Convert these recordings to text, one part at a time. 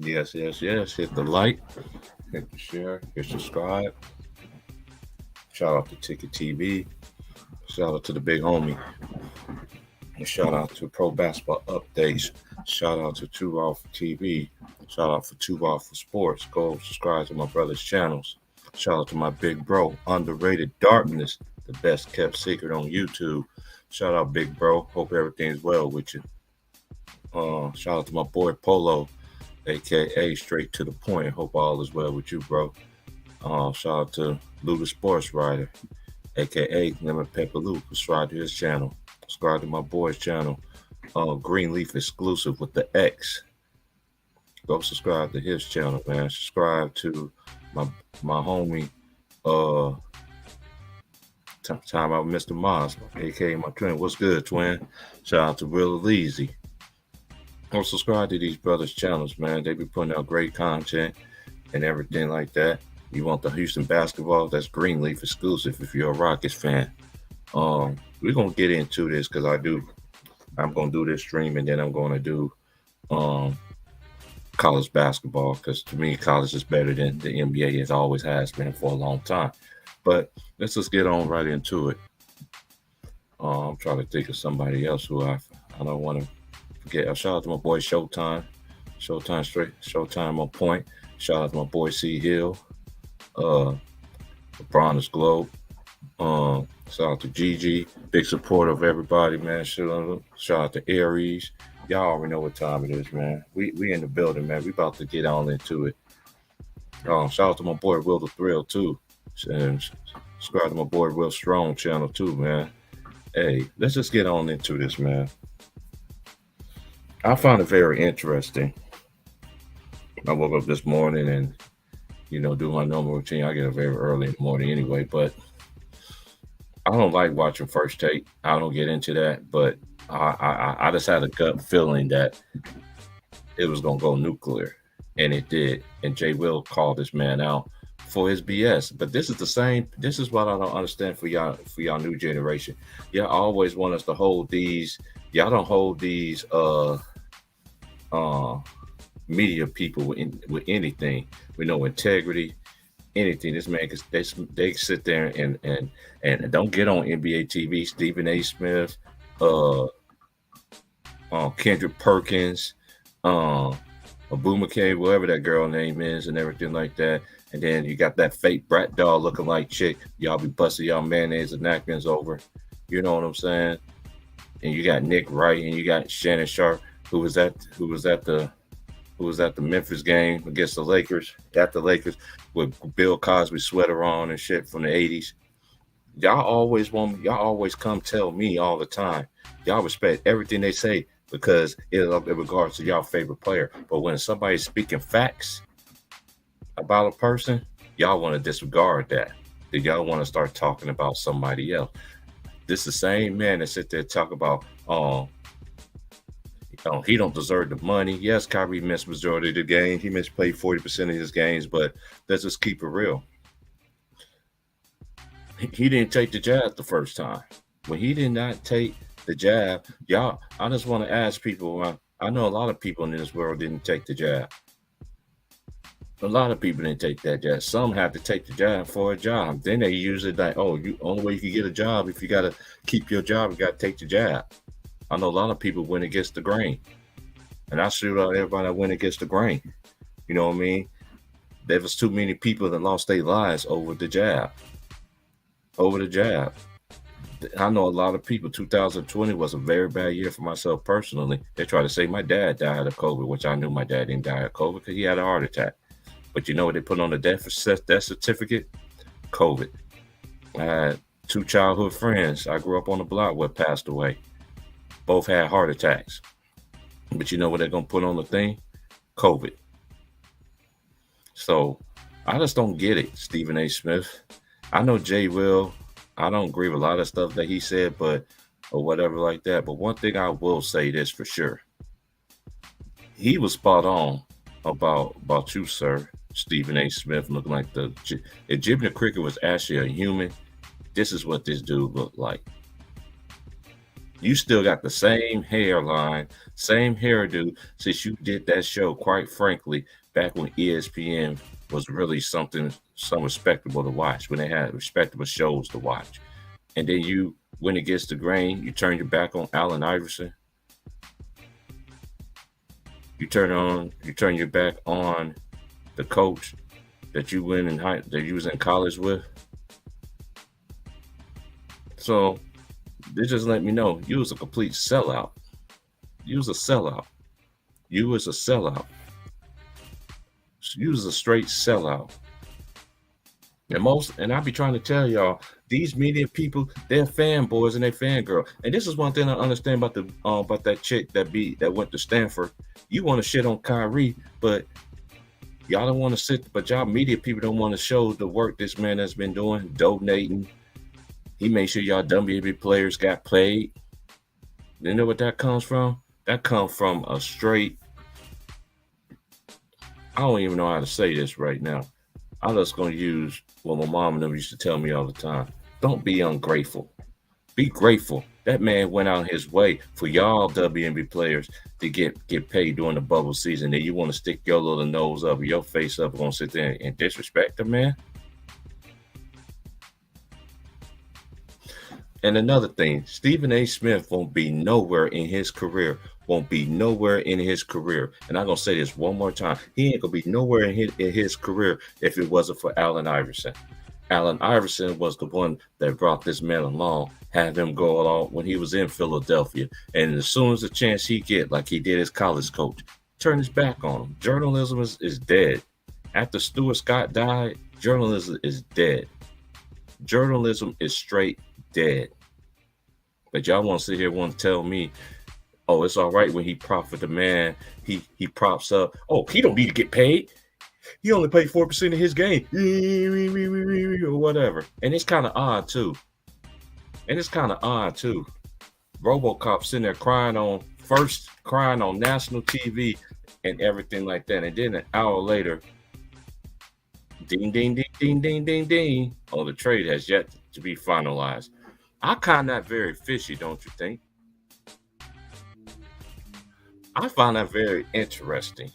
Yes, yes, yes. Hit the like, hit the share, hit subscribe. Shout out to Ticket TV. Shout out to the big homie. And shout out to Pro Basketball Updates. Shout out to Two Raw for TV. Shout out for Two Raw for Sports. Go subscribe to my brother's channels. Shout out to my big bro, Underrated Darkness, the best kept secret on YouTube. Shout out, big bro. Hope everything's well with you. Shout out to my boy Polo, aka Straight to the Point. Hope all is well with you, bro. Shout out to Lou the Sports Writer, aka Lemon Pepper Lou. Subscribe to his channel. Subscribe to my boy's channel, Greenleaf exclusive with the X. Go subscribe to his channel, man. Subscribe to my homie, uh, time out Mr. Moss, aka my twin. What's good, twin? Shout out to Real Easy. Go subscribe to these brothers' channels, man. They be putting out great content and everything like that. You want the Houston basketball? That's Greenleaf exclusive if you're a Rockets fan. We're gonna get into this because I'm gonna do this stream and then I'm gonna do college basketball because to me college is better than the NBA has always has been for a long time. But let's just get on right into it. I'm trying to think of somebody else who I don't want to forget. Shout out to my boy Showtime straight, Showtime on point. Shout out to my boy C Hill, LeBron is Globe. Shout out to Gigi, big supporter of everybody, man. Shout out to Aries. Y'all already know what time it is, man. We in the building, man. We about to get on into it. Shout out to my boy Will the Thrill too. And subscribe to my boy Will Strong channel too, man. Hey, let's just get on into this, man. I found it very interesting. I woke up this morning and, do my normal routine. I get up very early in the morning anyway, but I don't like watching First Take. I don't get into that, but I just had a gut feeling that it was gonna go nuclear, and it did. And Jay Will called this man out for his BS. But this is the same. This is what I don't understand for y'all new generation. Y'all always want us to hold these. Y'all don't hold these media people with anything, with no integrity, anything. This man, they sit there and don't get on NBA TV. Stephen A. Smith, Kendrick Perkins, Abu McKay, whatever that girl name is, and everything like that. And then you got that fake brat doll looking like chick. Y'all be busting y'all mayonnaise and napkins over. You know what I'm saying? And you got Nick Wright and you got Shannon Sharp, who was at the Memphis game against the Lakers, with Bill Cosby sweater on and shit from the 80s. Y'all always come tell me all the time. Y'all respect everything they say because it's in regards to y'all favorite player. But when somebody's speaking facts about a person, y'all want to disregard that. Then y'all want to start talking about somebody else. This is the same man that sit there and talk about, he don't deserve the money. Yes, Kyrie missed majority of the game. He played 40% of his games, but let's just keep it real. He didn't take the jab the first time. When he did not take the jab, y'all, I just want to ask people, I know a lot of people in this world didn't take the jab. A lot of people didn't take that jab. Some have to take the jab for a job. Then they use it like, only way you can get a job, if you got to keep your job, you got to take the jab. I know a lot of people went against the grain. And I shoot out everybody that went against the grain. You know what I mean? There was too many people that lost their lives over the jab. I know a lot of people. 2020 was a very bad year for myself personally. They tried to say my dad died of COVID, which I knew my dad didn't die of COVID because he had a heart attack. But you know what they put on the death certificate? COVID. I had 2 childhood friends I grew up on the block with passed away. Both had heart attacks. But you know what they're going to put on the thing? COVID. So I just don't get it, Stephen A. Smith. I know Jay Will. I don't agree with a lot of stuff that he said, or whatever like that. But one thing I will say this for sure. He was spot on about you, sir, Stephen A. Smith, looking like if Jimmy the Cricket was actually a human, this is what this dude looked like. You still got the same hairline, same hairdo since you did that show, quite frankly, back when ESPN was really something some respectable to watch, when they had respectable shows to watch. And then you went against the grain, you turned your back on Allen Iverson. You turn your back on the coach that you that you was in college with. So they just let me know you was a complete sellout. You was a sellout. You was a sellout. You was a straight sellout. And I be trying to tell y'all, these media people, they're fanboys and they fangirl. And this is one thing I understand about that chick that went to Stanford. You want to shit on Kyrie, but y'all don't want to but y'all media people don't want to show the work this man has been doing, donating. He made sure y'all WNBA players got played. You know what that comes from? That comes from a straight, I don't even know how to say this right now. I'm just going to use what my mom and them used to tell me all the time. Don't be ungrateful. Be grateful. That man went out his way for y'all WNBA players to get paid during the bubble season. And you want to stick your little nose up or your face up and going to sit there and disrespect the man? And another thing, Stephen A. Smith won't be nowhere in his career. Won't be nowhere in his career. And I'm going to say this one more time. He ain't going to be nowhere in his career if it wasn't for Allen Iverson. Allen Iverson was the one that brought this man along, had him go along when he was in Philadelphia. And as soon as the chance he get, like he did his college coach, turn his back on him. Journalism is dead. After Stuart Scott died, journalism is dead. Journalism is straight dead. But y'all want to sit here want to tell me, oh, it's all right when he profit the man, he props up. Oh, he don't need to get paid. He only played 4% of his game or whatever. And it's kind of odd too. RoboCop sitting there crying on national TV and everything like that. And then an hour later, ding, ding, ding, ding, ding, ding, ding. Oh, the trade has yet to be finalized. I find that very fishy, don't you think? I find that very interesting.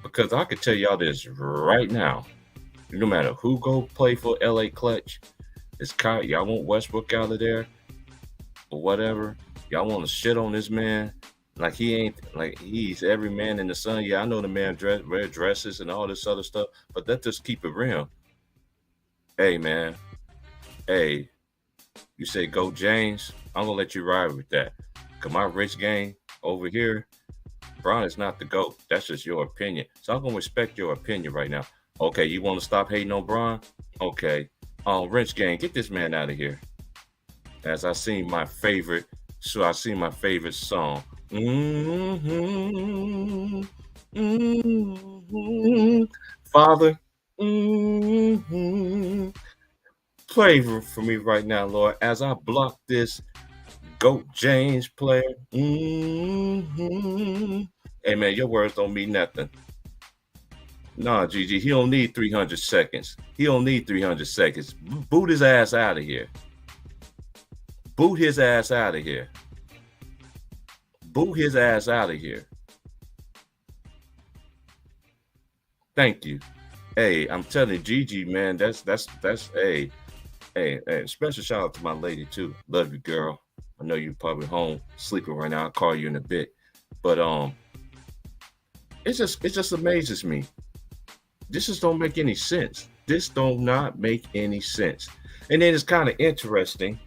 Because I could tell y'all this right now. No matter who go play for LA Clutch, y'all want Westbrook out of there or whatever. Y'all want to shit on this man like he's every man in the sun. Yeah, I know the man wear dresses and all this other stuff, but let's just keep it real. Hey, man. Hey, you say go James, I'm gonna let you ride with that. Cause my rich gang over here, Bron is not the GOAT. That's just your opinion. So I'm gonna respect your opinion right now. Okay, you want to stop hating on Bron? Okay. Rich gang, get this man out of here. As I sing my favorite song. Mm-hmm, mm-hmm, Father, mm-hmm. Play for me right now, Lord, as I block this GOAT James player. Mm-hmm. Hey, man, your words don't mean nothing. Nah, Gigi, he don't need 300 seconds. He don't need 300 seconds. Boot his ass out of here. Boot his ass out of here. Boot his ass out of here. Thank you. Hey, I'm telling you, Gigi, man, that's hey, special shout out to my lady too. Love you, girl. I know you're probably home sleeping right now. I'll call you in a bit. But it just amazes me. This just don't make any sense. This do not make any sense. And then it's kind of interesting.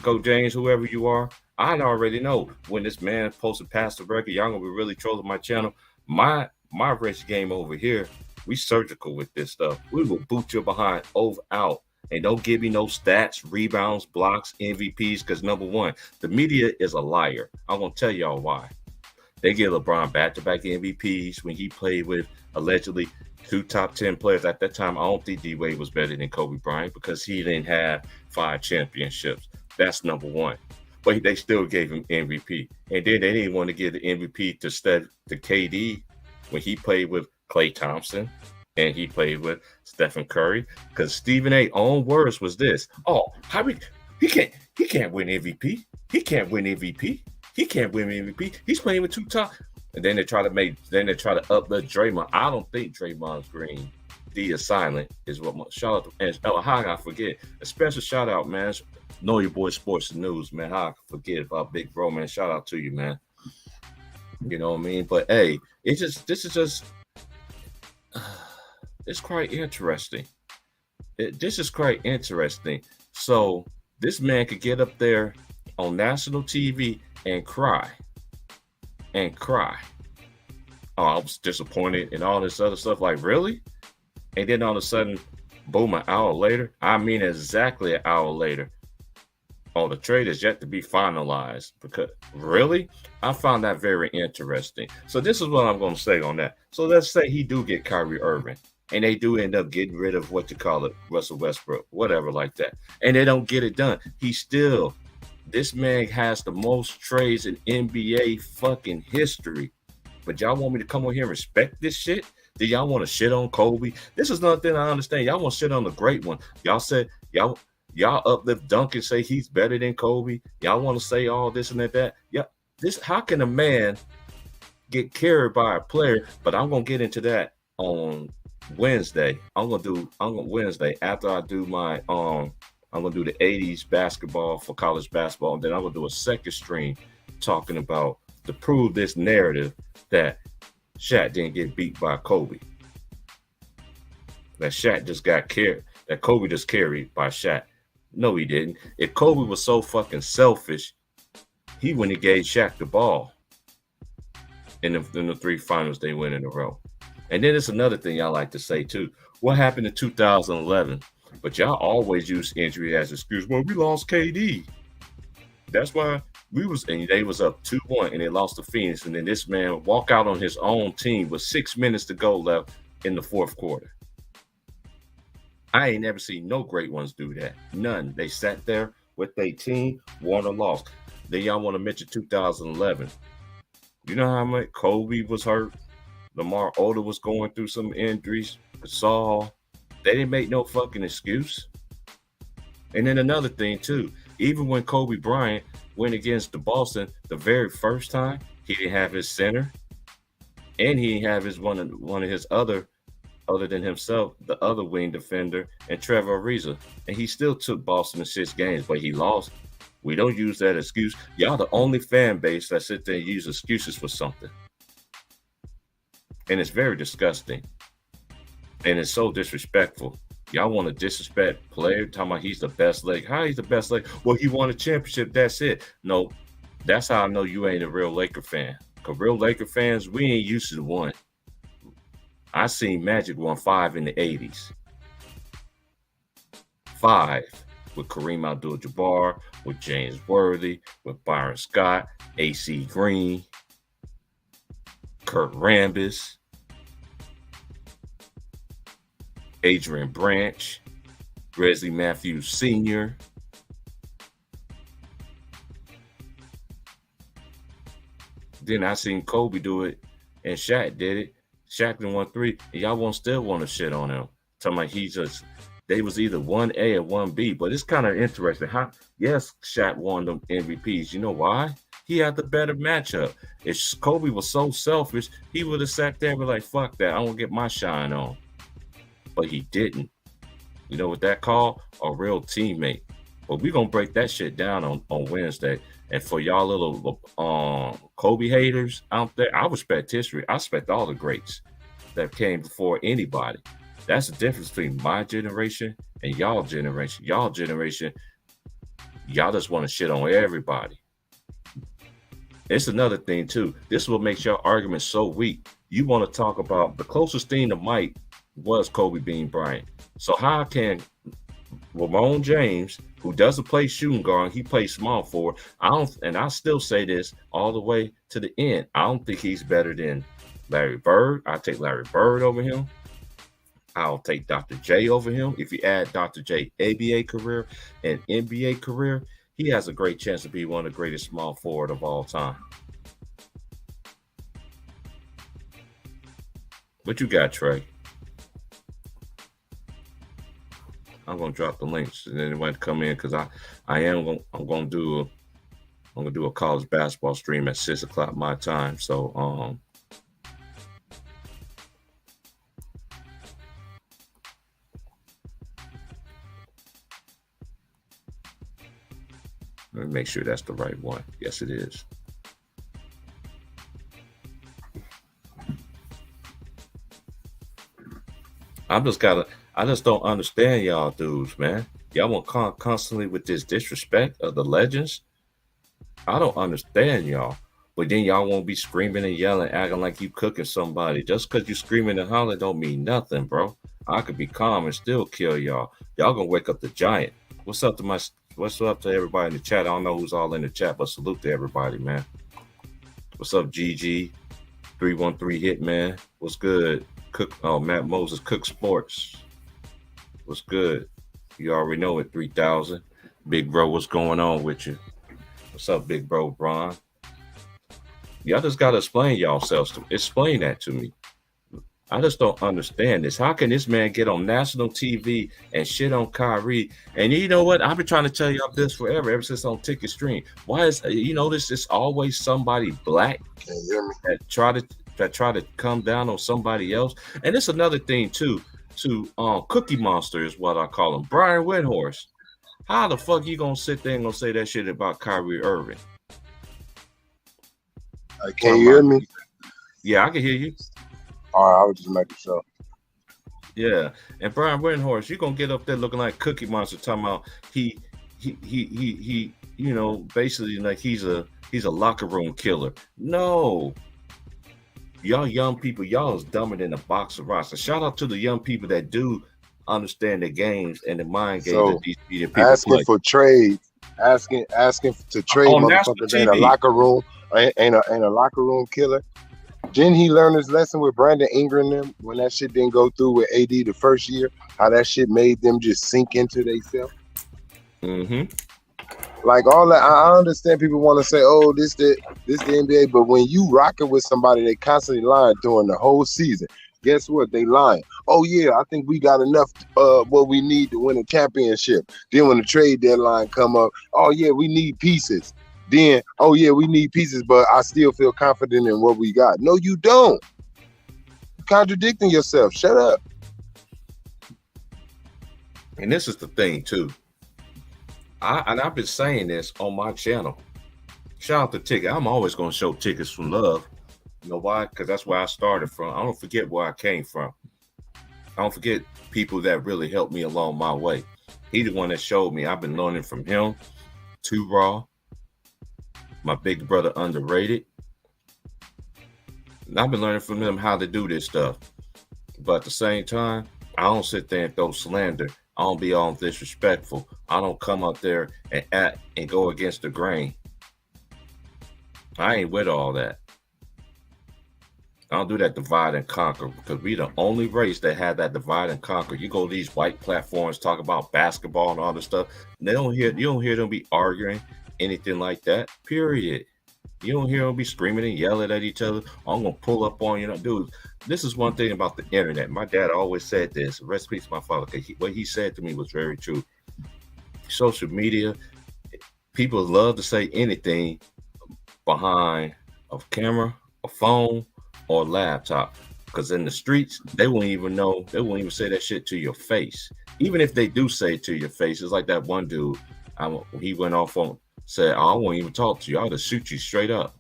Go James, whoever you are. I already know when this man posted past the record, y'all gonna be really trolling my channel. My rich game over here, we surgical with this stuff. We will boot your behind over out. And don't give me no stats, rebounds, blocks, MVPs, because number one, the media is a liar. I'm going to tell y'all why. They give LeBron back-to-back MVPs when he played with allegedly 2 top 10 players. At that time, I don't think D-Wade was better than Kobe Bryant because he didn't have 5 championships. That's number one. But they still gave him MVP. And then they didn't want to give the MVP to KD when he played with Klay Thompson. And he played with Stephen Curry because Stephen A. own words was this. Oh, he He can't win MVP. He can't win MVP. He can't win MVP. He's playing with two top. And then they try to uplift Draymond. I don't think Draymond Green, D is silent, is what shout out to, and how I forget. A special shout out, man. Know your boy Sports News, man. How I forget about Big Bro, man. Shout out to you, man. You know what I mean? But hey, this is just it's quite interesting. This is quite interesting. So this man could get up there on national TV and cry. Oh, I was disappointed and all this other stuff. Like, really? And then all of a sudden, boom, an hour later. I mean, exactly an hour later. Oh, the trade is yet to be finalized. Because really, I found that very interesting. So this is what I'm going to say on that. So let's say he do get Kyrie Irving, and they do end up getting rid of what you call it, Russell Westbrook, whatever like that, and they don't get it done. This man has the most trades in NBA fucking history. But y'all want me to come on here and respect this shit? Do y'all want to shit on Kobe? This is another thing I understand. Y'all want to shit on the great one. Y'all said y'all uplift Duncan, say he's better than Kobe. Y'all want to say all this and that. Yeah, how can a man get carried by a player? But I'm gonna get into that on Wednesday. Wednesday after I do my I'm gonna do the 80s basketball for college basketball, and then I'm gonna do a second stream talking about to prove this narrative that Shaq didn't get beat by Kobe. That Shaq just got carried, that Kobe just carried by Shaq. No, he didn't. If Kobe was so fucking selfish, he wouldn't have gave Shaq the ball in the three finals they win in a row. And then it's another thing I like to say too. What happened in 2011? But y'all always use injury as an excuse. Well, we lost KD. That's why they was up 2-1 and they lost to Phoenix. And then this man walk out on his own team with 6 minutes to go left in the fourth quarter. I ain't never seen no great ones do that. None. They sat there with their team, won or lost. Then y'all want to mention 2011. You know how much Kobe was hurt? Lamar Odom was going through some injuries. Gasol. They didn't make no fucking excuse. And then another thing too, even when Kobe Bryant went against the Boston the very first time, he didn't have his center, and he didn't have his one of his other than himself, the other wing defender, and Trevor Ariza. And he still took Boston in 6 games, but he lost. We don't use that excuse. Y'all the only fan base that sit there and use excuses for something. And it's very disgusting. And it's so disrespectful. Y'all want to disrespect player, talking about he's the best leg. How he's the best leg? Well, he won a championship. That's it. No, that's how I know you ain't a real Laker fan. Because real Laker fans, we ain't used to one. I seen Magic won 5 in the 80s. 5 with Kareem Abdul-Jabbar, with James Worthy, with Byron Scott, A.C. Green, Kurt Rambis, Adrian Branch, Wesley Matthews Sr. Then I seen Kobe do it, and Shaq did it. Shaq done won 3, and y'all still want to shit on him. Talking like they was either 1A or 1B, but it's kind of interesting. Yes, Shaq won them MVPs. You know why? He had the better matchup. If Kobe was so selfish, he would have sat there and be like, fuck that, I want to get my shine on. But he didn't. You know what that called? A real teammate. But we're going to break that shit down on Wednesday. And for y'all little Kobe haters out there, I respect history. I respect all the greats that came before anybody. That's the difference between my generation and y'all generation. Y'all generation, y'all just want to shit on everybody. It's another thing, too. This is what makes your argument so weak. You want to talk about the closest thing to Mike was Kobe Bean Bryant. So how can Ramon James, who doesn't play shooting guard, he plays small forward. I still say this all the way to the end. I don't think he's better than Larry Bird. I take Larry Bird over him. I'll take Dr. J over him. If you add Dr. J ABA career and NBA career, he has a great chance to be one of the greatest small forward of all time. What you got, Trey? gonna drop the links and anyone come in because I'm gonna do a college basketball stream at 6 o'clock my time. So let me make sure that's the right one. Yes, it is. I just don't understand y'all dudes, man. Y'all want constantly with this disrespect of the legends. I don't understand y'all. But then y'all won't be screaming and yelling, acting like you cooking somebody. Just because you screaming and hollering don't mean nothing, bro. I could be calm and still kill y'all. Y'all gonna wake up the giant. What's up to everybody in the chat? I don't know who's all in the chat, but salute to everybody, man. What's up, Gigi? 313 Hitman. What's good? Matt Moses, Cook Sports. What's good? You already know it, 3000. Big bro, what's going on with you? What's up, big bro, Bron? Y'all just gotta explain explain that to me. I just don't understand this. How can this man get on national TV and shit on Kyrie? And you know what? I've been trying to tell y'all this forever, ever since on Ticket Stream. Why is this? It's always somebody black that try to come down on somebody else. And it's another thing too. Cookie Monster is what I call him. Brian Windhorse. How the fuck you gonna sit there and gonna say that shit about Kyrie Irving? Can you hear me? Yeah, I can hear you. All right, I was just making sure. Yeah, and Brian Windhorse, you gonna get up there looking like Cookie Monster, talking about he basically like he's a locker room killer. No. Y'all young people, y'all is dumber than a box of rocks. So shout out to the young people that do understand the games and the mind games that these people asking play. For trade, asking to trade motherfuckers ain't a locker room, ain't a locker room killer. Didn't he learn his lesson with Brandon Ingram them when that shit didn't go through with AD the first year? How that shit made them just sink into themselves. Mm-hmm. Like all that, I understand people want to say, "Oh, this the NBA," but when you rocking with somebody, they constantly lying during the whole season. Guess what? They lying. Oh yeah, I think we got enough what we need to win a championship. Then when the trade deadline come up, oh yeah, we need pieces. Then oh yeah, we need pieces, but I still feel confident in what we got. No, you don't. You're contradicting yourself. Shut up. And this is the thing too. I've been saying this on my channel. Shout out to Ticket. I'm always going to show Tickets from love. You know why? Because that's where I started from. I don't forget where I came from. I don't forget people that really helped me along my way. He the one that showed me. I've been learning from him. Too Raw. My big brother Underrated. And I've been learning from them how to do this stuff. But at the same time, I don't sit there and throw slander. I don't be all disrespectful. I don't come out there and act and go against the grain. I ain't with all that. I don't do that divide and conquer because we the only race that had that divide and conquer. You go to these white platforms talk about basketball and all this stuff. You don't hear them be arguing anything like that. Period. You don't hear them be screaming and yelling at each other. I'm gonna pull up on you, dude. This is one thing about the internet. My dad always said this. Rest in peace, my father. What he said to me was very true. Social media, people love to say anything behind a camera, a phone, or a laptop. Because in the streets, they won't even know. They won't even say that shit to your face. Even if they do say it to your face, it's like that one dude. He went off on. Said, I won't even talk to you. I'll just shoot you straight up.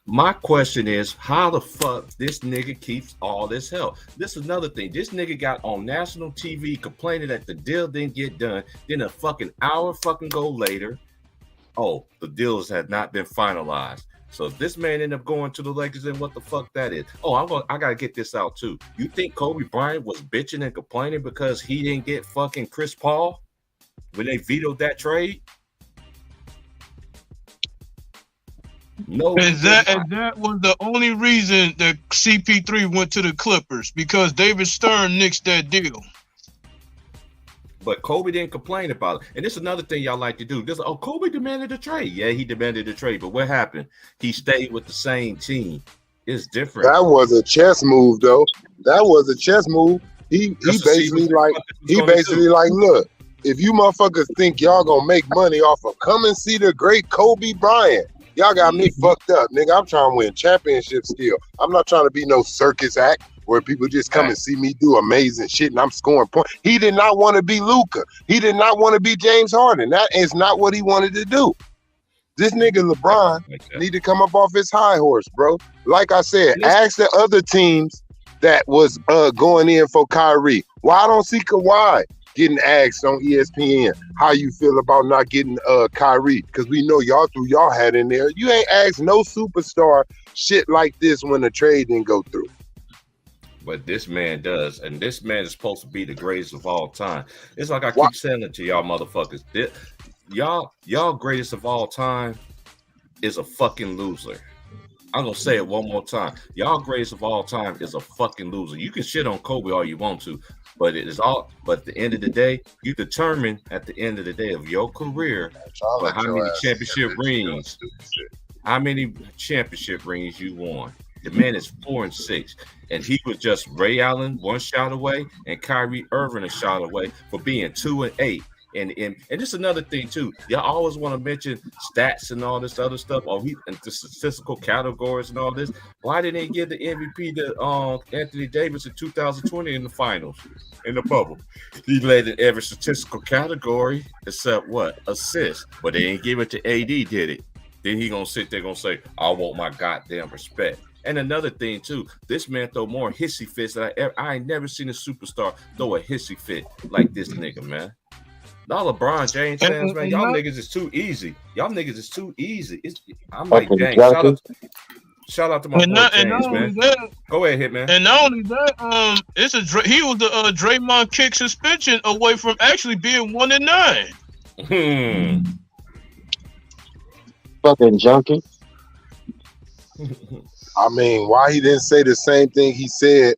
My question is, how the fuck this nigga keeps all this help? This is another thing. This nigga got on national TV complaining that the deal didn't get done. Then a fucking hour fucking go later, oh, the deals had not been finalized. So if this man ended up going to the Lakers, then what the fuck that is? Oh, I gotta get this out too. You think Kobe Bryant was bitching and complaining because he didn't get fucking Chris Paul when they vetoed that trade? No. And that was the only reason that CP3 went to the Clippers, because David Stern nixed that deal. But Kobe didn't complain about it. And this is another thing y'all like to do. This, Kobe demanded a trade. Yeah, he demanded a trade. But what happened? He stayed with the same team. It's different. That was a chess move, though. That was a chess move. He Just to see basically what like he's gonna do. look, if you motherfuckers think y'all gonna make money off of come and see the great Kobe Bryant, y'all got me fucked up, nigga. I'm trying to win championships still. I'm not trying to be no circus act where people just come and see me do amazing shit and I'm scoring points. He did not want to be Luka. He did not want to be James Harden. That is not what he wanted to do. This nigga LeBron need to come up off his high horse, bro. Like I said, ask the other teams that was going in for Kyrie. Why I don't see Kawhi getting asked on ESPN how you feel about not getting Kyrie? Because we know y'all threw y'all hat in there. You ain't asked no superstar shit like this when the trade didn't go through. But this man does, and this man is supposed to be the greatest of all time. It's like I keep saying it to y'all motherfuckers. Y'all greatest of all time is a fucking loser. I'm gonna say it one more time. Y'all greatest of all time is a fucking loser. You can shit on Kobe all you want to, but it is all. But at the end of the day, you determine at the end of the day of your career how many championship rings, you won. The man is 4-6, and he was just Ray Allen one shot away, and Kyrie Irving a shot away for being 2-8. And this is another thing too. Y'all always want to mention stats and all this other stuff, and the statistical categories and all this. Why didn't they give the MVP to Anthony Davis in 2020 in the finals, in the bubble? He led in every statistical category except what? Assists. But they didn't give it to AD, did it? Then he gonna sit there gonna say, I want my goddamn respect. And another thing too, this man throw more hissy fits than I ain't never seen a superstar throw a hissy fit like this nigga, man. Y'all LeBron James fans, man, y'all niggas is too easy. I'm like, dang, shout out to my boy James, man. Go ahead, hit, man. And not only that, he was the Draymond kick suspension away from actually being 1-9. Fucking junkie. I mean, why he didn't say the same thing he said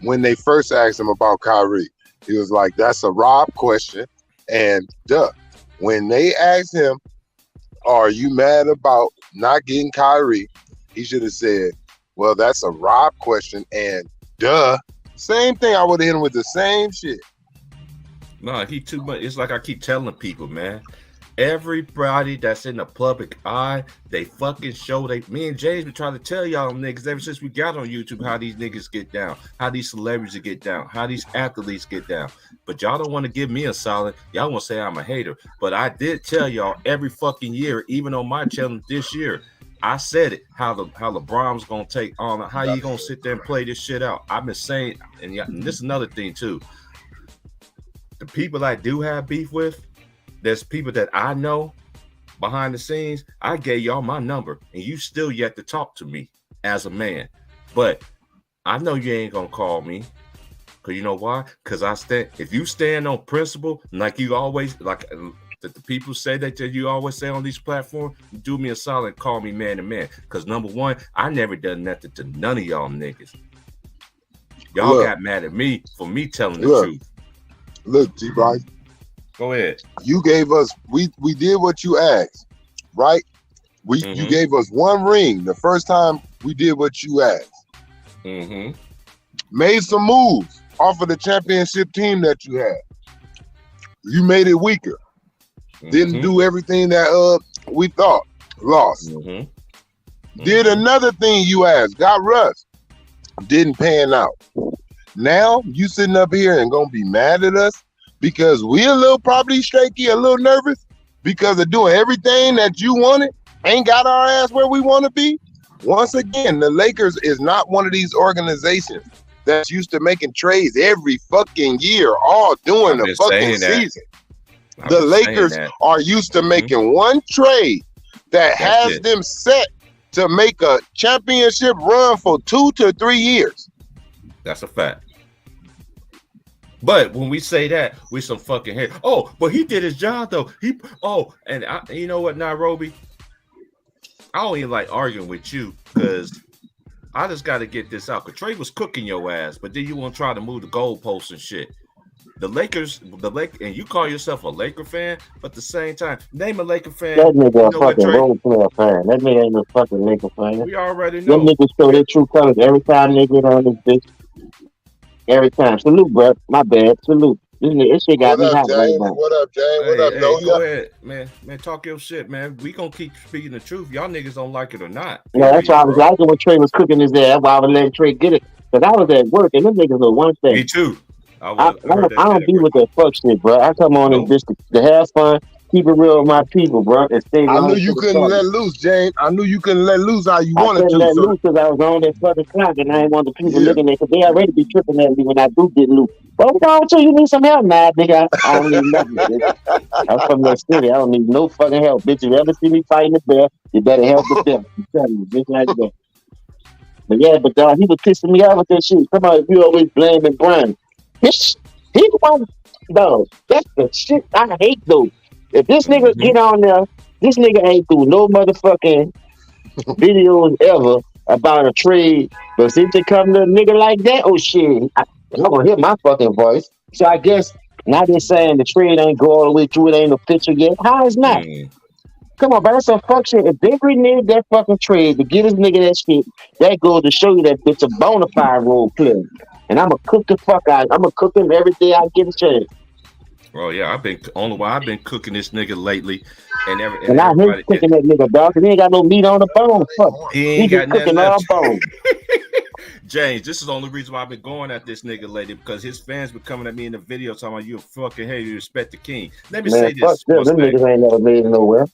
when they first asked him about Kyrie? He was like, that's a Rob question. And when they asked him, are you mad about not getting Kyrie? He should have said, well, that's a Rob question. And same thing. I would have hit him with the same shit. No, he too much. It's like I keep telling people, man. Everybody that's in the public eye, they fucking show me and James been trying to tell y'all niggas ever since we got on YouTube how these niggas get down, how these celebrities get down, how these athletes get down. But y'all don't want to give me a solid. Y'all want to say I'm a hater. But I did tell y'all every fucking year, even on my channel this year, I said it, how LeBron's gonna take on, how you gonna sit there and play this shit out. I've been saying, and this is another thing too. The people I do have beef with, there's people that I know behind the scenes. I gave y'all my number, and you still yet to talk to me as a man. But I know you ain't gonna call me, cause you know why? Cause if you stand on principle, like you always, like that the people say that you always say on these platforms, do me a solid, and call me man to man. Cause number one, I never done nothing to none of y'all niggas. Y'all got mad at me for me telling the truth. Look, T-Bryce. Go ahead. You gave us, we did what you asked, right? You gave us one ring the first time we did what you asked. Made some moves off of the championship team that you had. You made it weaker. Didn't do everything that we thought. Lost. Did another thing you asked. Got rust. Didn't pan out. Now you sitting up here and gonna be mad at us because we a little probably shaky, a little nervous because of doing everything that you wanted, ain't got our ass where we want to be. Once again, the Lakers is not one of these organizations that's used to making trades every fucking year, all during the fucking season. The Lakers are used to making one trade that has them set to make a championship run for 2 to 3 years. That's a fact. But when we say that, we some fucking hate. Oh, but he did his job though. You know what, Nairobi? I don't even like arguing with you because I just got to get this out. Because Trey was cooking your ass, but then you want to try to move the goalposts and shit. The Lakers, and you call yourself a Laker fan, but at the same time, name a Laker fan. That nigga a fucking role player fan. That nigga ain't no fucking Laker fan. We already know. Them niggas show their true colors every time they get on this bitch. every time. Salute, bro. My bad. Salute. This shit got What me up, hot right James? now. What up, James? What Hey, up, hey, go Nolia? ahead, man. Man, talk your shit, man. We gonna keep speaking the truth. Y'all niggas don't like it or not. You know, that's why Period, I was bro. liking when Trey was cooking his ass. That's why I was letting Trey get it. Because I was at work and them niggas were one Me thing. too. I I, was. I heard I that shit don't at be work. with that fuck shit, bro. I come on and Nope. just to have fun, keep it real with my people, bro, and stay I knew long to you the couldn't party. let loose, James. I knew you couldn't let loose how you I wanted couldn't to. let So loose because I was on that fucking clock and I ain't want the people yeah, looking at because they already be tripping at me when I do get loose. But what's wrong with you? You need some help? Nah, nigga, I don't need nothing, bitch. I'm from that city. I don't need no fucking help, bitch. If you ever see me fighting the bear, you better help the bear. I'm telling you, just like that. But yeah, but he was pissing me off with that shit. Come on, you always blaming Brian. Bitch, he won't. No, that's the shit I hate though. If this nigga Mm-hmm. get on there, this nigga ain't do no motherfucking videos ever about a trade. But since it come to a nigga like that, oh shit, I'm gonna hear my fucking voice. So I guess now they're saying the trade ain't go all the way through, it ain't official yet. How is not? Mm. Come on, bro, that's some fuck shit. If they reneged that fucking trade to get this nigga that shit, that goes to show you that it's a bona fide role player. And I'ma cook the fuck out. I'ma cook him every day I get a chance. Oh yeah, I've been only why I've been cooking this nigga lately, and And I hate everybody. cooking that nigga, dog, because he ain't got no meat on the bone. Fuck. He He ain't just got nothing cooking all left. bone. James, this is the only reason why I've been going at this nigga lately because his fans been coming at me in the video talking about you a fucking hey, you respect the king. Let me Man, say fuck this them. one Them thing. niggas ain't never made it nowhere.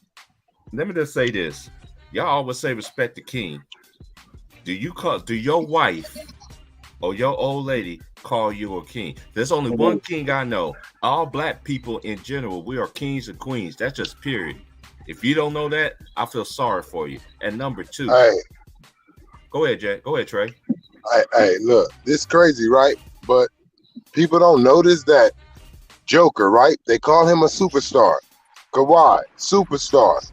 Let me just say this. Y'all always say respect the king. Do your wife or your old lady call you a king? There's only one king I know. All black people in general, we are kings and queens. That's just period. If you don't know that, I feel sorry for you. And number two, hey, go ahead, Jack. Go ahead, Trey. hey, look, this crazy, right? But people don't notice that Joker, right? They call him a superstar. Kawhi, superstar.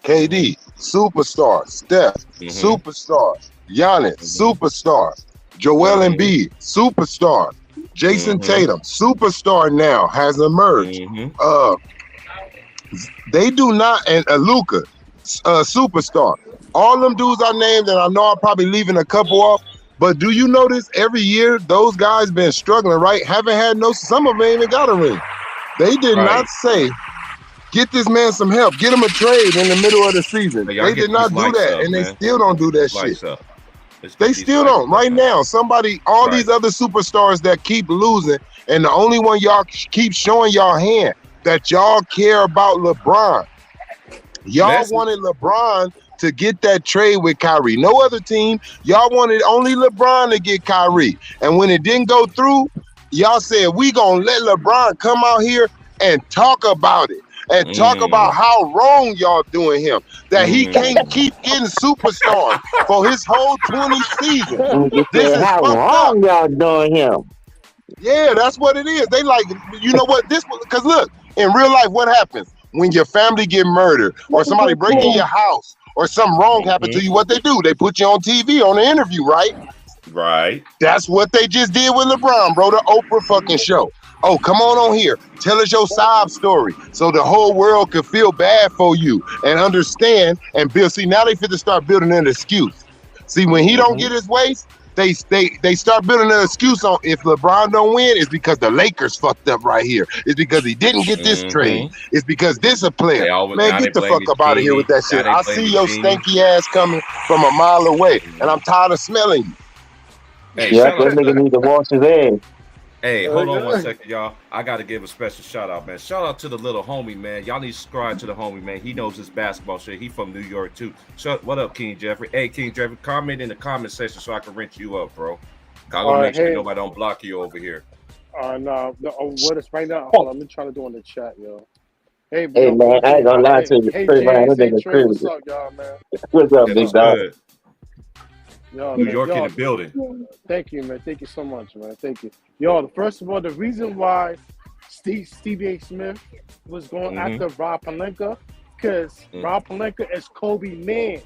KD, superstar. Steph, superstar. Giannis, superstar. Joel Embiid, superstar. Jason Tatum, superstar now, has emerged. They do not, and Luka, superstar. All them dudes I named, and I know I'm probably leaving a couple off, but do you notice every year those guys been struggling, right? Haven't had no, some of them ain't even got a ring. They did not say, get this man some help, get him a trade in the middle of the season. Hey, They did not do that, and they still don't do that shit. They still don't. Right now, somebody, all these other superstars that keep losing, and the only one y'all keep showing y'all hand that y'all care about LeBron. Y'all wanted LeBron to get that trade with Kyrie. No other team. Y'all wanted only LeBron to get Kyrie. And when it didn't go through, y'all said, we gonna let LeBron come out here and talk about it. And talk about how wrong y'all doing him. That he can't keep getting superstars for his whole 20 season. This is how fucked wrong up. y'all doing him. Yeah, that's what it is. They like, you know what? This, because look, in real life, what happens? When your family get murdered or somebody break in your house or something wrong happened to you, what they do? They put you on TV on the interview, right? Right. That's what they just did with LeBron, bro. The Oprah fucking show. Oh, come on here. Tell us your sob story so the whole world could feel bad for you and understand and build. See, now they fit to start building an excuse. See, when he don't get his ways, they start building an excuse on if LeBron don't win, it's because the Lakers fucked up right here. It's because he didn't get this trade. It's because this a player. Man, get the fuck up out of here with that shit. I see your stanky ass coming from a mile away, and I'm tired of smelling you. Hey, yeah, that nigga need to wash his ass. Hey, hold on 1 second, y'all. I got to give a special shout out, man. Shout out to the little homie, man. Y'all need to subscribe to the homie, man. He knows his basketball shit. He from New York, too. What up, King Jeffrey? Hey, King Jeffrey, comment in the comment section so I can rinse you up, bro. I want to make sure nobody don't block you over here. No, what is right now? Hold on, I'm trying to do in the chat, yo. Hey, man, I ain't gonna lie to you. Hey, James, hey, Trey, what's up, y'all, man? What's up, big dog? Yo, New man, York in the building. Thank you, man. Thank you so much, man. Thank you. Yo, first of all, the reason why Stevie A. Smith was going after Rob Pelinka, because Rob Pelinka is Kobe Mans.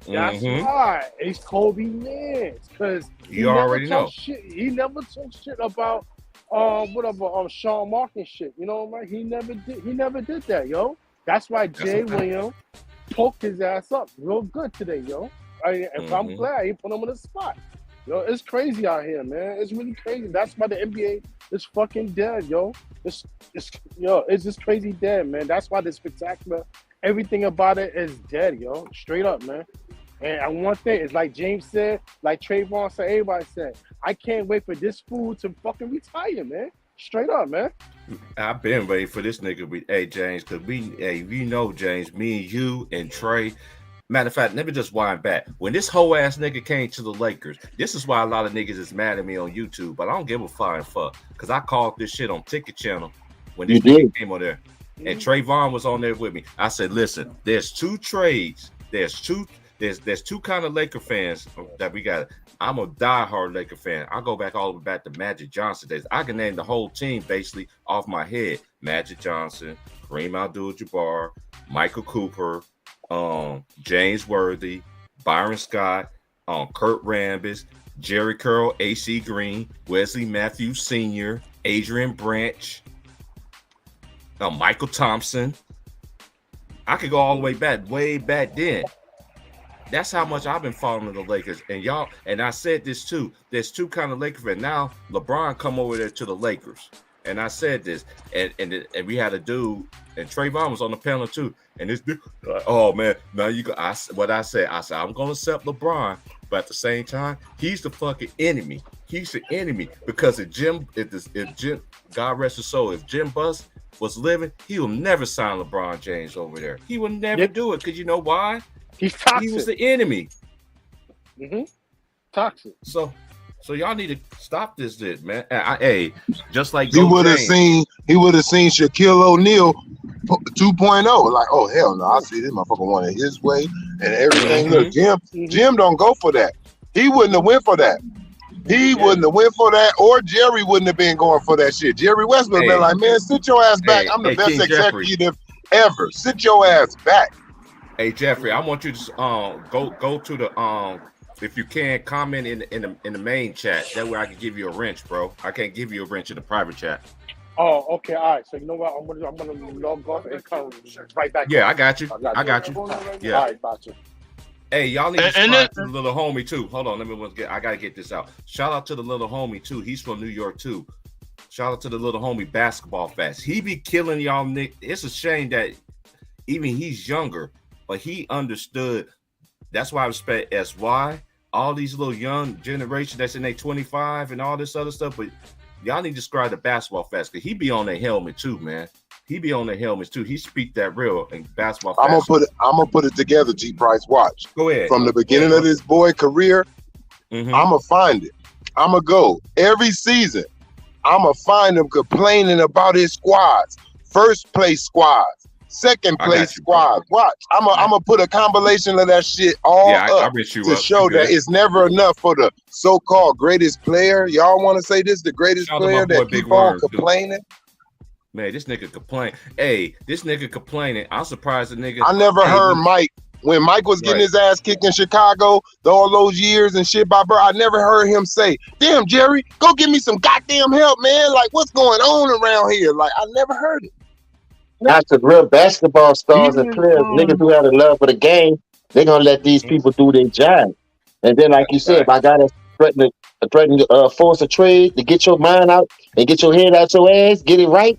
That's why it's Kobe Mans, because you already know. He never took shit about Sean Markin shit. You know what I mean? He never did that, yo. That's why Jay Williams poked his ass up real good today, yo. I'm glad he put him on the spot. Yo, it's crazy out here, man. It's really crazy. That's why the NBA is fucking dead, yo. It's just crazy dead, man. That's why the spectacular, everything about it is dead, yo. Straight up, man. And one thing is like James said, like Trayvon said, everybody said, I can't wait for this fool to fucking retire, man. Straight up, man. I've been waiting for this nigga. Hey, James, because we know, James, me and you and Trey. Matter of fact, let me just wind back. When this whole ass nigga came to the Lakers, this is why a lot of niggas is mad at me on YouTube, but I don't give a flying fuck. Because I called this shit on Ticket Channel when this nigga came on there. And Trayvon was on there with me. I said, listen, there's two trades. There's two kind of Laker fans that we got. I'm a diehard Laker fan. I go back all the way back to Magic Johnson days. I can name the whole team basically off my head. Magic Johnson, Kareem Abdul-Jabbar, Michael Cooper, James Worthy, Byron Scott, Kurt Rambis, Jerry Curl, AC Green, Wesley Matthews Sr., Adrian Branch, Michael Thompson. I could go all the way back then. That's how much I've been following the Lakers. And y'all, and I said this too, there's two kind of Lakers fans. Now LeBron come over there to the Lakers. And I said this, and we had a dude, and Trayvon was on the panel too. And this dude, oh man, now you go. What I said, I'm gonna accept LeBron, but at the same time, he's the fucking enemy. He's the enemy because if Jim, God rest his soul, if Jim Buss was living, he will never sign LeBron James over there. He will never do it because you know why? He's toxic. He was the enemy. Toxic. So y'all need to stop this, man. Hey, just like he would have seen Shaquille O'Neal 2.0. Like, oh hell no, I see this motherfucker wanted his way and everything. Look, Jim don't go for that. He wouldn't have went for that. He wouldn't have went for that, or Jerry wouldn't have been going for that shit. Jerry West would have been like, man, sit your ass back. I'm the best King executive ever. Sit your ass back. Hey Jeffrey, I want you to go to the if you can comment in the main chat. That way I can give you a wrench, bro. I can't give you a wrench in the private chat. Oh, okay, all right. So you know what? I'm gonna log off and come right back. Yeah, I got you. I got you. Yeah. All right, got you. Hey, y'all need to subscribe to the little homie too. Hold on, I gotta get this out. Shout out to the little homie too. He's from New York too. Shout out to the little homie Basketball Fast. He be killing y'all, Nick. It's a shame that even he's younger, but he understood. That's why I respect SY. All these little young generation that's in their 25 and all this other stuff, but y'all need to subscribe to Basketball Fast because he be on their helmet too, man. He be on their helmets too. He speak that real in Basketball Fast. I'm gonna put it together, G Price. Watch. Go ahead. From the beginning of this boy career, I'm gonna find it. I'm gonna go every season. I'm gonna find him complaining about his squads, first place squads, second place squads. Watch. I'm gonna put a compilation of that shit all up to show that it's never enough for the so-called greatest player. Y'all want to say this the greatest player that keep on complaining? Man, this nigga complain. Hey, this nigga complaining. I'm surprised the nigga. I never heard Mike when Mike was getting his ass kicked in Chicago all those years and shit by Bird. I never heard him say, "Damn, Jerry, go get me some goddamn help, man. Like, what's going on around here?" Like, I never heard it. That's the real basketball stars and players. Niggas who have a love for the game, they're gonna let these people do their job. And then, like you said, my guy that's threatening to force a trade to get your mind out and get your head out your ass, get it right.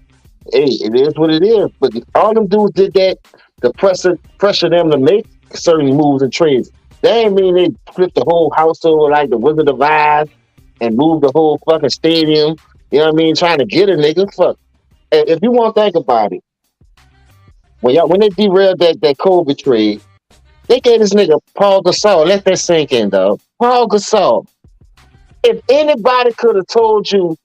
Hey, it is what it is. But all them dudes did that to pressure them to make certain moves and trades. They ain't mean they flipped the whole household like the Wizard of Oz and moved the whole fucking stadium. You know what I mean? Trying to get a nigga. Fuck. If you want to think about it, when they derailed that COVID trade, they gave this nigga Paul Gasol. Let that sink in, dog. Paul Gasol. If anybody could have told you,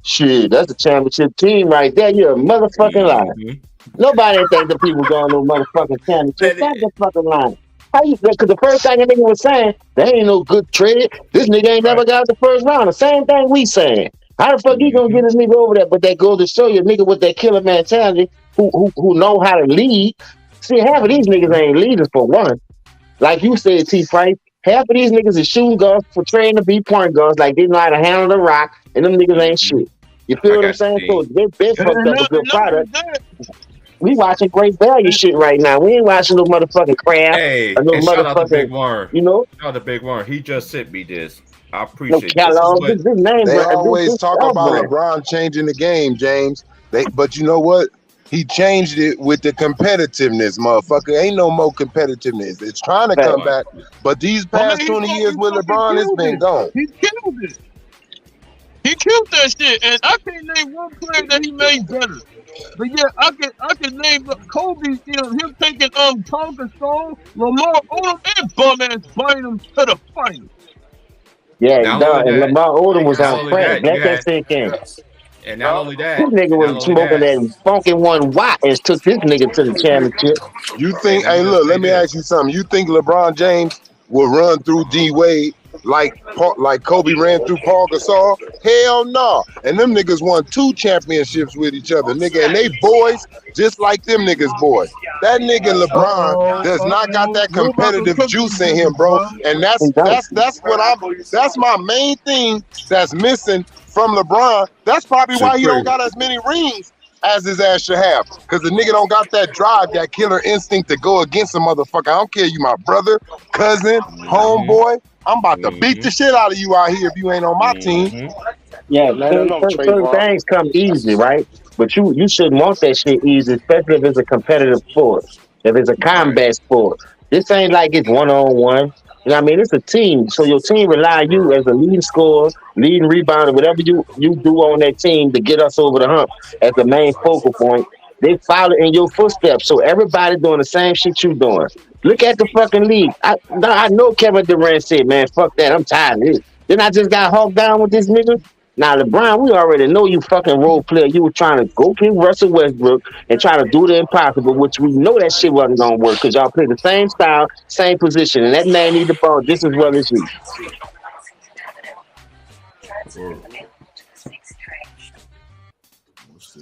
shit, that's a championship team right there, you're a motherfucking liar. Nobody think the people going to no motherfucking championship. That's the fucking line. How you? Because the first thing a nigga was saying, they ain't no good trade. This nigga ain't never got the first round. The same thing we saying. How the fuck you gonna get this nigga over there? But that goes to show you, a nigga with that killer mentality who know how to lead. See, half of these niggas ain't leaders for one. Like you said, T. Price, half of these niggas is shooting guards for training to be point guards, like they know how to handle the rock, and them niggas ain't shit. You feel what I'm saying? So they been fucked up a good product. We watching great value shit right now. We ain't watching no motherfucking crap. Hey, or no motherfucking Big Warren. You know? Shout out to Big Warren. He just sent me this. I No appreciate Kellogg. This name, They brand. always talk This about brand. LeBron changing the game, James. But you know what? He changed it with the competitiveness, motherfucker. Ain't no more competitiveness. It's trying to come back, but these past 20 years with LeBron, it's been gone. He killed it. He killed that shit, and I can't name one player that he made better. But yeah, I can name Kobe, him taking Tonka Stone, Lamar Odom, and bum ass Bynum to the final. Yeah, Not dog. only And that, Lamar Odom was not on only crack. that, you Let that had, sink in. and not only This that, nigga not was only smoking that, that funky one watt and took this nigga to the championship. You hey, think? let me Hey, just look. say Let me this. ask you something. You think LeBron James will run through D Wade like Kobe ran through Paul Gasol? Hell no. And them niggas won 2 championships with each other, nigga. And they boys just like them niggas boys. That nigga LeBron does not got that You about to competitive cook juice these in him, niggas, bro. bro. And He don't. that's my main thing that's missing from LeBron. That's probably Shit why he don't crazy. got as many rings as his ass should have. Because the nigga don't got that drive, that killer instinct to go against a motherfucker. I don't care, you my brother, cousin, homeboy. I'm about to beat the shit out of you out here if you ain't on my team. Yeah, Let him know, certain Trayvon. things come easy, right? But you shouldn't want that shit easy, especially if it's a competitive sport, if it's a Right. combat sport. This ain't like it's one-on-one. You know what I mean? It's a team. So your team rely on you as a leading scorer, leading rebounder, whatever you do on that team to get us over the hump as the main focal point. They follow in your footsteps. So everybody doing the same shit you doing. Look at the fucking league. I know Kevin Durant said, man, fuck that. I'm tired of this. Then I just got hawked down with this nigga. Now, LeBron, we already know you fucking role player. You were trying to go pick Russell Westbrook and try to do the impossible, which we know that shit wasn't gonna work because y'all play the same style, same position, and that man need the ball just as well as you.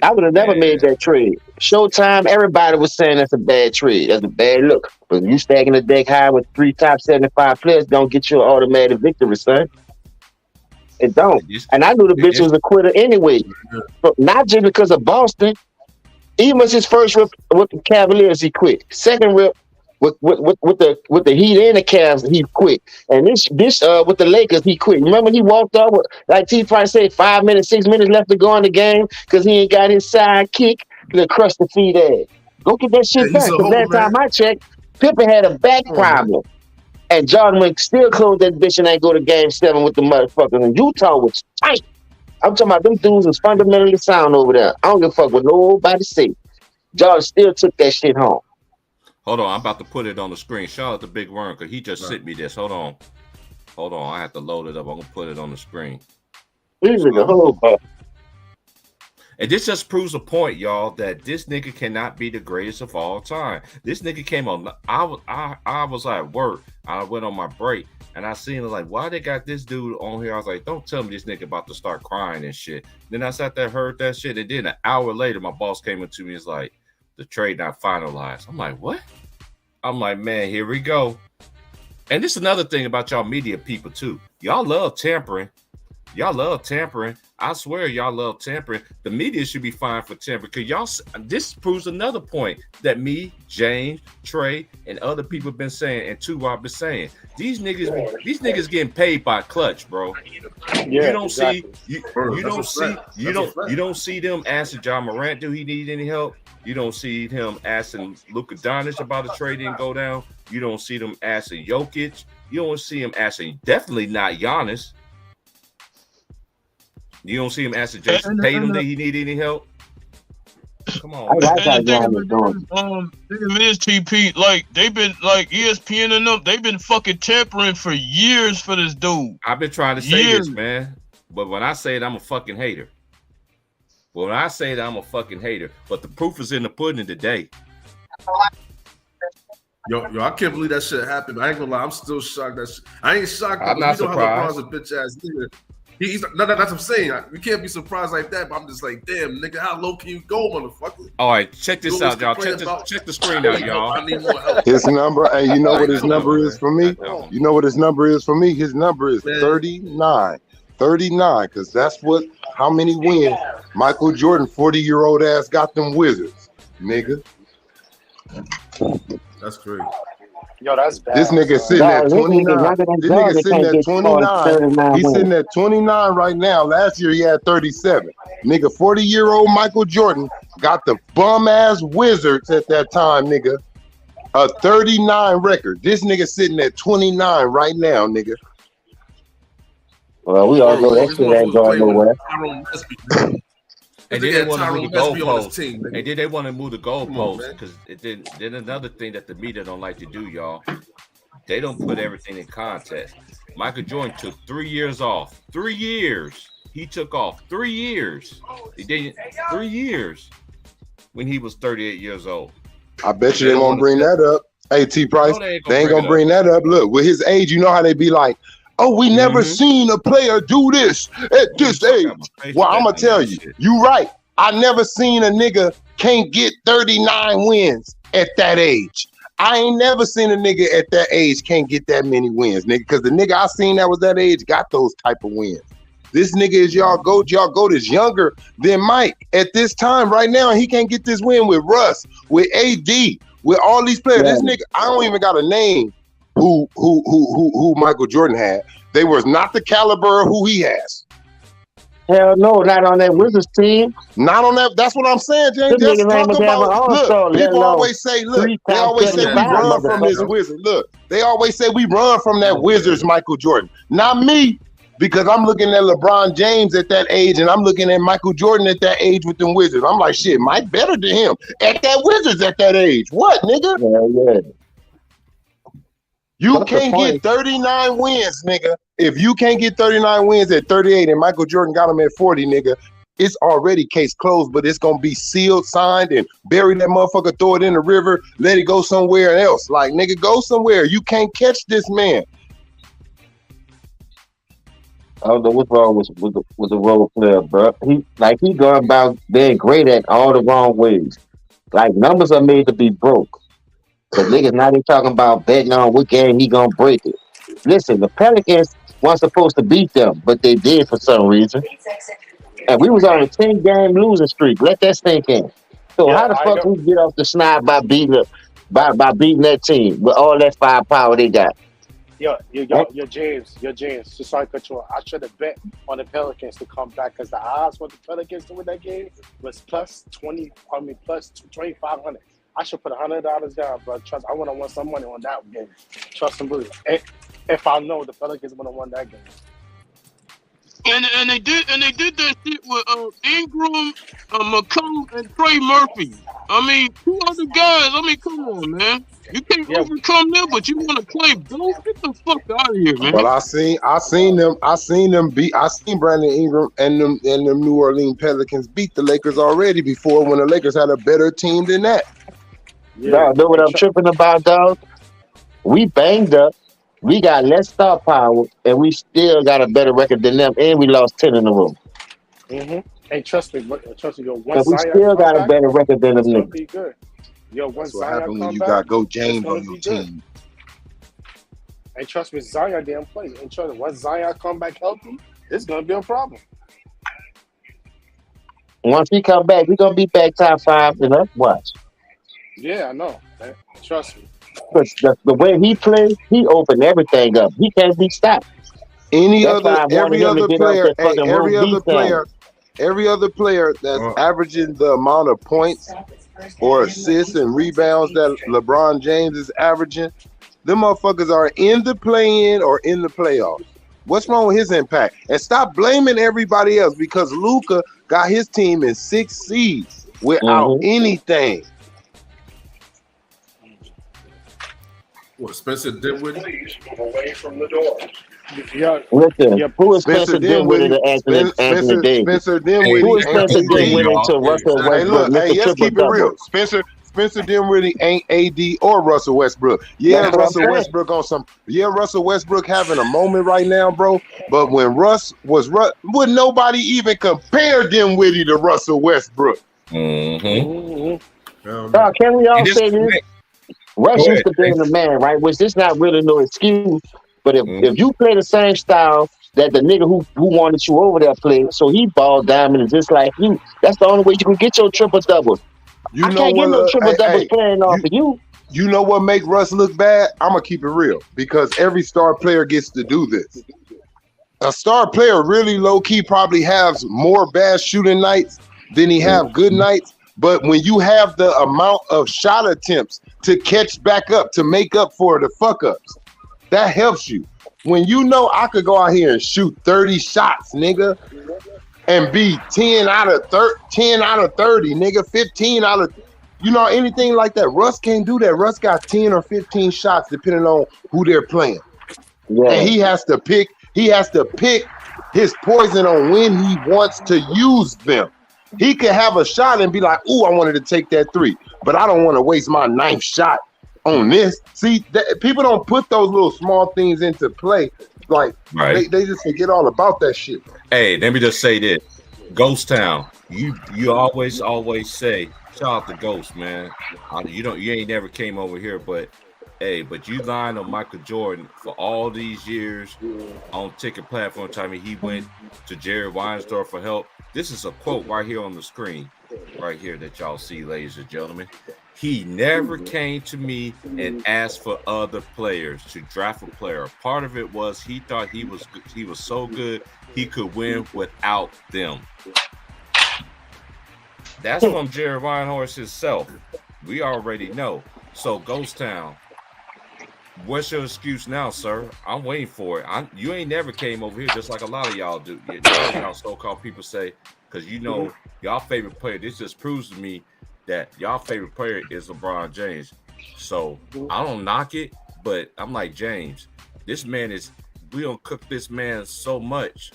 I would have never made Man, that trade. Showtime, everybody was saying that's a bad trade. That's a bad look. But you stacking the deck high with 3 top 75 players don't get you an automatic victory, son. It don't. this, And I knew the bitch this, was a quitter anyway. But not just because of Boston. Even was his first rip with the Cavaliers, he quit. Second rip with the Heat and the Cavs, he quit. And this with the Lakers, he quit. Remember he walked off with, like T probably said, 5 minutes, 6 minutes left to go in the game because he ain't got his sidekick to crush the feet ass. Go get that shit He's done. a Because hoe, last time man. I checked, Pippen had a back Come on, man. problem. And Jordan Wick still closed that bitch and ain't go to game 7 with the motherfuckers. And Utah was tight. I'm talking about them dudes was fundamentally sound over there. I don't give a fuck what nobody say. Jordan still took that shit home. hold on, I'm about to put it on the screen. Shout out to Big Worm because he just sent me this. Hold on. I have to load it up. I'm gonna put it on the screen. Easy the whole And this just proves a point, y'all, that this nigga cannot be the greatest of all time. This nigga came on. I was at work. I went on my break and I seen it like, why they got this dude on here? I was like, don't tell me this nigga about to start crying and shit. Then I sat there, heard that shit, and then an hour later, my boss came into me. It's like, the trade not finalized. I'm like, what? I'm like, man, here we go. And this is another thing about y'all media people too. Y'all love tampering. I swear y'all love tampering. The media should be fine for tampering because y'all. This proves another point that me, James, Trey, and other people have been saying, and I've been saying. These niggas getting paid by clutch, bro. Yeah, You don't exactly. see you don't see them asking John Morant, do he need any help? You don't see him asking Luka Doncic about a trade didn't go down. You don't see them asking Jokic. You don't see him asking, definitely not Giannis. You don't see him asking Jason Tatum that he need any help. Come on, man. And the thing is, TP, like they've been like ESPN and them, they've been fucking tampering for years for this dude. I've been trying to say this, man. But when I say it, I'm a fucking hater. But the proof is in the pudding today. Yo, I can't believe that shit happened. I ain't gonna lie, I'm still shocked. I ain't shocked. I'm not surprised. LeBron's a bitch ass nigga. That's what I'm saying. We can't be surprised like that. But I'm just like, damn, nigga, how low can you go, motherfucker? All right, check this out, y'all. Check the screen out, y'all. I need more help. His number, and you know what his number is for me? You know what his number is for me? His number is 39. 39, because that's how many wins Michael Jordan, 40-year-old ass, got them Wizards, nigga. That's crazy. Yo, that's bad. This nigga sitting at 29. This nigga sitting at 29. He's sitting at 29 right now. Last year he had 37. Nigga, 40-year-old Michael Jordan got the bum ass Wizards at that time, nigga. A 39 record. This nigga sitting at 29 right now, nigga. Well, we all know that shit ain't going nowhere. And then they want to move the goalposts. And then they want to move the goalposts because then another thing that the media don't like to do, y'all. They don't put everything in context. Michael Jordan took 3 years off. 3 years. He took off 3 years. He did 3 years when he was 38 years old. I bet you they won't bring that up. Hey, T Price, they ain't gonna bring that up. Look, with his age, you know how they be like, oh, we never seen a player do this at this age. Well, I'm gonna tell you, you right. I never seen a nigga can't get 39 wins at that age. I ain't never seen a nigga at that age can't get that many wins, nigga. Because the nigga I seen that was that age got those type of wins. This nigga is y'all goat is younger than Mike at this time right now. And he can't get this win with Russ, with AD, with all these players. Yeah. This nigga, I don't even got a name who Michael Jordan had. They was not the caliber of who he has. Hell no, not on that Wizards team. Not on that. That's what I'm saying, James. Just talk about. Look, people always say, look, they always say we run from this Wizard. Look, they always say we run from that Wizards, Michael Jordan. Not me, because I'm looking at LeBron James at that age, and I'm looking at Michael Jordan at that age with them Wizards. I'm like, shit, Mike better than him at that Wizards at that age. What, nigga? Yeah. You can't get 39 wins, nigga. If you can't get 39 wins at 38 and Michael Jordan got them at 40, nigga, it's already case closed, but it's going to be sealed, signed, and bury that motherfucker, throw it in the river, let it go somewhere else. Like, nigga, go somewhere. You can't catch this man. I don't know what's wrong with the role player, bro. He going about being great at all the wrong ways. Like, numbers are made to be broke. But niggas now they talking about betting on what game he gonna break it. Listen, the Pelicans weren't supposed to beat them, but they did for some reason. And we was on a 10-game losing streak. Let that stink in. So how the fuck we get off the snide by beating that team with all that firepower they got? Yo, James. Just so I cut you off. I should have bet on the Pelicans to come back because the odds for the Pelicans to win that game was plus 2,500. I should put $100 down, bro. Trust, I want to win some money on that game. Trust and believe. If I know the Pelicans would have won that game. And they did that shit with Ingram, McCollum, and Trey Murphy. I mean, two other guys. I mean, come on, man. You can't overcome them, but you want to play both? Get the fuck out of here, man. Well, I seen Brandon Ingram and them New Orleans Pelicans beat the Lakers already before when the Lakers had a better team than that. Y'all know what I'm tripping about, dog? We banged up. We got less star power, and we still got a better record than them, and we lost 10 in a row. Mm-hmm. Hey, trust me, yo. But we still got a better record than them niggas. Be good. Yo, that's what happens when you got Go James on your team. And trust me, Zion didn't play. And trust me, once Zion come back healthy, it's gonna be a problem. Once he come back, we gonna be back top 5 in us. Watch. Yeah, I know. Man. Trust me. But the way he plays, he opened everything up. He can't be stopped. Every other player that's averaging the amount of points or assists and rebounds that LeBron James is averaging, them motherfuckers are in the play-in or in the playoffs. What's wrong with his impact? And stop blaming everybody else because Luka got his team in 6 seeds without anything. What, Spencer Dinwiddie? Please move away from the door. Listen, who is Spencer Dinwiddie to Anthony Davis? Spencer Dinwiddie. Who is Spencer Dinwiddie to Russell Westbrook? Hey, look, let's keep it real. Spencer Dinwiddie ain't AD or Russell Westbrook. Russell Westbrook having a moment right now, bro. But when Russ would nobody even compare Dinwiddie to Russell Westbrook. Can we all say this? Russ used to be the man, right? Which is not really no excuse. But if you play the same style that the nigga who wanted you over there played, so he balled diamond just like you, that's the only way you can get your triple doubles. I can't get no triple doubles playing off of you. You know what make Russ look bad? I'm gonna keep it real because every star player gets to do this. A star player really low key probably has more bad shooting nights than he have good nights. But when you have the amount of shot attempts to catch back up to make up for the fuck ups, that helps you. When you know I could go out here and shoot 30 shots, nigga, and be 10 out of 30, nigga, 15 out of anything like that. Russ can't do that. Russ got 10 or 15 shots depending on who they're playing. Yeah. And he has to pick his poison on when he wants to use them. He could have a shot and be like, ooh, I wanted to take that 3, but I don't want to waste my 9th shot on this. See, people don't put those little small things into play. Like, right. they just forget all about that shit. Hey, let me just say this. Ghost Town, you always say, shout out to Ghost, man. You ain't never came over here, but you lying on Michael Jordan for all these years on ticket platform time. He went to Jerry Weinstein for help. This is a quote right here on the screen, right here that y'all see, ladies and gentlemen. He never came to me and asked for other players to draft a player. Part of it was he thought he was so good he could win without them. That's from Jerry Weinhorst himself. We already know. So Ghost Town, what's your excuse now, sir? I'm waiting for it. You ain't never came over here just like a lot of y'all do. Y'all so-called people say, because y'all favorite player. This just proves to me that y'all favorite player is LeBron James. So I don't knock it, but I'm like, James, this man we don't cook this man so much.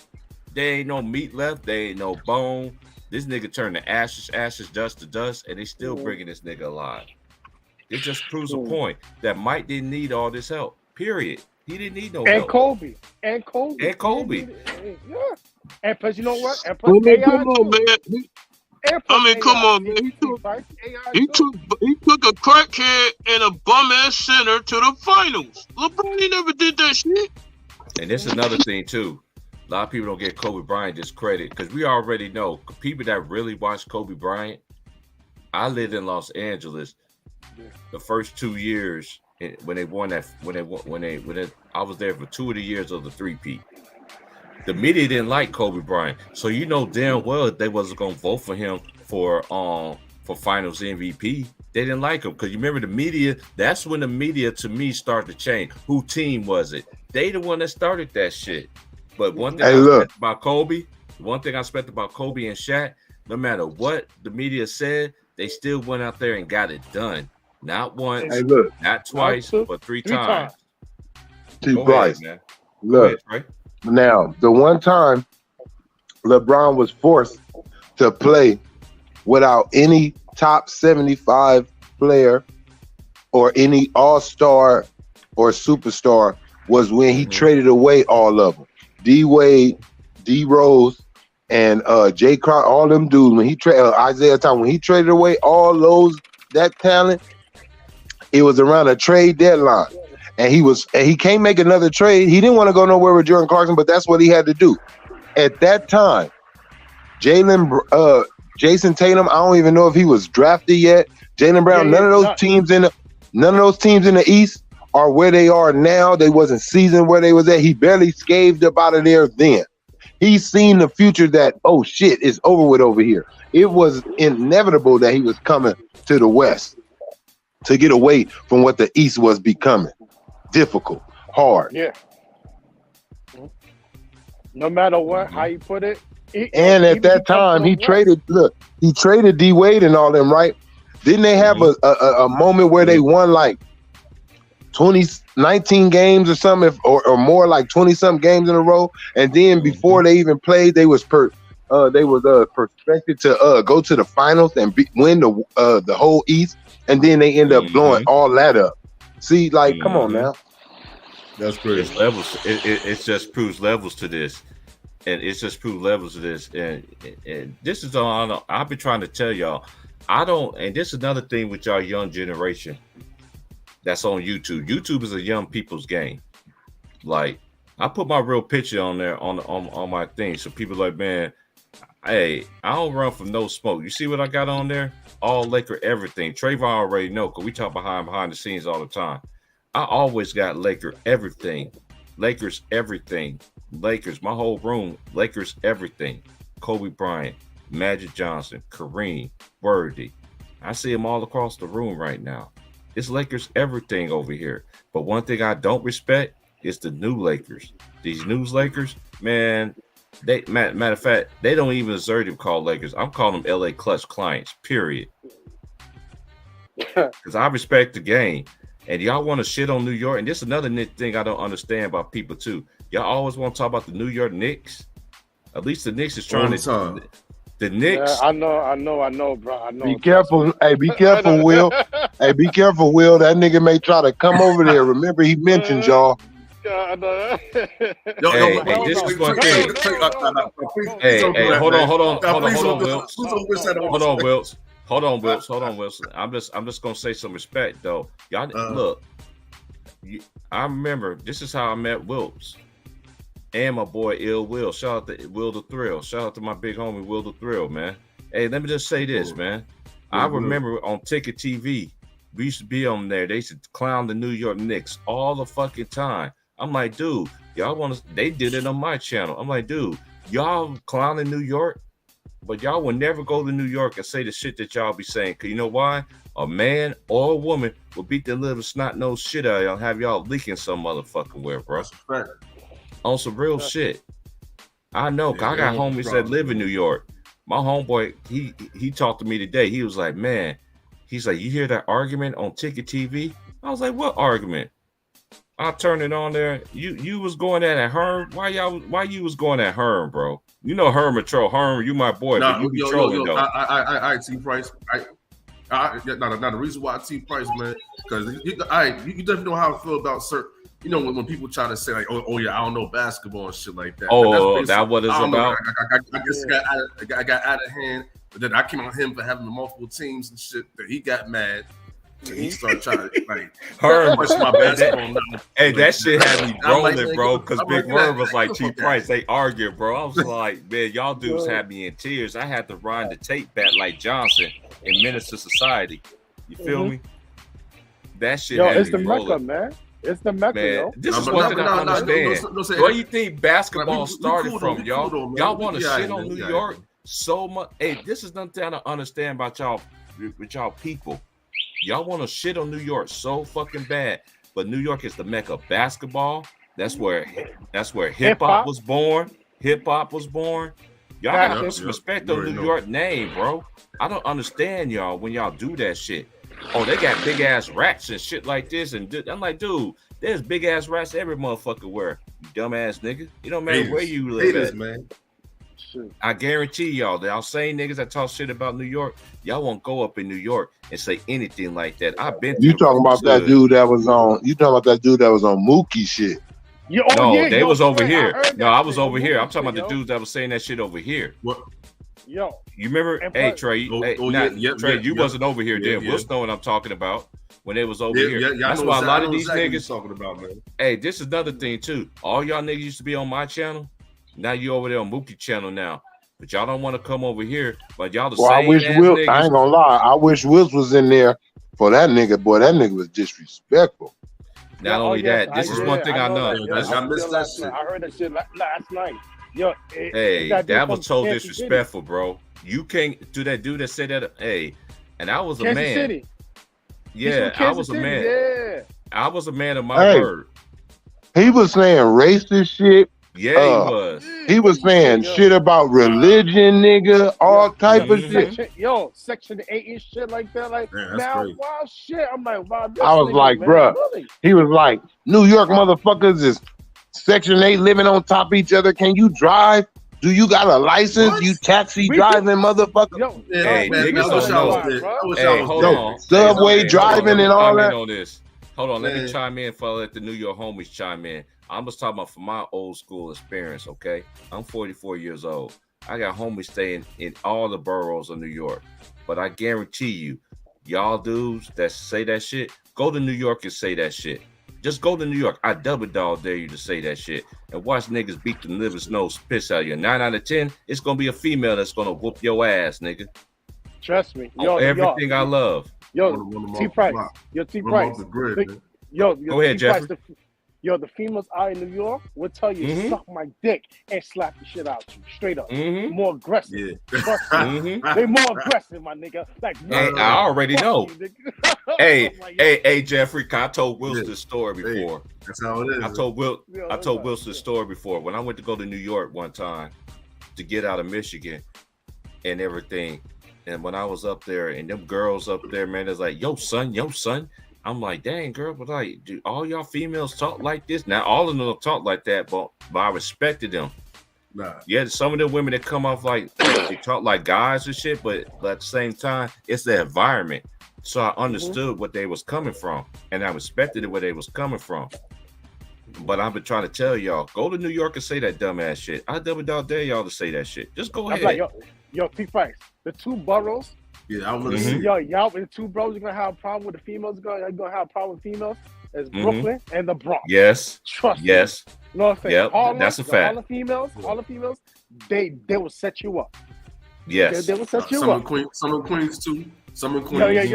There ain't no meat left. There ain't no bone. This nigga turned to ashes, dust to dust, and they still bringing this nigga alive. It just proves a point that Mike didn't need all this help. Period. He didn't need no help. And Kobe. Yeah. And plus, you know what? And plus, come on, man. Come on, man. He took a crackhead and a bum ass center to the finals. LeBron, he never did that shit. And this is another thing too. A lot of people don't get Kobe Bryant this credit because we already know people that really watch Kobe Bryant. I lived in Los Angeles the first 2 years when they won that. I was there for 2 of the years of the three-peat. The media didn't like Kobe Bryant, so you know damn well they wasn't gonna vote for him for Finals MVP. They didn't like him because you remember the media. That's when the media to me started to change. Who team was it? They the one that started that shit. But one thing I respect about Kobe and Shaq, no matter what the media said, they still went out there and got it done. Not once, not twice, but three times. Twice, man. Look, ahead, now the one time LeBron was forced to play without any top 75 player or any all-star or superstar was when he traded away all of them. D Wade, D Rose, and Jay Crowder, all them dudes. When he traded Isaiah Thomas, when he traded away all that talent, it was around a trade deadline, and he can't make another trade. He didn't want to go nowhere with Jordan Clarkson, but that's what he had to do. At that time, Jason Tatum, I don't even know if he was drafted yet. Jaylen Brown, none of those teams in the East are where they are now. They wasn't seasoned where they was at. He barely scaved up out of there then. He's seen the future that, oh shit, it's over with over here. It was inevitable that he was coming to the West to get away from what the East was becoming. Difficult, hard. Yeah. No matter what, how you put it. And at that time, he traded D Wade and all them, right? Didn't they have a moment where they won like 19 games or something, or more, like 20-something games in a row? And then before they even played, they was perspective to go to the finals and win the whole East, and then they end up blowing all that up. See, like, come on now. That's pretty levels. It just proves levels to this, and it's just proves levels to this. And this is all I've been trying to tell y'all. And this is another thing with y'all young generation that's on YouTube. YouTube is a young people's game. Like, I put my real picture on there on my thing, so people are like, man, Hey, I don't run from no smoke. You see what I got on there? All Laker everything. Trayvon already know because we talk behind the scenes all the time. I always got Laker everything. Lakers everything. Lakers, my whole room. Lakers everything. Kobe Bryant, Magic Johnson, Kareem, Worthy. I see them all across the room right now. It's Lakers everything over here. But one thing I don't respect is the new Lakers. These new Lakers, man. They matter of fact, they don't even deserve to be called Lakers. I'm calling them LA Clutch clients, period. Because I respect the game. And y'all want to shit on New York. And this is another thing I don't understand about people too. Y'all always want to talk about the New York Knicks. At least the Knicks is trying to. The Knicks. Yeah, I know, bro. I know. Be careful. Hey, be careful, Will. Hey, be careful, Will. That nigga may try to come over there. Remember, he mentioned y'all. I know. Hey, this is one thing. Hey, hold on, Wilts. Hold on, Wilson. I'm just gonna say some respect though. Y'all look. I remember this is how I met Wilts and my boy Ill Will. Shout out to Will the Thrill. Shout out to my big homie Will the Thrill, man. Hey, let me just say this, man. I remember on Ticket TV, we used to be on there. They used to clown the New York Knicks all the fucking time. I'm like, dude, y'all want to? They did it on my channel. I'm like, dude, y'all clowning New York, but y'all will never go to New York and say the shit that y'all be saying. Cause you know why? A man or a woman will beat the little snot-nosed shit out of y'all, have y'all leaking some motherfucking where, bro. On some real shit. I know, cause I got homies that live in New York. My homeboy, he talked to me today. He was like, man, he's like, you hear that argument on Ticket TV? I was like, what argument? I turned it on there. You was going at Herm. Why you was going at Herm, bro? You know Herm a troll. Herm, you my boy, but you be trolling though. I T Price. Now the reason why I T Price, man, because you definitely know how I feel about certain. You know when people try to say like, oh yeah, I don't know basketball and shit like that. Oh, that what it's about. I guess it got out of hand. But then I came on him for having multiple teams and shit. That he got mad. And he started trying to like question my basketball knowledge. Hey, that shit had me rolling, bro. Because Big Word was like T Price. They argued, bro. I was like, man, y'all dudes had me in tears. I had to run the tape back like Johnson in Menace to Society. You feel me? That shit had it's me the rolling. Mecca, man. It's the Mecca, man. yo. This is one thing I understand. Where you think basketball started from, y'all? Y'all want to shit on New York so much. Hey, this is nothing I don't understand about y'all with y'all people. Y'all want to shit on New York so fucking bad, but New York is the Mecca of basketball. That's where hip hop was born. Y'all gotta put some respect on New York name, bro. I don't understand y'all when y'all do that shit. Oh, they got big ass rats and shit like this, and I'm like, dude, there's big ass rats every motherfucker where, you dumbass nigga. It don't matter where you live at, man. I guarantee y'all same niggas that talk shit about New York, y'all won't go up in New York and say anything like that. I've been. You talking about that dude that was on? You talking about that dude that was on Mookie shit? They was over here. No, I was over here. I'm talking about the dudes that was saying that shit over here. What? Yo, you remember? Hey, Trey. Trey, you wasn't over here then. We'll know what I'm talking about when they was over here. That's why a lot of these niggas talking about, man. Hey, this is another thing too. All y'all niggas used to be on my channel. Now you over there on Mookie channel now, but y'all don't want to come over here. But y'all the same. I wish Wills. I ain't gonna lie. I wish Wills was in there for that nigga. Boy, that nigga was disrespectful. Not only that, this is one thing I know. I missed that shit. I heard that shit last night. Yo, that was so disrespectful, bro. You can't do that. Dude that said that. Hey, and I was a man. City. Yeah, I was a man. Yeah. I was a man of my word. He was saying racist shit. Yeah, he was. He was saying shit about religion, nigga, all type of shit. Section 8 and shit like that. Like, now, wow, shit. I'm like, wow. I was like, bruh. He was like, New York motherfuckers is Section 8 living on top of each other. Can you drive? Do you got a license? What? You taxi driving motherfucker? Hey, niggas don't know. Hey, hold on. Subway driving and all that. Hold on, let me chime in for let the New York homies chime in. I'm just talking about from my old school experience, okay? I'm 44 years old. I got homies staying in all the boroughs of New York. But I guarantee you, y'all dudes that say that shit, go to New York and say that shit. Just go to New York. I double dog dare you to say that shit and watch niggas beat the liver nose piss out of you. 9 out of 10, it's gonna be a female that's gonna whoop your ass, nigga. Trust me. Everything I love. T Price. Yo, T Price. Yo, go ahead, Jeffrey. The females out in New York will tell you, suck my dick and slap the shit out you. Straight up. More aggressive. Yeah. They more aggressive, my nigga. Like, hey, I already know. hey, Jeffrey, I told Wilson this story before. That's how it is. I told Wilson this story before. When I went to go to New York one time to get out of Michigan and everything. And when I was up there and them girls up there, man, it's like, yo, son. I'm like, dang, girl, but like, do all y'all females talk like this? Now, all of them don't talk like that, but I respected them. Nah. Yeah, some of the women that come off like, they talk like guys and shit, but at the same time, it's the environment. So I understood what they was coming from, and I respected it where they was coming from. But I've been trying to tell y'all, go to New York and say that dumbass shit. I double dog dare y'all to say that shit. Just go ahead. Like, yo, T Price, the two boroughs. Yeah, I want to see. Y'all, the two bros, you're gonna have a problem with the females. You're gonna have a problem with females. It's Brooklyn and the Bronx. Yes. Trust me. Yes. You know what I'm saying? Yep. Harlem, that's a fact. All the females, they will set you up. Yes. They will set you some up. Some of Queens too. Some of Queens.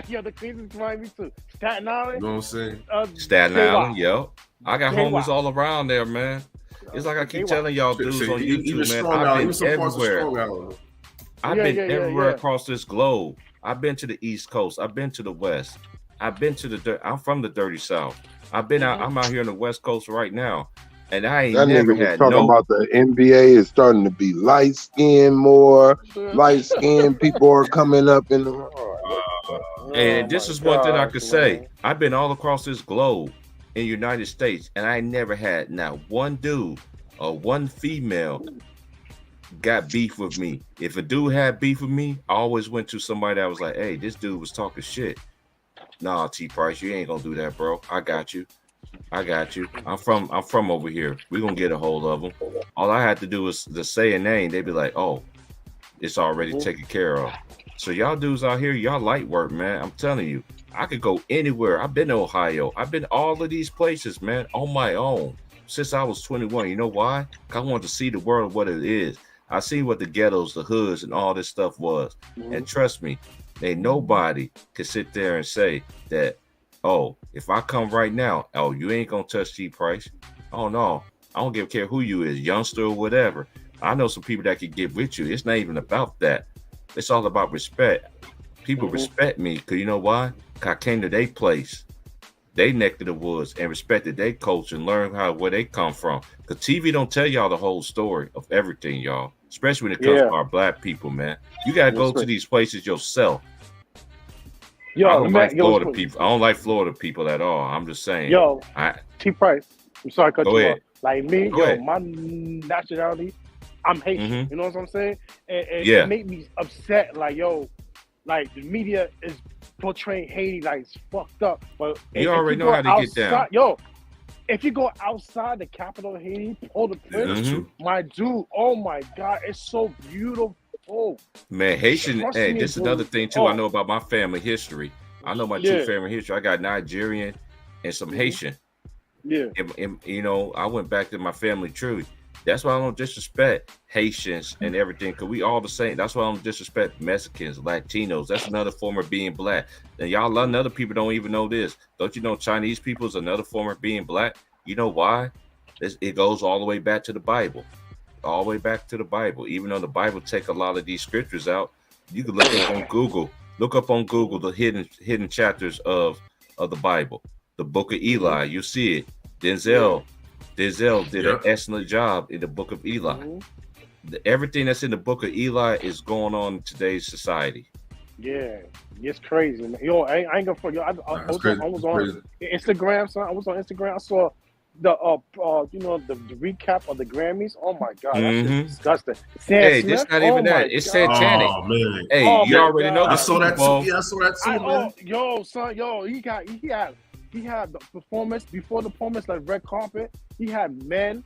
Yo, the Queens is Miami too. Staten Island. You know what I'm saying? Staten Island, yo. I got homies all around there, man. It's like I keep telling y'all dudes on YouTube, man. I've been everywhere. I've been everywhere across this globe. I've been to the East Coast. I've been to the West. I've been to I'm from the dirty South. I've been out. I'm out here on the West Coast right now, and I ain't never had talking about the NBA is starting to be light skinned more. Light skinned people are coming up in the. And this is one thing I could say. I've been all across this globe in the United States, and I never had not one dude or one female got beef with me. If a dude had beef with me, I always went to somebody that was like, hey, this dude was talking shit. Nah, T Price, you ain't gonna do that, bro. I got you. I'm from over here. We're gonna get a hold of them. All I had to do was to say a name, they'd be like, oh, it's already taken care of. So y'all dudes out here, y'all light work, man. I'm telling you, I could go anywhere. I've been to Ohio. I've been all of these places, man, on my own since I was 21. You know why? I wanted to see the world what it is. I see what the ghettos, the hoods, and all this stuff was. And trust me, ain't nobody could sit there and say that, oh, if I come right now, oh, you ain't gonna touch T Price. Oh no, I don't give a care who you is, youngster or whatever. I know some people that could get with you. It's not even about that. It's all about respect. People respect me because you know why? Cause I came to their place, they neck of the woods, and respected their culture and learned where they come from. Because TV don't tell y'all the whole story of everything, y'all. Especially when it comes to our black people, man. You gotta go to these places yourself. Yo, I don't like Florida people. I don't like Florida people at all. I'm just saying. Yo, T Price. I'm sorry to cut you off. Like me, my nationality, I'm Haitian. You know what I'm saying? And it made me upset. Like, yo, like the media is portraying Haiti like it's fucked up. But you already know how to get down. Yo, if you go outside the capital of Haiti, Port-au-Prince, my dude, oh my God, it's so beautiful. Man, Haitian, hey, this is another thing too. I know about my family history. I know my two family history. I got Nigerian and some Haitian. Yeah. And, you know, I went back to my family tree. That's why I don't disrespect Haitians and everything, because we all the same. That's why I don't disrespect Mexicans, Latinos. That's another form of being black. And y'all, a lot of other people don't even know this. Don't you know Chinese people is another form of being black? You know why? It goes all the way back to the Bible. All the way back to the Bible. Even though the Bible take a lot of these scriptures out, you can look up on Google. Look up on Google the hidden chapters of the Bible. The Book of Eli. You see it. Denzel did an excellent job in the Book of Eli. Everything that's in the Book of Eli is going on in today's society. Yeah, it's crazy, man. Yo, I ain't gonna forget. I was on Instagram, son. I was on Instagram. I saw the the recap of the Grammys. Oh my God, that's disgusting. Hey, it's not even that. It's satanic. Oh man. Hey, you already know. I saw that too. Yeah, I saw that too, man. Yo, son, he had the performance before the performance, like red carpet. He had men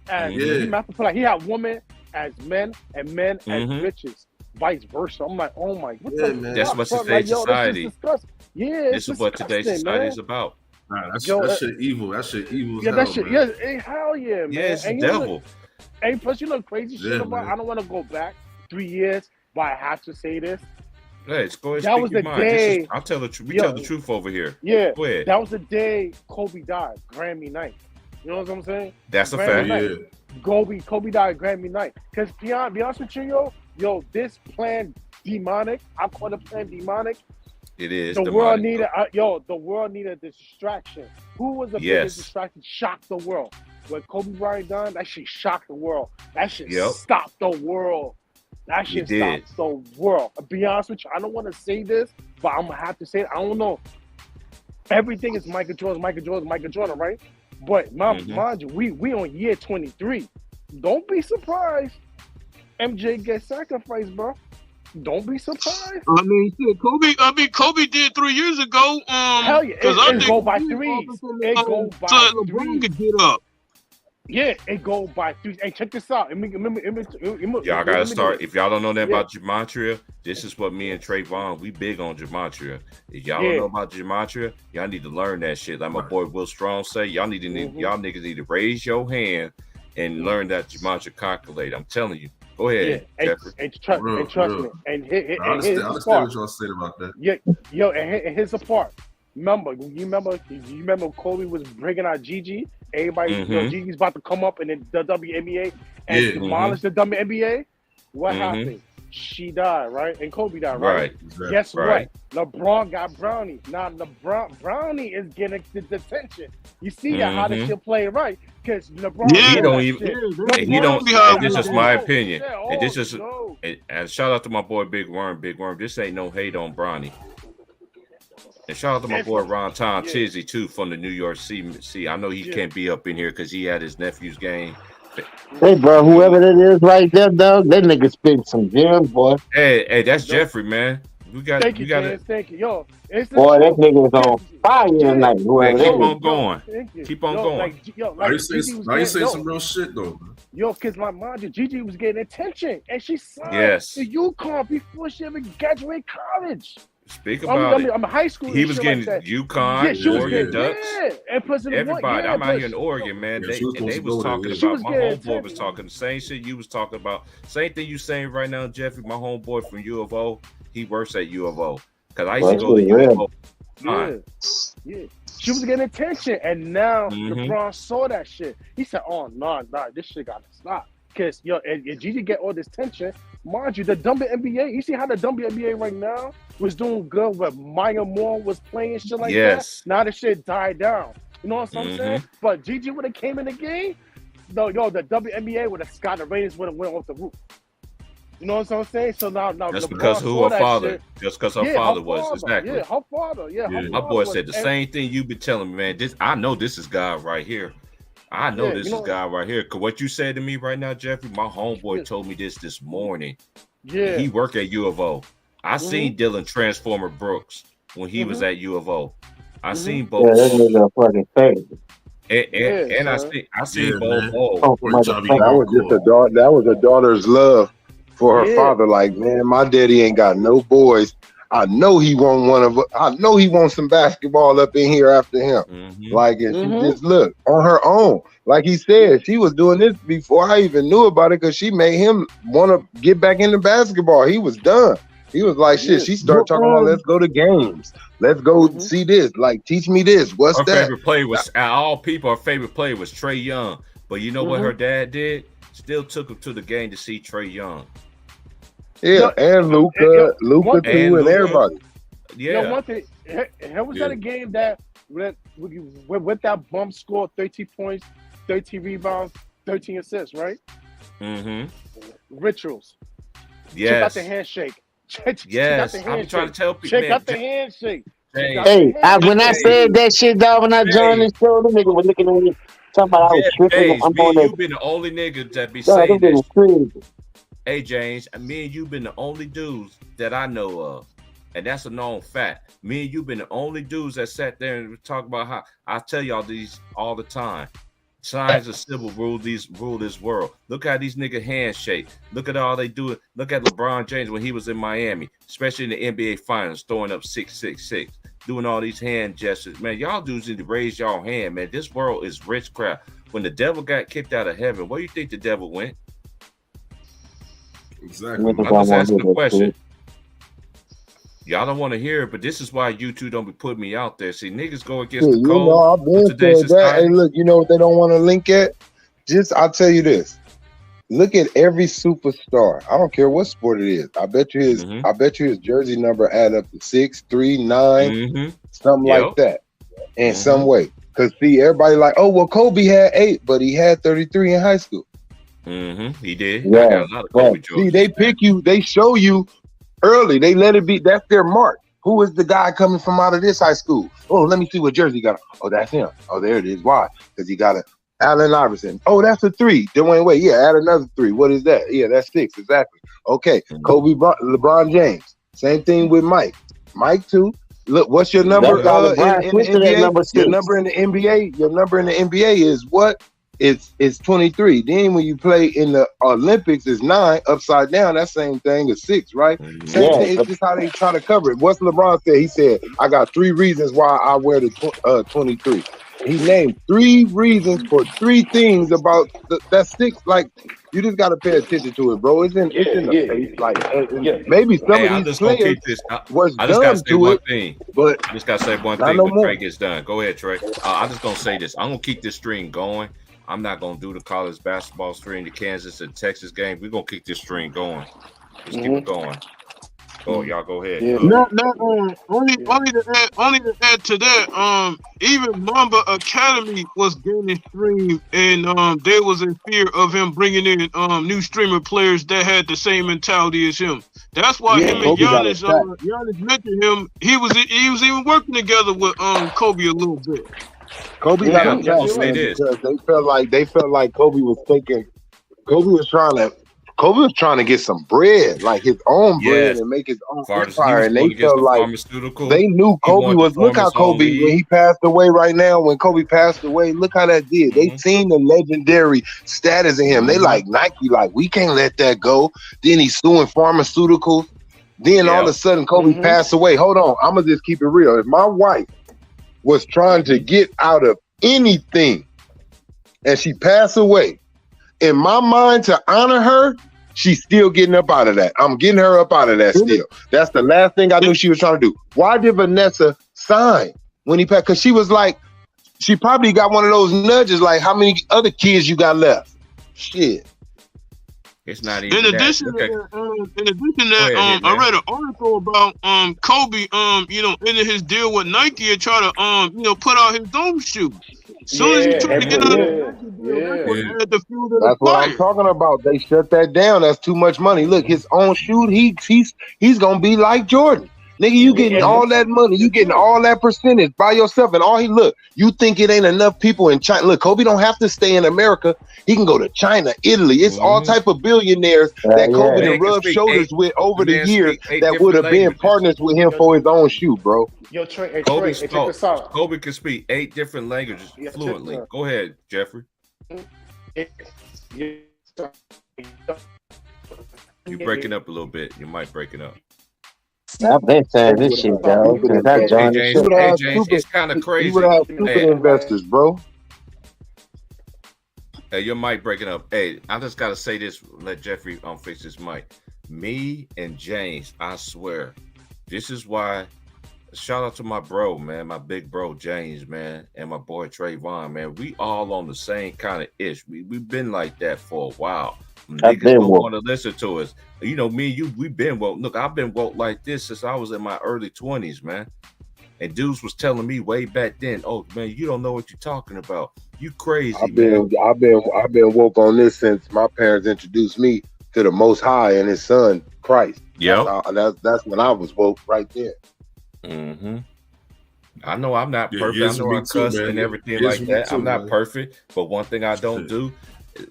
as he had women as men and men as bitches, vice versa. I'm like, oh my, what the man. That's what today's society. This is what today's society is about. Nah, that Yo, shit evil. That shit evil as yeah, hell, that shit. man. Yeah, hell yeah, man. Yeah, it's the And you know, devil. and plus, you know, crazy shit Yeah, about. man. I don't want to go back 3 years, but I have to say this. Hey, go ahead, That speak was your the mind. day. I'll tell the truth. We Yo, tell the truth over here. Yeah, Go ahead. that was the day Kobe died, Grammy night. You know what I'm saying? That's a Grammy fact. night. Yeah. Kobe died Grammy night. Because be honest with you, yo, this plan demonic. I call it plan demonic. It is. The demonic, world needed, the world needed a distraction. Who was the biggest Yes. distraction? Shocked the world. When Kobe Bryant died, that shit shocked the world. That shit Yep. stopped the world. That shit did. stopped the world. To be honest with you, I don't want to say this, but I'm gonna have to say it. I don't know. Everything is Michael Jordan, right? But mind you, we on year 23. Don't be surprised. MJ gets sacrificed, bro. Don't be surprised. I mean, shit, Kobe did 3 years ago. Hell yeah, it go by threes. It go by LeBron threes. could get up. Yeah, it go by threes. Hey, check this out. Y'all gotta start. If y'all don't know that about gematria, this is what me and Trayvon, we big on gematria. If y'all don't know about gematria, y'all need to learn that shit. Like my boy Will Strong say, y'all niggas need to raise your hand and learn that gematria calculate. I'm telling you. Go ahead, Jeffrey. And trust me. And I understand what y'all said about that. Yeah, yo, and here's the part. Remember Kobe was bringing out Gigi. Everybody, you know, Gigi's about to come up in the WNBA and demolish the WNBA. What happened? She died, right? And Kobe died, right? Exactly. Guess what? LeBron got Brownie. Now Brownie is getting the attention. You see that how they should play it, right? Because LeBron, he don't even. He don't. This is my opinion. And this is. And shout out to my boy Big Worm. Big Worm. This ain't no hate on Bronny. And shout out to my boy Ron Tom Tizzy too from the New York C. I know he can't be up in here because he had his nephew's game. Hey, bro, whoever that is right there, dog, that nigga spit some gems, boy. Hey, that's Jeffrey, man. Thank you. Yo, boy, that nigga is on fire tonight. Keep on going. Keep on going. Now you say some real shit though. Yo, because my mom, Gigi was getting attention, and she signed to UConn before she ever graduated college. Speak about it. I'm in high school. He was getting UConn, Oregon Ducks. And plus everybody. I'm out here in Oregon, man. They was talking about. My homeboy was talking the same shit you was talking about. Same thing you saying right now, Jeffrey. My homeboy from U of O. He works at U of O. Because I used to go to U of O. Yeah. She was getting attention, and now LeBron saw that shit. He said, "Oh no, this shit gotta stop." Because and Gigi get all this tension. Mind you, the WNBA, you see how the WNBA right now was doing good where Maya Moore was playing shit like that? Now the shit died down. You know what I'm saying? But Gigi would have came in the game, the WNBA would have got the ratings would have went off the roof. You know what I'm saying? So now just LeBron because who her father, shit. Just because her father was exactly. Yeah, her father. Yeah, her my boy said the and, same thing you been telling me, man. I know this is God right here. I know this is God right here. Cause what you said to me right now, Jeffrey, my homeboy told me this morning. Yeah, he worked at U of O. I seen Dylan Transformer Brooks when he was at U of O. I seen both. Yeah, that nigga fucking fake. And I seen both. That was a daughter's love for her father. Like, man, my daddy ain't got no boys. I know he wants some basketball up in here after him. Like, and she just look on her own. Like he said, she was doing this before I even knew about it because she made him want to get back into basketball. He was done. He was like, shit. She started talking about, let's go to games. Let's go see this. Like, teach me this. What's her that? Favorite play was all people. Her favorite play was Trae Young. But you know what her dad did? Still took him to the game to see Trae Young. Yeah, and Luka too, and everybody. Yeah. One thing, was that a game that with that bump score, 13 points, 13 rebounds, 13 assists, right? Rituals. Yes. Check out the handshake. Check out the handshake. I'm trying to tell people. Check out the handshake. Hey, when I said that shit, dog, when I joined this show, the nigga was looking at me talking about I was tripping. You've been the only nigga that be saying this. Hey James, me and you been the only dudes that I know of, and that's a known fact. Me and you been the only dudes that sat there and talk about how I tell y'all these all the time. Signs of civil rule this world. Look how these niggas handshake. Look at all they do. Look at LeBron James when he was in Miami, especially in the NBA Finals, throwing up 666, doing all these hand gestures. Man, y'all dudes need to raise y'all hand, man. This world is witchcraft. When the devil got kicked out of heaven, where you think the devil went? Exactly. I'm just asking a question. Y'all don't want to hear it, but this is why you two don't be putting me out there. See, niggas go against the code. I've been saying that. Hey, look, you know what they don't want to link at? I'll tell you this. Look at every superstar. I don't care what sport it is. I bet you his jersey number add up to 6, 3, 9, something like that, in some way. Because see, everybody like, oh well, Kobe had 8, but he had 33 in high school. He did. Yeah. I got a lot of Kobe see, they pick you. They show you early. They let it be. That's their mark. Who is the guy coming from out of this high school? Oh, let me see what jersey he got. Oh, that's him. Oh, there it is. Why? Because he got a Allen Iverson. Oh, that's a 3. Dwayne Wade. Yeah, add another 3. What is that? Yeah, that's 6. Exactly. Okay. Kobe, LeBron James. Same thing with Mike. Mike too. Look, what's your number in the NBA? Your number in the NBA. Your number in the NBA is what? It's 23. Then when you play in the Olympics, it's 9 upside down. That same thing is 6, right? Same thing. It's just how they try to cover it. What's LeBron said? He said, "I got 3 reasons why I wear the 23." He named 3 reasons for 3 things about that 6. Like you just got to pay attention to it, bro. It's in the face. Like maybe some of these players was dumb to it. But I just gotta say one thing when Trey gets done. Go ahead, Trey. I'm just gonna say this. I'm gonna keep this stream going. I'm not gonna do the college basketball stream, the Kansas and Texas game. We're gonna keep this stream going. Just keep it going. Oh, y'all go ahead. Yeah. Only to add to that, even Mamba Academy was gaining stream, and they was in fear of him bringing in new streamer players that had the same mentality as him. That's why him and Giannis mentioned him. He was even working together with Kobe a little bit. Kobe got a because they felt like Kobe was thinking Kobe was trying to get some bread, like his own bread, and make his own empire. And they felt like they knew Kobe was. Look how Kobe, when he passed away right now, when Kobe passed away, look how that did. They seen the legendary status in him. They like Nike, like we can't let that go. Then he's suing pharmaceuticals. Then all of a sudden Kobe passed away. Hold on, I'm gonna just keep it real. If my wife was trying to get out of anything and she passed away, in my mind, to honor her, she's still getting up out of that. I'm getting her up out of that still. That's the last thing I knew she was trying to do. Why did Vanessa sign when he passed? Because she was like, she probably got one of those nudges like, how many other kids you got left? Shit. It's not even in addition to that, I read an article about Kobe, in his deal with Nike and try to put out his own shoe. Soon as he tried to get out of the field, that's what I'm talking about. They shut that down. That's too much money. Look, his own shoe, he's gonna be like Jordan. Nigga, you getting all that money, you getting all that percentage by yourself, and you think it ain't enough people in China. Look, Kobe don't have to stay in America. He can go to China, Italy. It's all type of billionaires that Kobe done rubbed shoulders with over the years that would have been partners with him for his own shoe, bro. Yo, Trey, Kobe can speak 8 different languages fluently. Go ahead, Jeffrey. You breaking up a little bit. Your mic breaking up. I've been saying this shit, though. It's kind of crazy. You would have stupid investors, bro. Hey, your mic breaking up. Hey, I just gotta say this. Let Jeffrey fix his mic. Me and James, I swear, this is why. Shout out to my bro, man, my big bro James, man, and my boy Trayvon, man. We all on the same kind of ish. We've been like that for a while. Niggas don't want to listen to us. You know, me and you, we've been woke. Look, I've been woke like this since I was in my early 20s, man. And dudes was telling me way back then, oh man, you don't know what you're talking about. You crazy. I've been woke on this since my parents introduced me to the Most High and His Son Christ. Yeah, that's when I was woke right there. I know I'm not perfect. I know I cuss and everything like that. I'm not perfect, but one thing I don't do.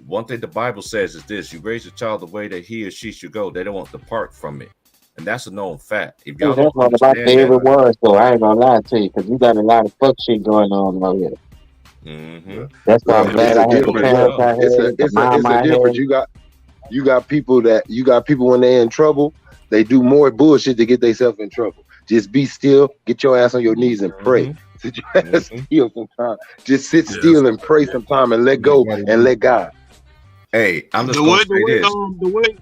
One thing the Bible says is this: you raise a child the way that he or she should go. They don't want to depart from it, and that's a known fact. If y'all that's one of my favorite words, though. I ain't gonna lie to you, because you got a lot of fuck shit going on out here. Mm-hmm. That's why I'm Well, glad it's I a had the difference. parents I It's a had, the it's a mom it's a I difference. had. You got people when they're in trouble, they do more bullshit to get themselves in trouble. Just be still, get your ass on your knees and pray. Sit your ass still sometime. Just sit still and pray sometime and let go and let God. Hey, I'm just The gonna way say this.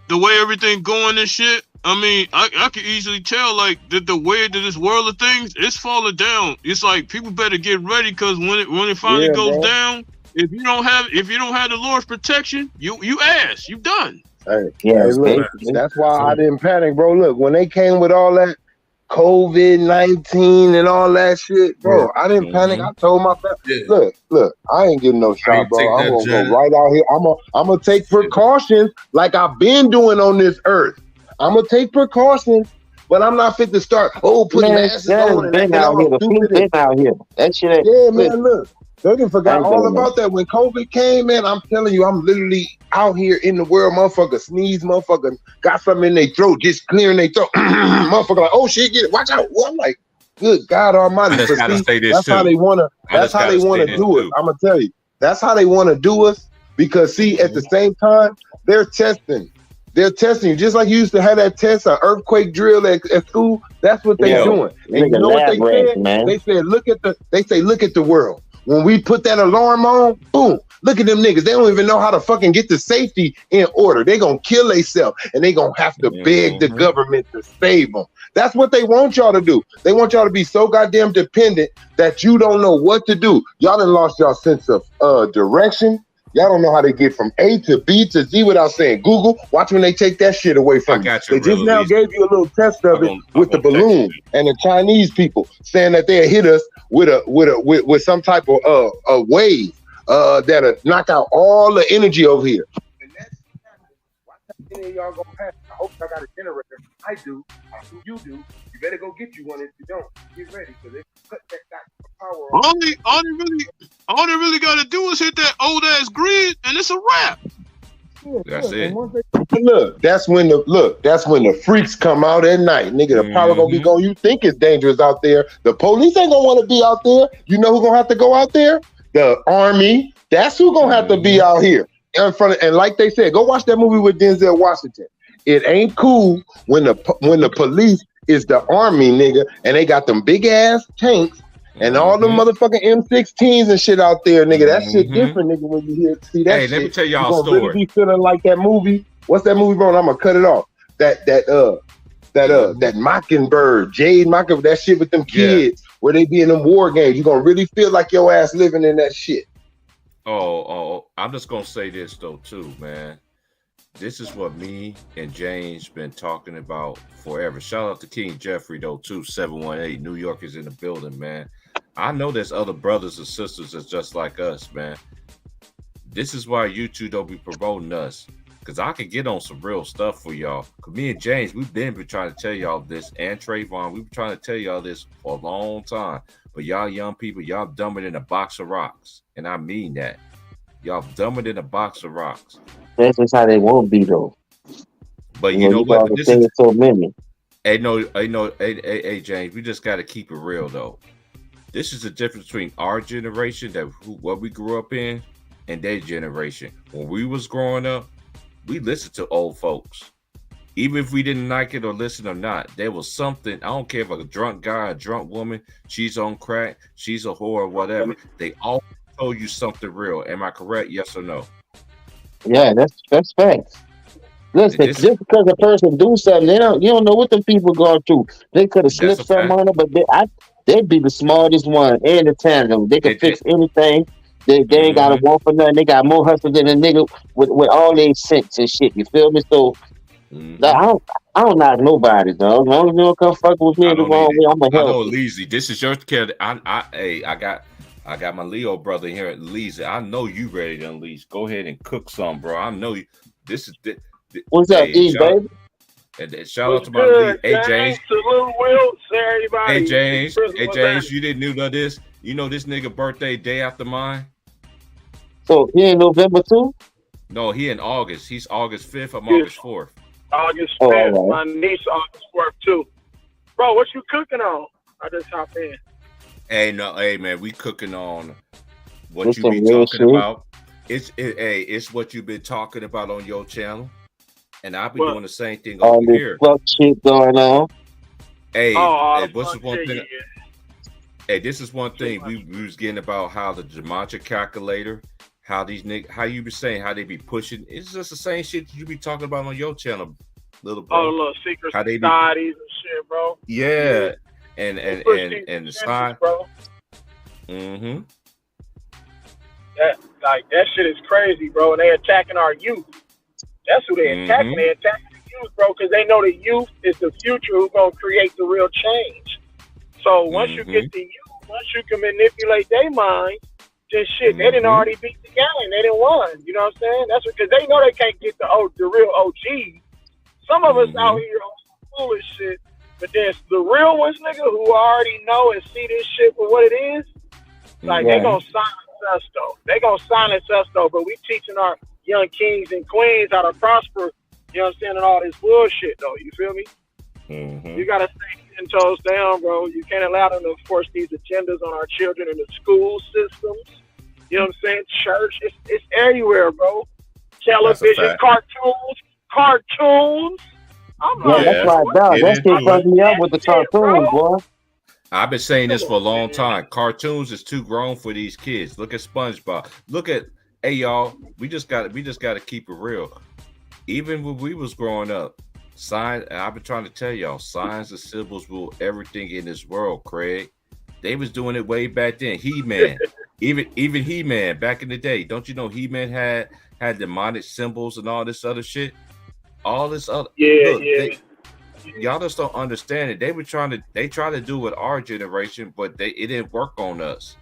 the way everything going and shit. I mean, I can easily tell like the way that this world of things it's falling down. It's like people better get ready because when it finally Yeah, goes bro. down, if you don't have the Lord's protection, you ass, you done. Hey, Yeah, look, basically. that's why I didn't panic, bro. Look, when they came with all that COVID-19 and all that shit, bro, I didn't panic. I told my family, look, I ain't getting no shot, bro. I'm gonna go right out here. I'm gonna take precautions like I've been doing on this earth. I'm gonna take precautions, but I'm not fit to start putting masks on and been acting out here. all The flu stupid. been out here. That shit ain't. Yeah, man, look. They done forgot all doing about that. When COVID came, man, I'm telling you, I'm literally out here in the world, motherfucker sneeze, motherfucker got something in their throat, just clearing their throat. Motherfucker like, oh shit, get it, watch out. Well, I'm like, good God Almighty. I just gotta say this that's too. how they wanna that's how they wanna do it. I'm gonna tell you, that's how they wanna do us because see, at the same time, they're testing. They're testing you just like you used to have that test, an earthquake drill at school. That's what they're doing. And you know what they said? Man. They said, look at the world. When we put that alarm on, boom, look at them niggas. They don't even know how to fucking get the safety in order. They gonna kill themselves and they gonna have to beg the government to save them. That's what they want y'all to do. They want y'all to be so goddamn dependent that you don't know what to do. Y'all done lost y'all sense of direction. Y'all don't know how to get from A to B to Z without saying Google. Watch when they take that shit away from you. They just now gave you a little test of it with the balloon and the Chinese people saying that they'll hit us with some type of a wave that'll knock out all the energy over here. And that's why any of y'all gonna pass. I hope y'all got a generator. I do. I assume you do. You better go get you one if you don't. Get ready because they cut that power off. All they really gotta do is hit that old ass grid and it's a wrap. That's it. Look, that's when the freaks come out at night, nigga. The power gonna be going. You think it's dangerous out there? The police ain't gonna want to be out there. You know who gonna have to go out there? The army. That's who gonna have to be out here in front of. And like they said, go watch that movie with Denzel Washington. It ain't cool when the police is the army, nigga, and they got them big ass tanks and all them motherfucking M16s and shit out there, nigga. That shit different, nigga. When you see that shit, let me tell y'all a story. story. Really be feeling like that movie. What's that movie, bro? I'm gonna cut it off. That Mockingbird, Jade Mockingbird, that shit with them kids where they be in them war games. You gonna really feel like your ass living in that shit. Oh, I'm just gonna say this though too, man. This is what me and James been talking about forever. Shout out to King Jeffrey though too. 718 New York is in the building, man. I know there's other brothers and sisters that's just like us, man. This is why you two don't be promoting us. Because I could get on some real stuff for y'all. Because me and James, we've been trying to tell y'all this, and Trayvon, we've been trying to tell y'all this for a long time. But y'all young people, y'all dumber than a box of rocks. And I mean that. Y'all dumber than a box of rocks. That's just how they won't be, though. But you know what? This is so many. Hey, James, we just got to keep it real, though. This is the difference between our generation, what we grew up in, and their generation. When we was growing up, we listened to old folks. Even if we didn't like it or listen or not, there was something. I don't care if a drunk guy, a drunk woman, she's on crack, she's a whore, or whatever. They all told you something real. Am I correct? Yes or no? Yeah, that's facts. Listen, just because a person do something, you don't know what them people going through. They could have slipped something on them, but they'd be the smartest one and the talented. They could fix anything. They ain't got to want for nothing. They got more hustle than a nigga with all their sense and shit. You feel me? So like, I don't knock nobody, dog. As long as you don't come fuck with me the wrong way, I'm gonna help. I know, Leezy. This is your kid. I got my Leo brother here at Leezy. I know you ready to unleash. Go ahead and cook some, bro. I know you. This is what's up, E, baby? And shout out to my Lee. Hey, James. Salute, Will. Everybody. Hey, James. Hey, James. You didn't know this? You know this nigga birthday day after mine? So he in November too? No, he in August. He's August 5th. I'm August 4th. August 5th. Oh, my niece August 4th too. Bro, what you cooking on? I just hop in. Hey, man, we cooking on what you be talking about. It's what you've been talking about on your channel, and I'll be doing the same thing over here. Fuck shit going on. Hey, what's one thing? Hey, this is one thing we was getting about how the gematria calculator, how these niggas, how you be saying how they be pushing. It's just the same shit you be talking about on your channel, little bro. Little secret societies and shit, bro. Yeah, and the sign, bro. Mm-hmm. That shit is crazy, bro. And they attacking our youth. That's who they attacking. They attacking the youth, bro, because they know the youth is the future who's gonna create the real change. So once you get the youth, once you can manipulate their mind, then shit, they didn't already beat the game. They didn't won. You know what I'm saying? That's because they know they can't get the real OGs. Some of us out here on some foolish shit, but there's the real ones, nigga, who already know and see this shit for what it is. Like they gonna silence us though. They gonna silence us though. But we teaching our young kings and queens how to prosper. You know what I'm saying? And all this bullshit though. You feel me? You gotta stay 10 toes down, bro. You can't allow them to force these agendas on our children in the school systems. You know what I'm saying? Church, it's everywhere, bro. Television, cartoons. I'm like, that's right, dog. That shit fucked me up with the cartoons, boy. I've been saying this for a long time. Cartoons is too grown for these kids. Look at SpongeBob. Look at, hey y'all, we just got to keep it real. Even when we was growing up, signs, I've been trying to tell y'all, signs and symbols rule everything in this world, Craig. They was doing it way back then. He-Man, even He-Man back in the day. Don't you know He-Man had demonic symbols and all this other shit? All this other y'all just don't understand it. They try to do it our generation, but it didn't work on us.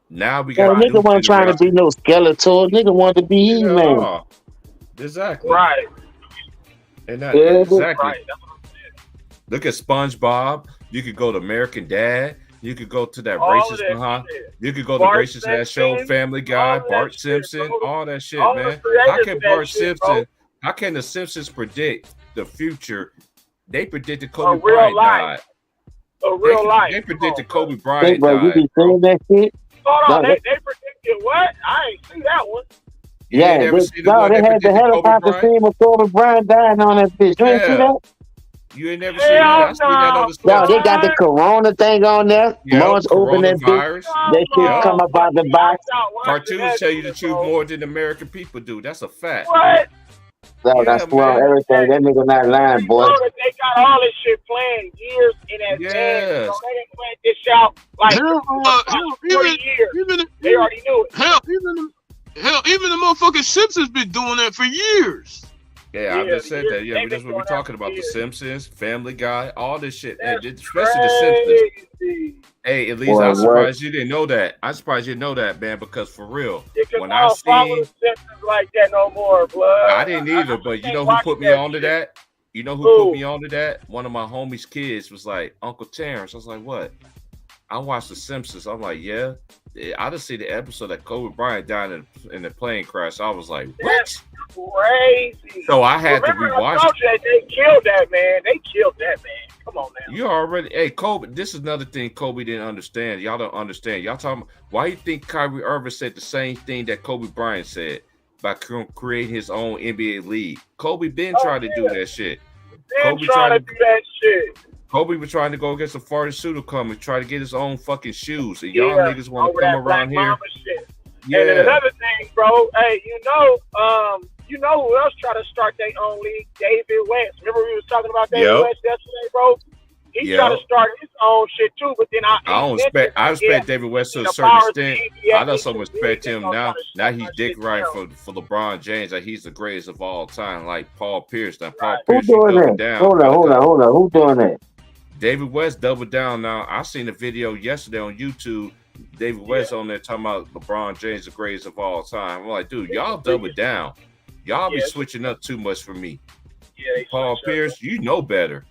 Now we got nigga wasn't trying to be no Skeletor. Nigga wanted to be He-Man. Exactly. Right. And that exactly. Right. Look at SpongeBob. You could go to American Dad. You could go to that racist behind. You could go to racist ass show, Family Guy, Bart Simpson, all that shit, man. How can Bart Simpson? How can the Simpsons predict the future? They predicted Kobe Bryant died. They predicted Kobe Bryant died. You be saying that shit? Hold on, they predicted what? I ain't see that one. Yeah, they had the helicopter scene with Kobe Bryant dying on that bitch. You ain't see that? You ain't never seen that? I seen that on the No, they got the Corona thing on there. Once open that bitch, that shit come up out the box. Cartoons tell you the truth more than American people do. That's a fact. What? No, that's well, everything. That nigga not lying, boy. They got all this shit planned years in advance. Yes. So they didn't plan this out like 40 years. They already knew it. Even the motherfucking Simpsons been doing that for years. Yeah, I just said that. Yeah, that's what we're talking about. The Simpsons, Family Guy, all this shit. Especially the Simpsons. Hey, at least I'm surprised you didn't know that. I'm surprised you didn't know that, man, because for real, when I seen the Simpsons like that no more, blood. I didn't either, but you know who put me onto that? You know who put me onto that? One of my homies' kids was like, Uncle Terrence. I was like, what? I watched The Simpsons. I'm like, yeah. I just see the episode that Kobe Bryant died in the plane crash. I was like, what? That's crazy. So I had to rewatch it. They killed that man. Come on now. You already, hey, Kobe, this is another thing Kobe didn't understand. Y'all don't understand. Y'all talking, why you think Kyrie Irving said the same thing that Kobe Bryant said by creating his own NBA league? Kobe been trying to do that shit. Kobe trying to do that shit. Kobe was trying to go against a pharmaceutical and try to get his own fucking shoes. And y'all niggas want to come around here. Yeah. And then another thing, bro. Hey, you know who else tried to start their own league? David West. Remember we was talking about David West yesterday, bro? He tried to start his own shit too, but then I respect David West to a certain extent. I don't so much respect him now. Now he's dick right for LeBron James. Like he's the greatest of all time. Like Paul Pierce. Now Paul Pierce doing that? Hold on. Who doing that? David West doubled down now. I seen a video yesterday on YouTube. David West on there talking about LeBron James, the greatest of all time. I'm like, dude, y'all double down. Y'all be switching up too much for me. Paul Pierce, you know better.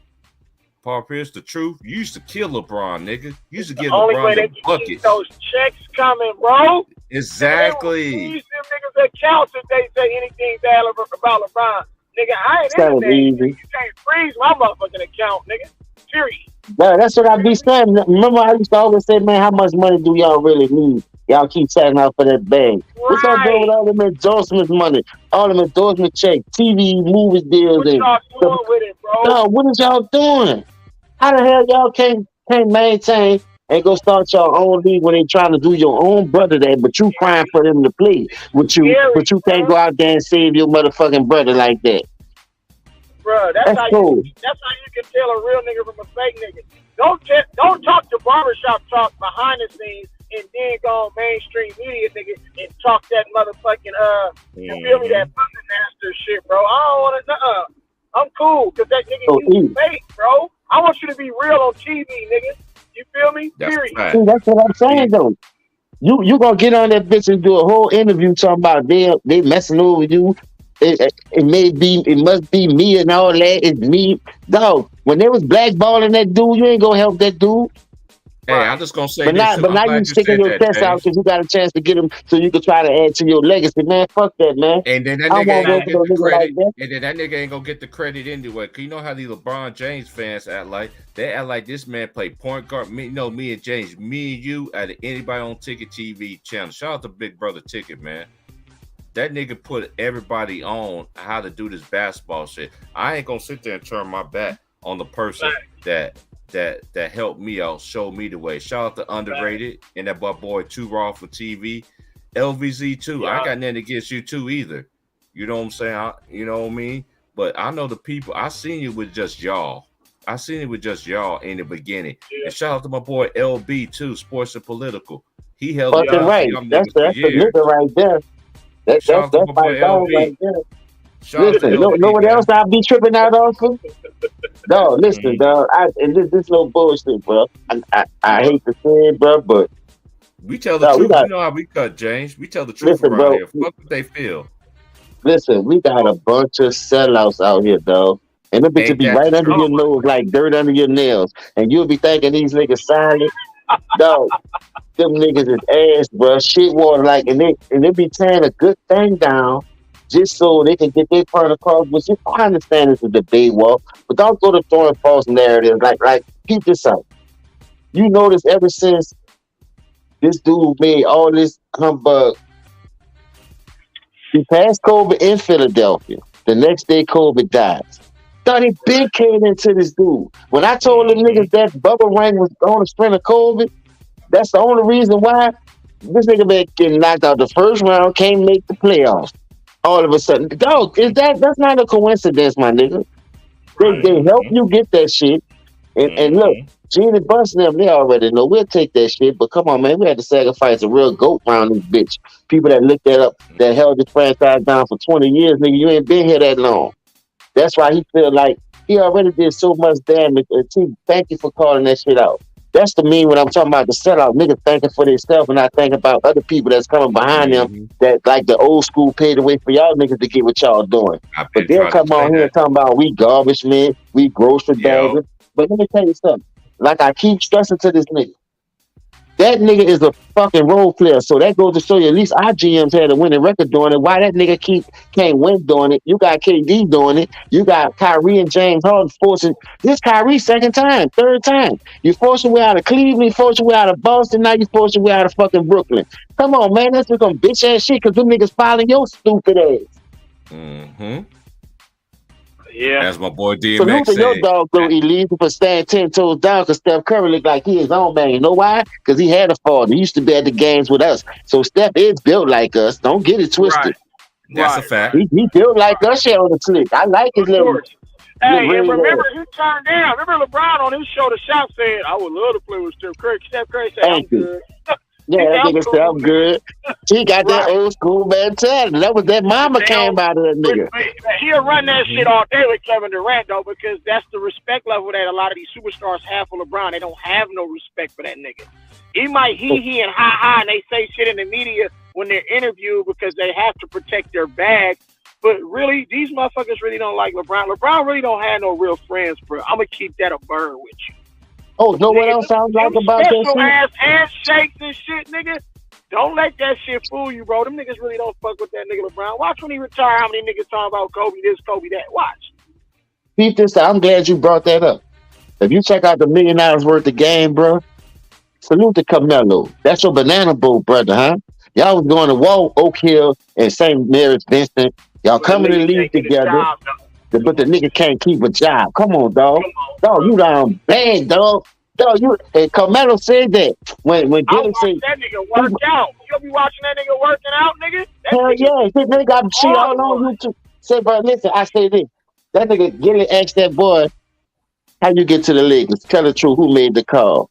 Paul Pierce, the truth. You used to kill LeBron, nigga. You used to give LeBron the buckets. Those checks coming, bro. Exactly. These niggas accounts if they say anything bad about LeBron. Nigga, I ain't anything. You can't freeze my motherfucking account, nigga. Period. That's what I be saying. Remember, I used to always say, man, how much money do y'all really need? Y'all keep signing out for that bag. What y'all doing with Right. all them endorsement money, all them endorsement checks, TV, movies deals, What and y'all doing with it, bro? no? What is y'all doing? How the hell y'all can't maintain and go start your own league when they trying to do your own brother that, but you crying for them to play with you, Scary, but you can't bro. go out there and save your motherfucking brother like that. Bruh, That's cool. that's how you can tell a real nigga from a fake nigga. Don't talk to barbershop talk behind the scenes and then go on mainstream media, nigga, and talk that motherfucking you feel me, that puppet master shit, bro. I don't wanna I'm cool, cause that nigga So, you fake, bro. I want you to be real on TV, nigga. You feel me? That's Period. right. See, that's what I'm saying though. You gonna get on that bitch and do a whole interview talking about they messing over you. It must be me and all that. It's me, dog. When they was blackballing that dude, you ain't gonna help that dude. Hey, I'm just gonna say But this now, too. but I'm now glad you you sticking said your that, chest out James. because you got a chance to get him, so you can try to add to your legacy, man. Fuck that, man. And then that I nigga won't ain't go gonna for get no the nigga like credit. that. And then that nigga ain't gonna get the credit anyway. Cause you know how these LeBron James fans act like. They act like this man played point guard. Me and James, me and you out of anybody on Ticket TV channel. Shout out to Big Brother Ticket, man. That nigga put everybody on how to do this basketball shit. I ain't gonna sit there and turn my back on the person that helped me out, showed me the way. Shout out to Underrated and that boy Too Raw for TV. LVZ too. I ain't got nothing against you too either. You know what I'm saying? You know what I mean? But I know the people. I seen you with just y'all. I seen it with just y'all in the beginning. And shout out to my boy LB too, Sports and Political. He held it Fucking down right. for y'all That's niggas for the years. nigga right there. That's Shout out to my my boy dog right LB. there. Shout out to Listen, know LB, what man. else I be tripping out on for? Dog, listen, dog. And this no bullshit, bro. I hate to say it, bro, but We tell the dog, truth. You know how we cut, James. We tell the truth listen, around bro. here. Fuck what they feel. Listen, we got a bunch of sellouts out here, dog. And them bitches Ain't be that the right under truth? your nose like dirt under your nails. And you'll be thinking these niggas silent. Dog, them niggas is ass, bro. Shit water like, and they be tearing a good thing down just so they can get their part across. Which I understand it's a debate war, but don't go to throwing false narratives. Like keep this out. You notice ever since this dude made all this humbug, he passed COVID in Philadelphia. The next day, COVID dies. Thought he been came into this dude. When I told them niggas that Bubba Rank was on the sprint of COVID, that's the only reason why this nigga been getting knocked out the first round, can't make the playoffs. All of a sudden, dog, that's not a coincidence, my nigga. They help you get that shit. And look, Gene and Bunch them, they already know we'll take that shit. But come on, man, we had to sacrifice a real goat round this bitch. People that looked that up, that held this franchise down for 20 years, nigga, you ain't been here that long. That's why he feel like he already did so much damage. T, thank you for calling that shit out. That's the mean when I'm talking about the sellout. Niggas thinking for themselves and not thinking about other people that's coming behind them that like the old school paid the way for y'all niggas to get what y'all doing. But they'll come on here and talking about we garbage men, we grocery baggers. But let me tell you something. Like I keep stressing to this nigga. That nigga is a fucking role player. So that goes to show you at least our GMs had a winning record doing it. Why that nigga can't win doing it? You got KD doing it. You got Kyrie and James Harden forcing this Kyrie second time, third time. You force your way out of Cleveland, you force your way out of Boston, now you force your way out of fucking Brooklyn. Come on, man. That's some bitch ass shit because them niggas following your stupid ass. Yeah. As my boy DMX Salute to your said. dog, though, Elise, for staying 10 toes down because Steph Curry looked like he his own man. You know why? Because he had a father. He used to be at the games with us. So Steph is built like us. Don't get it twisted. That's a fact. He built like us here on the slick. I like his little. Hey, and remember, he turned down. Remember LeBron on his show, The Shop, said, I would love to play with Steph Curry. Steph Curry said, I'm good. Yeah, that nigga said, I'm good. He got that old school mentality. That was that mama came out of that nigga. He'll run that shit all day with Kevin Durant, though, because that's the respect level that a lot of these superstars have for LeBron. They don't have no respect for that nigga. He might he and ha, and they say shit in the media when they're interviewed because they have to protect their bag. But really, these motherfuckers really don't like LeBron. LeBron really don't have no real friends, bro. I'm going to keep that a bird with you. Oh, know what else sounds like about that special shit? ass handshakes and shit, nigga. Don't let that shit fool you, bro. Them niggas really don't fuck with that nigga LeBron. Watch when he retire how many niggas talking about Kobe this, Kobe that. Watch. Keep this. I'm glad you brought that up. If you check out the $1 million worth of game, bro, Salute to Carmelo. That's your banana boat, brother, huh? Y'all was going to Oak Hill and St. Mary's Vincent. Y'all But the coming to nigga league can't get a together, job, though. but the nigga can't keep a job. Come on, dog. Come on, Dog, bro. you down bad, dog. Dog, you and Carmelo said that when I Gilly watch said, that nigga work out. You'll be watching that nigga working out, nigga? That hell nigga yeah, this nigga got shit all on hard. YouTube. Say, bro, listen, I say this. That nigga Gilly asked that boy, how you get to the Lakers? Tell the truth, who made the call?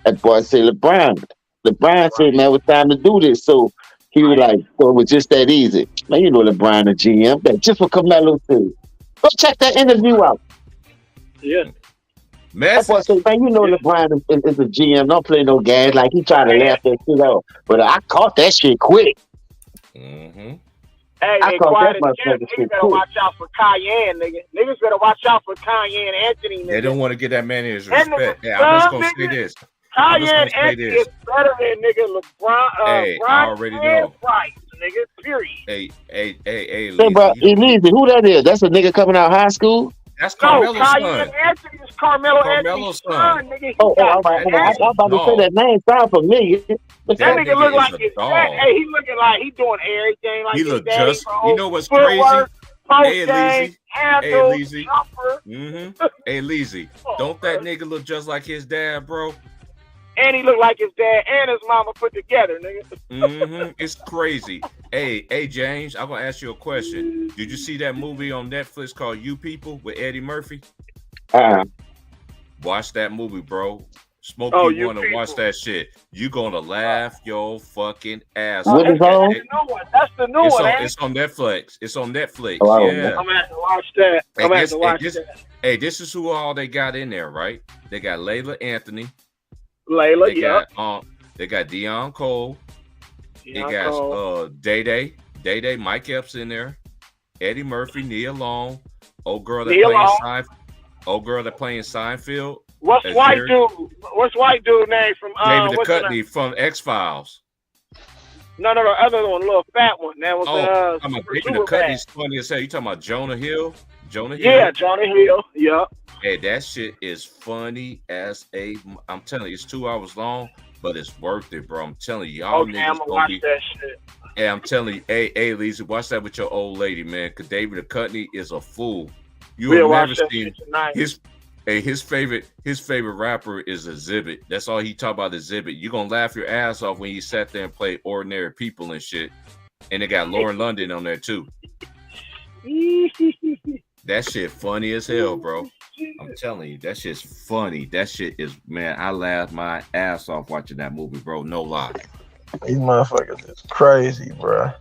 That boy said LeBron. LeBron said, man, it was time to do this. So he was like, so it was just that easy. Man, you know LeBron, the GM. That's just what Carmelo said. Go check that interview out. Yeah. That boy said, man, you know LeBron is a GM. Don't play no games. Like, he tried to laugh that shit off. But I caught that shit quick. Mm-hmm. Hey, I man, caught quiet that as kept. motherfucker Niggas shit better quick. watch out for Cayenne, nigga. Niggas better watch out for Cayenne Anthony, nigga. They don't want to get that man his That respect. nigga Yeah, I'm just gonna son, say nigga. this. I'm just Cayenne gonna say Anthony this. is better than nigga LeBron, Hey, I Bron already and know. Price, nigga. Period. Hey, Say, Lisa, bro, you know, Elise, who that is? That's a nigga coming out of high school? that's No, Carmelo's Cayenne son. Anthony is Carmelo Carmelo's Anthony's son, nigga. He Oh, got all right. That I is was about to say dog. that name sound familiar. That That nigga nigga look is like a his dog. dad. Hey, he looking like he doing everything like He his look daddy, just. bro. You know what's Footwork, post Hey, game, Lizzie. handle, Lizzie. jumper. Mm-hmm. Hey, Lizzie, Oh, don't that bro. nigga look just like his dad, bro? And he look like his dad and his mama put together, nigga. Mm-hmm. It's crazy. Hey, James, I'm gonna ask you a question. Did you see that movie on Netflix called You People with Eddie Murphy? Watch that movie, bro. Smokey You wanna People. watch that shit. You gonna laugh your fucking ass What off. is on? That's the new one. That's the new one, It's on Netflix. It's on Netflix. Oh, I don't Yeah. know. I'm gonna have to watch that. I'm gonna have to watch that. Hey, this is who all they got in there, right? They got Layla Anthony. Layla, They got Deion Cole. They got Cole. Day Day, Mike Epps in there. Eddie Murphy, Nia Long, old girl that Nia playing Long. Seinfeld. What's That's white Jerry. dude? What's white dude name from David what's the name? Duchovny from X-Files. No, the other one, little fat one. That was I'm a David Super Duchovny's funny as hell. You talking about Jonah Hill? Yeah, Jonah Hill. Yeah. Hey, that shit is funny as I'm telling you, it's 2 hours long, but it's worth it, bro. I'm telling you, y'all Okay, niggas I'm gonna gonna watch be. that shit. Hey, I'm telling you, hey, Lisa, watch that with your old lady, man. Cause David Duchovny is a fool. You We'll have watch never that seen shit tonight. his favorite rapper is Exhibit. That's all he talk about, Exhibit. You're gonna laugh your ass off when he sat there and played Ordinary People and shit. And they got Lauren London on there too. That shit funny as hell, bro. I'm telling you, that shit's funny. That shit is, man, I laughed my ass off watching that movie, bro. No lie. These motherfuckers is crazy, bro.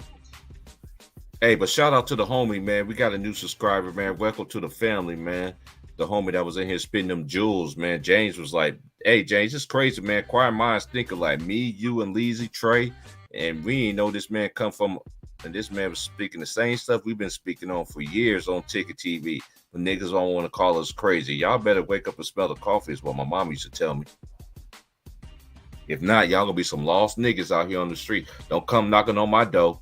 Hey, but shout out to the homie, man. We got a new subscriber, man. Welcome to the family, man. The homie that was in here spitting them jewels, man. James was like, hey, James, it's crazy, man. Choir minds thinking like me, you, and Leezy, Trey. And we ain't know this man come from, and this man was speaking the same stuff we've been speaking on for years on Ticket TV. The niggas don't want to call us crazy. Y'all better wake up and smell the coffee is what my mom used to tell me. If not, y'all gonna be some lost niggas out here on the street. Don't come knocking on my door.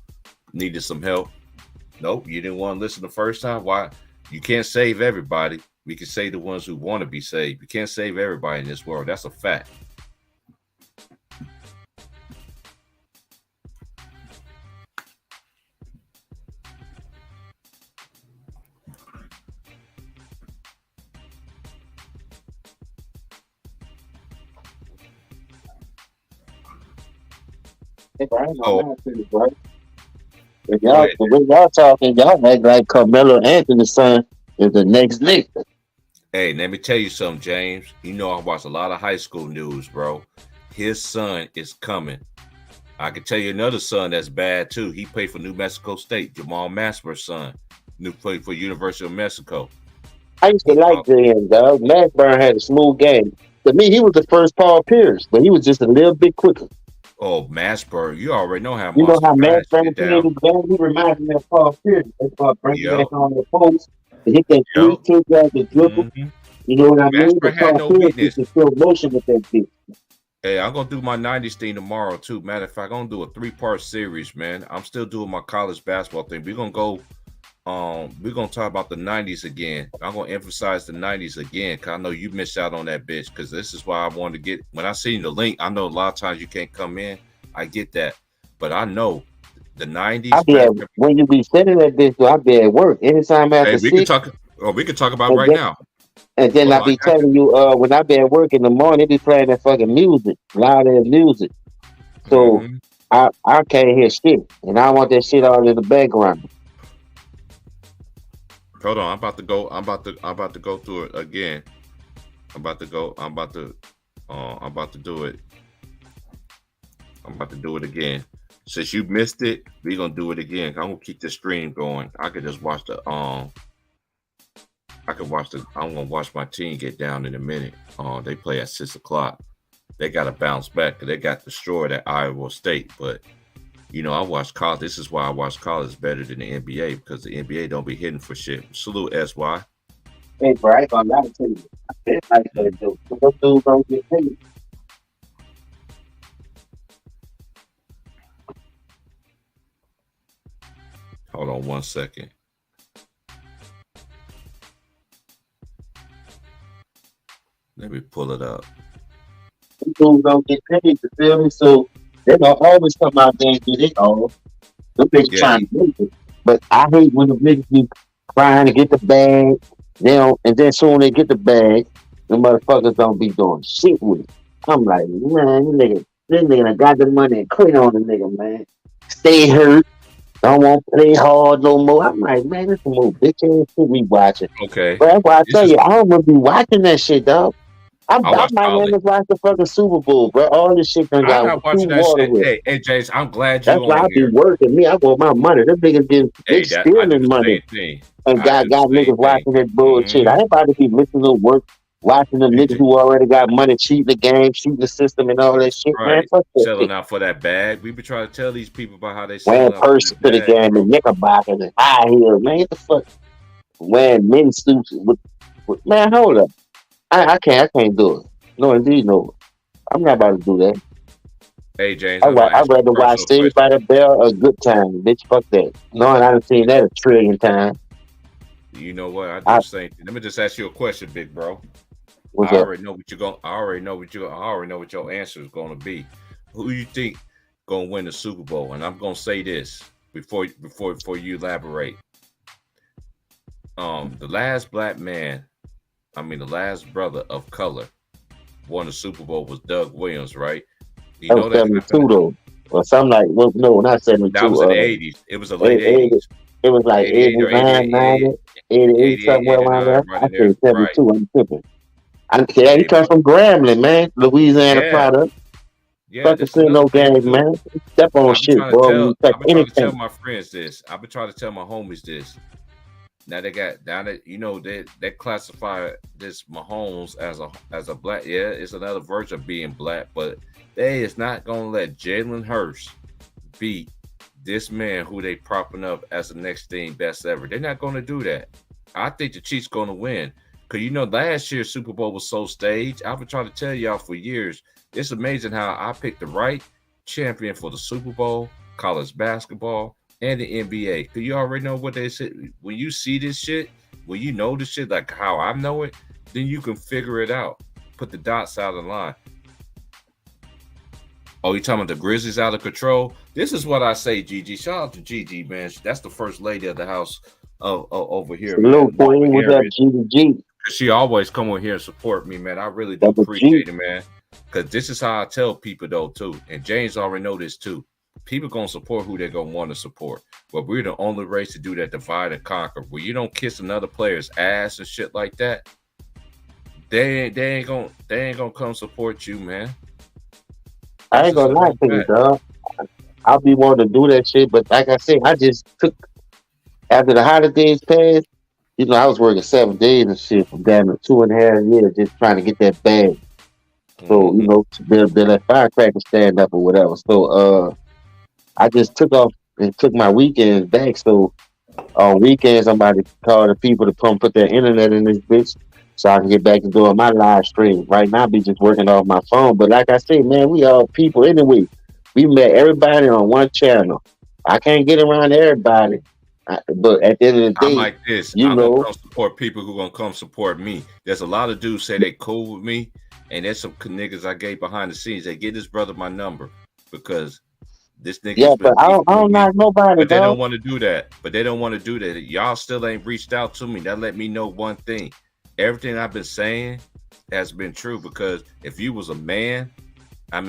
Needed some help. Nope, you didn't want to listen the first time. Why? You can't save everybody. We can save the ones who want to be saved. You can't save everybody in this world. That's a fact. If y'all talking, y'all act like Carmelo Anthony's son is the next Nick. Hey, let me tell you something, James. You know I watch a lot of high school news, bro. His son is coming. I can tell you another son that's bad too. He played for New Mexico State. Jamal Masper's son. Played for University of Mexico. I used to like JM, dog. Masburn had a smooth game. To me, he was the first Paul Pierce, but he was just a little bit quicker. Oh, Masper, you already know how You know how Masper Masburn played his game? He reminds me of Paul Pierce. That's why bring back on the post. To hit that three kick out the dribble. Mm-hmm. You know what I mean? Masper had no Pierce weakness. used to feel motion with that bitch. Hey, I'm gonna do my 90s thing tomorrow too. Matter of fact, I'm gonna do a 3-part series, man. I'm still doing my college basketball thing. We're gonna go we're gonna talk about the '90s again. I'm gonna emphasize the '90s again, cause I know you missed out on that bitch. Cause this is why I wanted to get. When I seen the link, I know a lot of times you can't come in. I get that, but I know the '90s. When you be sending that bitch, I be at work anytime after Hey, we can 6. talk. Oh, we can talk about right now. And then I be telling you, when I be at work in the morning, they be playing that fucking music, loud ass music. So I can't hear shit, and I want that shit all in the background. Hold on, I'm about to go through it again. I'm about to do it. I'm about to do it again. Since you missed it, we're gonna do it again. I'm gonna keep the stream going. I could just watch the I'm gonna watch my team get down in a minute. They play at 6:00. They gotta bounce back because they got destroyed at Iowa State. But you know, I watch college. This is why I watch college better than the NBA, because the NBA don't be hitting for shit. Salute SY. Hey, bro, I ain't gonna lie to you. I said, those dudes don't get paid. Hold on 1 second. Let me pull it up. Those dudes don't get paid, you feel me? So they gonna always come out there and get it all. The niggas trying to make it. But I hate when the niggas be trying to get the bag, and then soon they get the bag, the motherfuckers don't be doing shit with it. I'm like, man, this nigga got the money and quit on the nigga, man. Stay hurt. Don't want to play hard no more. I'm like, man, this some more bitch ass shit we watching. Okay. But that's why I tell you, I don't want to be watching that shit, dog. I might want to watch the fucking Super Bowl, bro. All this shit done got I'm not watching that shit. Hey, James, I'm glad you. That's why I be working. Me, I want my money. Them niggas get stealing money, and got niggas watching that bullshit. I ain't about to be missing no work, watching them niggas who already got money, cheating the game, cheating the system, and all that shit. Right. Man, fuck that selling shit. out for that bag. We be trying to tell these people about how they wearing purses to the game and knickerbockers and high heels. Man, get the fuck wearing men's suits with man. Hold up, I can't do it. No, indeed, no. I'm not about to do that. Hey, James, I'd rather watch Saved by the Bell a good time, bitch. Fuck that. Knowing I done seen that a trillion times. You know what? I just say. Let me just ask you a question, big bro. I already know what your answer is gonna be. Who you think gonna win the Super Bowl? And I'm gonna say this before you elaborate. The last the last brother of color won the Super Bowl was Doug Williams, right? You know that 72 though, or something like. Well, no, not 72. That was in the 80s. It was the late 80s. It was like 89, 90, 88, somewhere around there. I said 72. I'm tripping. He comes from Grambling, man, Louisiana product. Yeah, fucking see no games, man. Step on shit, bro. I've been trying to tell my friends this. I've been trying to tell my homies this. Now they got down it, they classify this Mahomes as a black. Yeah, it's another version of being black, but they is not gonna let Jalen Hurts beat this man who they propping up as the next thing best ever. They're not gonna do that. I think the Chiefs gonna win. Cause last year's Super Bowl was so staged. I've been trying to tell y'all for years. It's amazing how I picked the right champion for the Super Bowl, college basketball, and the NBA. Cause you already know what they said. When you see this shit, when you know this shit like how I know it, then you can figure it out. Put the dots out of line. Oh, you talking about the Grizzlies out of control? This is what I say, Gigi. Shout out to Gigi, man. That's the first lady of the house over here. Hello, Queen. What's up, Gigi? She always come over here and support me, man. I really do appreciate it, man. Because this is how I tell people, though, too. And James already know this, too. People going to support who they're going to want to support. But we're the only race to do that, divide and conquer. Where you don't kiss another player's ass and shit like that, they ain't gonna come support you, man. I ain't gonna lie to you, dog. I'll be wanting to do that shit, but like I said, I just took after the holidays passed. I was working 7 days and shit for damn 2.5 years just trying to get that bag. So they'll let firecrackers stand up or whatever. So I just took off and took my weekends back. So on weekends, somebody called the people to come put their internet in this bitch, so I can get back to doing my live stream. Right now, I be just working off my phone. But like I said, man, we all people anyway. We met everybody on one channel. I can't get around everybody. But at the end of the day, I'm like this. I'm gonna come support people who gonna come support me. There's a lot of dudes say they cool with me, and there's some niggas I gave behind the scenes. They give this brother my number because this nigga's been but I don't knock nobody, but they dog. don't want to do that. But they don't want to do that. Y'all still ain't reached out to me. That let me know one thing. Everything I've been saying has been true because if you was a man, and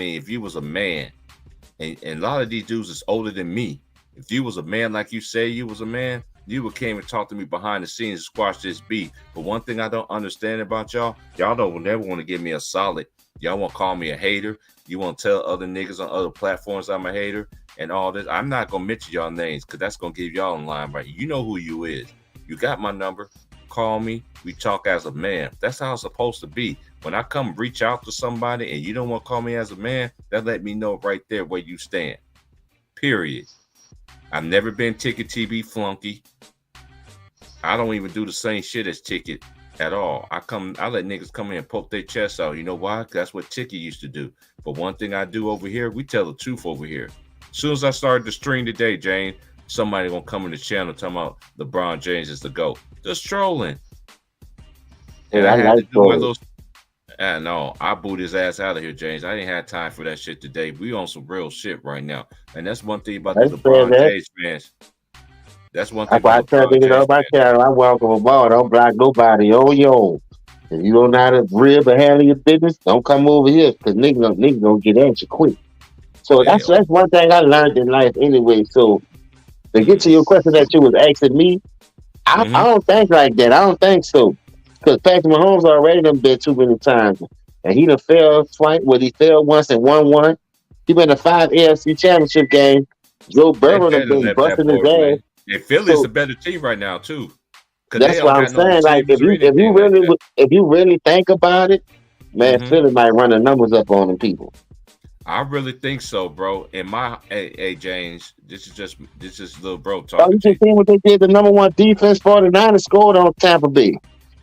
a lot of these dudes is older than me. If you was a man like you say you was a man, you would came and talk to me behind the scenes and squash this beef. But one thing I don't understand about y'all don't never want to give me a solid. Y'all want to call me a hater. You want to tell other niggas on other platforms I'm a hater and all this. I'm not going to mention y'all names because that's going to give y'all in line, right? You know who you is. You got my number. Call me. We talk as a man. That's how it's supposed to be. When I come reach out to somebody and you don't want to call me as a man, that let me know right there where you stand. Period. I've never been Ticket TV flunky. I don't even do the same shit as Ticket at all. I let niggas come in and poke their chest out. You know why? That's what Ticket used to do. But one thing I do over here, we tell the truth over here. As soon as I started the stream today, Jane, somebody gonna come in the channel talking about LeBron James is the GOAT. Just trolling. And I had to do my little. No, I booed his ass out of here, James. I didn't have time for that shit today. We on some real shit right now, and that's one thing about the LeBron James fans. That's one thing about LeBron James fans. I welcome them all. Don't block nobody. Yo. If you don't know how to rib or handle your business, don't come over here because niggas gonna get at you quick. So that's one thing I learned in life anyway. So to get to your question that you was asking me, I don't think like that. I don't think so. Because Patrick Mahomes already done been too many times. And he done failed twice. Well, he failed once and won one. He been in 5 AFC championship games. Joe Burrow done been busting his ass. And Philly's a better team right now, too. That's what I'm saying. Like, if you really think about it, man, Philly might run the numbers up on them people. I really think so, bro. In my hey James, this is little bro talking. Oh, you just seen what they did? The number one defense 49ers scored on Tampa Bay.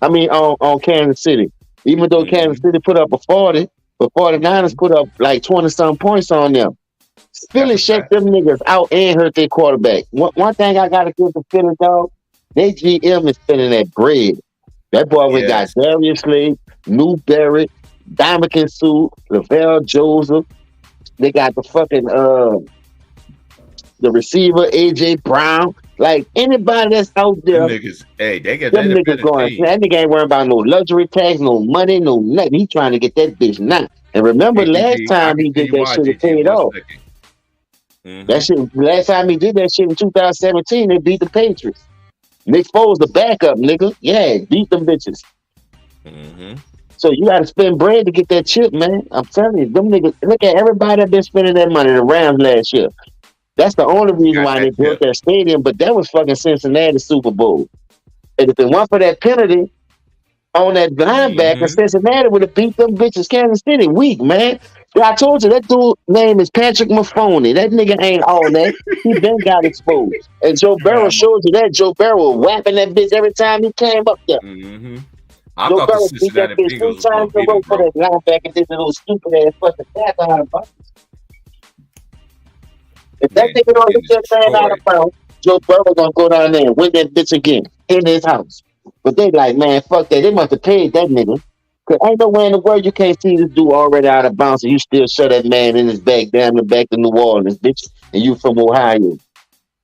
I mean, on Kansas City. Even though Kansas City put up a 40, but 49ers put up like 20-some points on them. Philly shut them niggas out and hurt their quarterback. One thing I got to give the Philly, dog, their GM is spending that bread. That boy we got Darius Slade, Newberry, Dominican Sue, Lavelle Joseph. They got the fucking the receiver, AJ Brown. Like anybody that's out there, them niggas, they get them niggas going. That nigga ain't worrying about no luxury tax, no money, no nothing. He trying to get that bitch now. And remember, last time he did that shit, it paid off. That shit. Last time he did that shit in 2017, they beat the Patriots. Nick Foles the backup, nigga. Yeah, beat them bitches. So you got to spend bread to get that chip, man. I'm telling you, them niggas. Look at everybody that been spending that money. The Rams last year. That's the only reason why they built that stadium, but that was fucking Cincinnati Super Bowl. And if it weren't for that penalty on that linebacker, Cincinnati would have beat them bitches Kansas City weak, man. I told you, that dude name is Patrick Mahomes. That nigga ain't all that. He been got exposed. And Joe Burrow showed you that. Joe Burrow whapping that bitch every time he came up there. I thought the Cincinnati Bengals was going to beat him, bro. That linebacker did little stupid ass fucking tackle out of bounds. If that nigga don't hit that thing out of bounds, Joe Burrow gonna go down there and win that bitch again in his house. But they like, man, fuck that. They must have paid that nigga. Cause ain't no way in the world you can't see this dude already out of bounds and you still shut that man in his back down the back to New Orleans, bitch. And you from Ohio.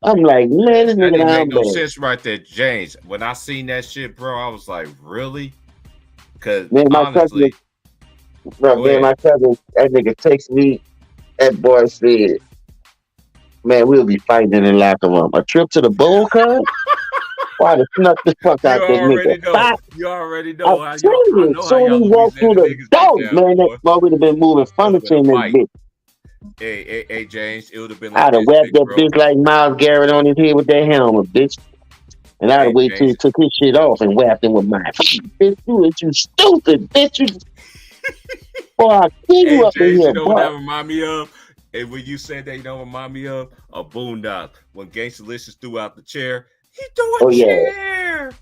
I'm like, man, this nigga that make no sense right there, James. When I seen that shit, bro, I was like, really? Cause man, my honestly, my cousin, that nigga takes me. That boy said, man, we'll be fighting in the locker room. A trip to the bowl club? Why to snuck the fuck out that nigga? You already know. I tell you, soon he walked through the door, man, that boy would have been moving furniture in that bitch. Hey, James, it would have been like I'd have whacked that bitch like Myles Garrett on his head with that helmet, bitch. And I'd have waited till he took his shit off and whacked him with mine. Bitch, you stupid, bitch. Boy, I'll kill you up in here, you know boy. what that remind me of? And when you said that, you know what remind me of? A Boondock. When Gangstalicious threw out the chair, he threw a chair.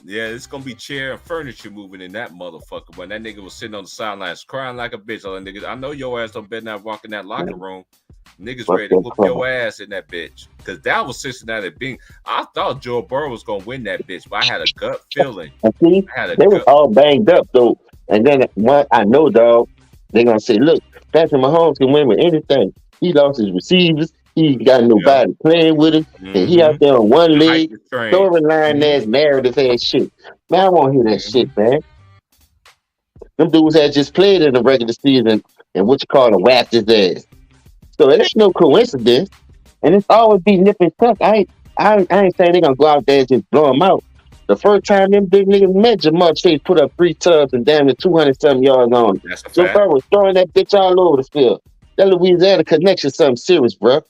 Yeah, it's gonna be chair and furniture moving in that motherfucker. When that nigga was sitting on the sidelines crying like a bitch, I know your ass don't better not walk in that locker room. Niggas ready to whoop your ass in that bitch. Because that was Cincinnati being. I thought Joe Burrow was going to win that bitch, but I had a gut feeling. See, they was all banged up, though. And then what I know, dog, they're going to say, look, Patrick Mahomes can win with anything. He lost his receivers. He got nobody playing with him. And he out there on one leg, storyline ass, narrative ass shit. Man, I won't hear that shit, man. Them dudes had just played in the regular season and what you call a whacked his ass. So it ain't no coincidence. And it's always be nip and tuck. I ain't saying they're going to go out there and just blow them out. The first time them big niggas met, Jamar Chase put up 3 tubs and damn near 200-something yards on him. Joe Burrow was throwing that bitch all over the field. That Louisiana connection something serious, bro.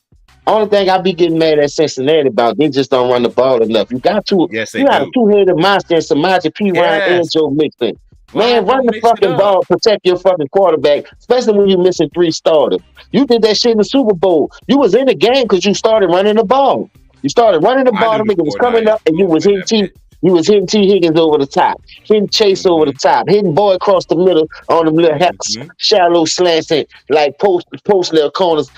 Only thing I be getting mad at Cincinnati about, they just don't run the ball enough. You got to, you got a two-headed monster in Samaje Perine and Joe Mixon. Man, run the fucking ball, protect your fucking quarterback, especially when you're missing 3 starters. You did that shit in the Super Bowl. You was in the game because you started running the ball. You started running the ball, the nigga was coming up, and you was hitting T. Higgins over the top, hitting Chase over the top, hitting Boy across the middle on them little shallow slants and like post little corners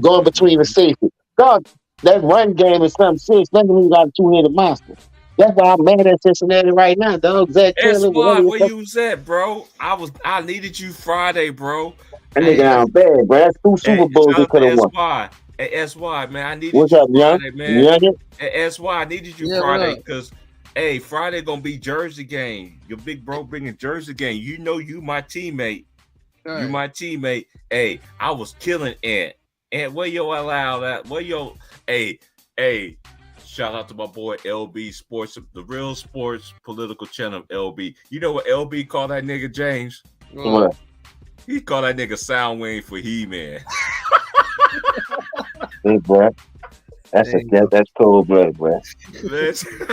going between the safety. God, that run game is something serious. Nothing when you got a two-headed monster. That's why I'm mad at Cincinnati right now, dog. Zach Taylor, where you was at, bro? I needed you Friday, bro. That nigga down bad, bro. That's 2 Super Bowls they could have won. Hey, SY, man, I needed What's you up, Friday, man. Young? Hey, SY, I needed you Friday because, hey, Friday gonna be Jersey game. Your big bro bringing Jersey game. You know you my teammate. Right. You my teammate. Hey, I was killing Ant. Ant, where yo allow that? Where yo? Hey. Shout out to my boy LB Sports, the real sports political channel LB. You know what LB called that nigga, James? What? He called that nigga Soundwave for He-Man. Hey, bro. That's cold blood, bro. That's true.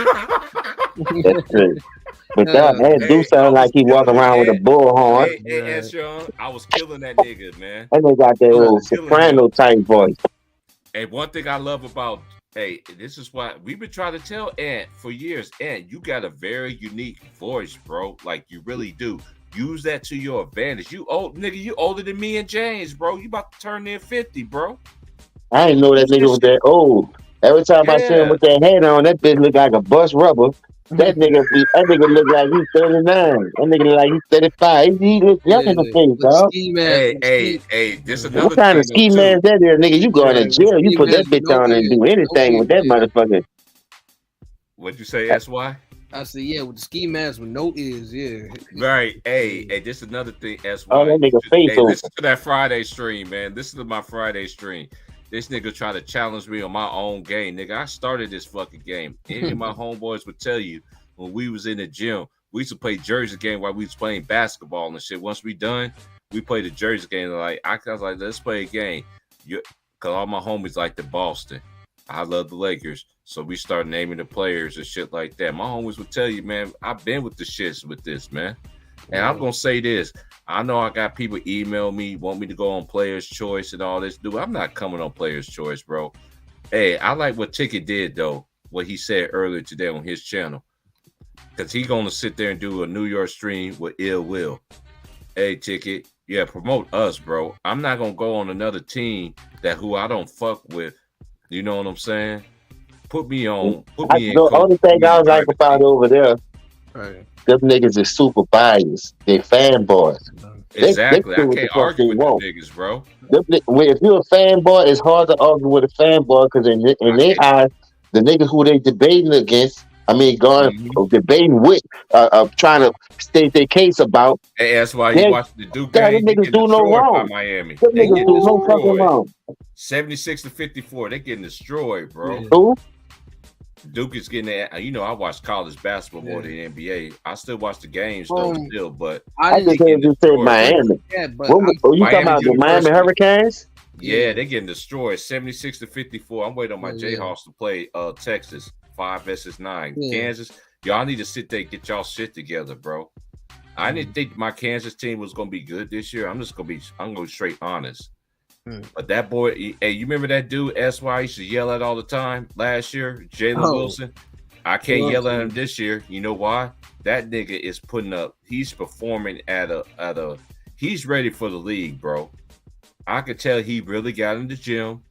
But that do sound like he walking around with a bullhorn. Hey, Sean, I was killing that nigga, man. That nigga got that old soprano type voice. Hey, one thing I love about this is why we've been trying to tell Ant for years. Ant, you got a very unique voice, bro. Like you really do. Use that to your advantage. You old nigga, you older than me and James, bro. You about to turn in 50, bro. I didn't know that nigga was that old. Every time I see him with that hat on, that bitch look like a bust rubber. That nigga look like he's 39. That nigga look like he's 35. He looks young in the face, dog. Hey, this another what kind of ski man is that there, nigga? You going to jail. You put that bitch on and do anything with that motherfucker. What'd you say, SY? I said, yeah, with the ski mask with no ears, yeah. Right. Hey, this is another thing, SY. Oh, that nigga face over. Listen to that Friday stream, man. Listen to my Friday stream. This nigga try to challenge me on my own game. Nigga, I started this fucking game. Any of my homeboys would tell you when we was in the gym, we used to play Jersey game while we was playing basketball and shit. Once we done, we played the Jersey game. Like I was like, let's play a game. Cause all my homies like the Boston. I love the Lakers. So we start naming the players and shit like that. My homies would tell you, man, I've been with the shits with this, man. And I'm gonna say this. I know I got people email me, want me to go on Player's Choice and all this. Dude, I'm not coming on Player's Choice, bro. Hey, I like what Ticket did, though, what he said earlier today on his channel. Because he's going to sit there and do a New York stream with Ill Will. Hey, Ticket, yeah, promote us, bro. I'm not going to go on another team who I don't fuck with. You know what I'm saying? Put me on. The only thing I was like about over there, right. Them niggas is super biased. They fanboys. Exactly. I can't argue with them niggas, bro. If you're a fanboy, it's hard to argue with a fanboy because in their eyes, the niggas who they debating against, debating with, trying to state their case about. Hey, that's why you watch the Duke game. Them niggas do no wrong. Miami. Them niggas do no fucking wrong. 76-54. They getting destroyed, bro. Who? Duke is getting that. You know, I watch college basketball more than NBA. I still watch the games though, but I think they just said Miami. Yeah, but you talking about the Miami Hurricanes? Yeah, they're getting destroyed. 76-54. I'm waiting on my Jayhawks to play Texas 5 versus 9. Kansas, y'all need to sit there and get y'all shit together, bro. I didn't think my Kansas team was gonna be good this year. I'm gonna be straight honest. But that boy, hey, you remember that dude, SY, used to yell at all the time last year, Jalen Wilson? I can't yell at him this year. You know why? That nigga is he's performing he's ready for the league, bro. I could tell he really got in the gym.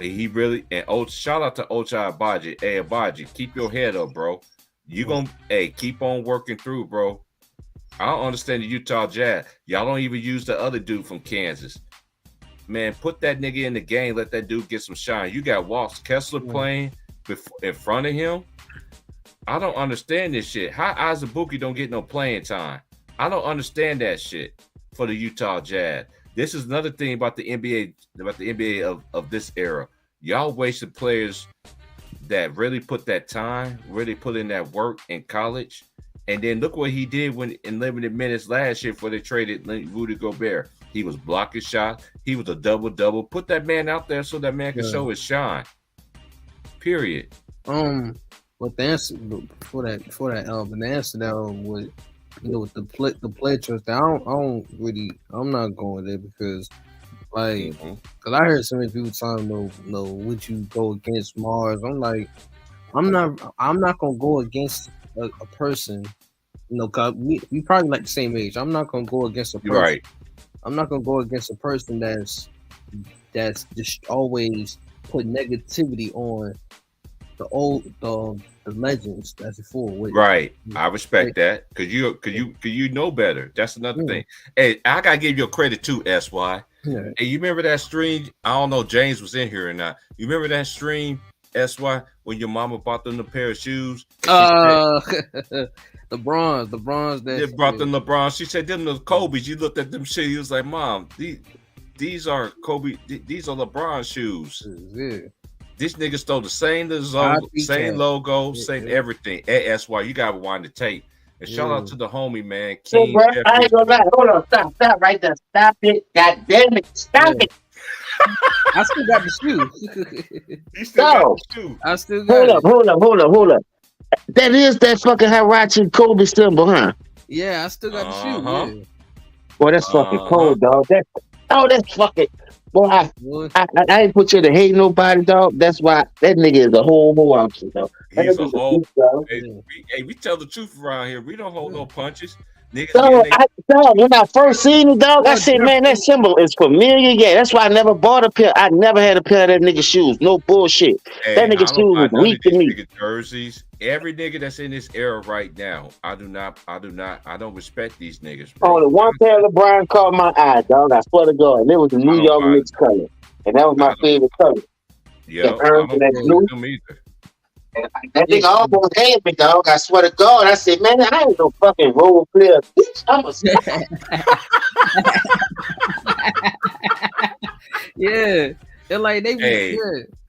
He really shout out to Ochai Abaji. Hey Abaji, keep your head up, bro. You gonna keep on working through, bro. I don't understand the Utah Jazz. Y'all don't even use the other dude from Kansas. Man, put that nigga in the game. Let that dude get some shine. You got Walsh Kessler playing in front of him. I don't understand this shit. How Azubuike don't get no playing time? I don't understand that shit for the Utah Jazz. This is another thing about the NBA of this era. Y'all wasted players that really put that time, really put in that work in college. And then look what he did when in limited minutes last year before they traded Rudy Gobert. He was blocking shots. He was a double-double. Put that man out there so that man can show his shine. Period. But the answer for that, but the answer that was, with the play choice. I'm not going there because, because I heard so many people talking, would you go against Mars? I'm like, I'm not gonna go against a person, cause we probably like the same age. I'm not gonna go against a person. Right. I'm not gonna go against a person that's just always put negativity on the legends that's before. Right. I respect that because you know better. That's another thing. Hey, I gotta give you credit too, SY. Yeah. Hey, you remember that stream? I don't know, James was in here or not. You remember that stream, SY, when your mama bought them a pair of shoes? The bronze that they brought them LeBron. She said them the Kobe's. You looked at them shit. You was like, Mom, these are Kobe. These are LeBron shoes. Yeah. This nigga stole the same logo, same everything. At SY, you gotta wind the tape. And shout out to the homie, man. King, bro, I ain't gonna lie. Hold on, stop right there. Stop it. God damn it. Stop it. I still got the shoe. You still got the shoe. I still got Hold up. That is that fucking Hirachi Kobe symbol, huh? Yeah, I still got the shoe. Yeah. Boy, that's fucking cold, dog. That's fucking. Boy, I ain't put you to hate nobody, dog. That's why that nigga is a whole option, dog. He's a whole. Hey, we tell the truth around here. We don't hold no punches. Niggas, dog, when I first seen it, dog, I said, man, that symbol is familiar. Yeah, that's why I never bought a pair. I never had a pair of that nigga shoes. No bullshit. Hey, that nigga shoes was weak to me. Nigga jerseys. Every nigga that's in this era right now, I don't respect these niggas, bro. Only one pair of LeBron caught my eye, dog. I swear to God. And it was the New York Knicks color. And that was my favorite color. Yeah, I don't know them either. That nigga almost had me, dog. I swear to God. I said, man, I ain't no fucking role player. Bitch, I'm a yeah. They're like they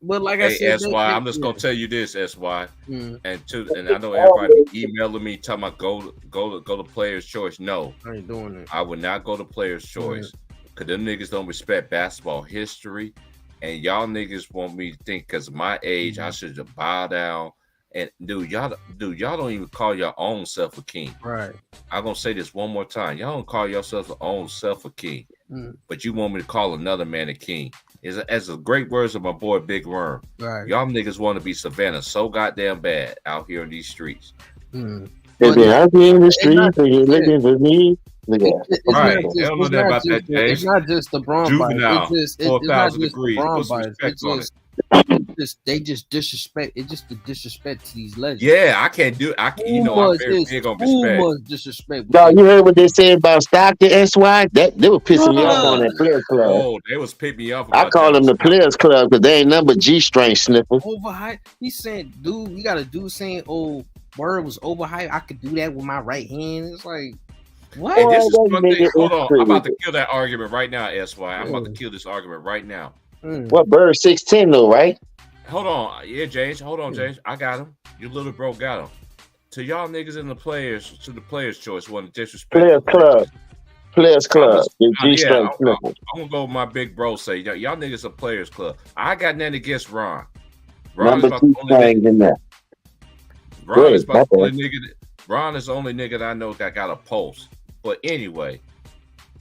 but like I said, SY, I'm just gonna tell you this, SY, and I know everybody emailing me talking about go to Players' Choice. No, I ain't doing it. I would not go to Players' Choice because them niggas don't respect basketball history, and y'all niggas want me to think because of my age I should just bow down. And y'all don't even call your own self a king. Right. I'm gonna say this one more time. Y'all don't call yourself your own self a king, but you want me to call another man a king. As the great words of my boy Big Worm. Right. Y'all niggas want to be Savannah so goddamn bad out here in these streets. They've been out here in the streets and you're looking for me. Right. They don't know that about that, James. It's not just the Bron bias. It's not just the Bron bias. They just disrespect. It's just the disrespect to these legends. Yeah, I can't do. I'm very big on respect. Too much disrespect. Dog, you heard what they said about Stockton SY? That they were pissing me off on that Players Club. Oh, they was picking me off. I call them the Players Club because they ain't nothing but G-string sniffers. Overhyped. He's saying, dude, we got a dude saying, "Oh, Word was overhyped. I could do that with my right hand." It's like, what? Hey, this is one thing. Hold on, I'm about to kill that argument right now, SY. I'm about to kill this argument right now. What Bird 6'10" though, right? Hold on, James. Hold on, James. I got him. Your little bro got him. To y'all niggas in the Players Choice, want to disrespect. Players Club. I'm gonna go with my big bro. Say y'all niggas are Players Club. I got nothing against Ron. Ron is about the only nigga. Ron is the only nigga that I know that got a pulse. But anyway,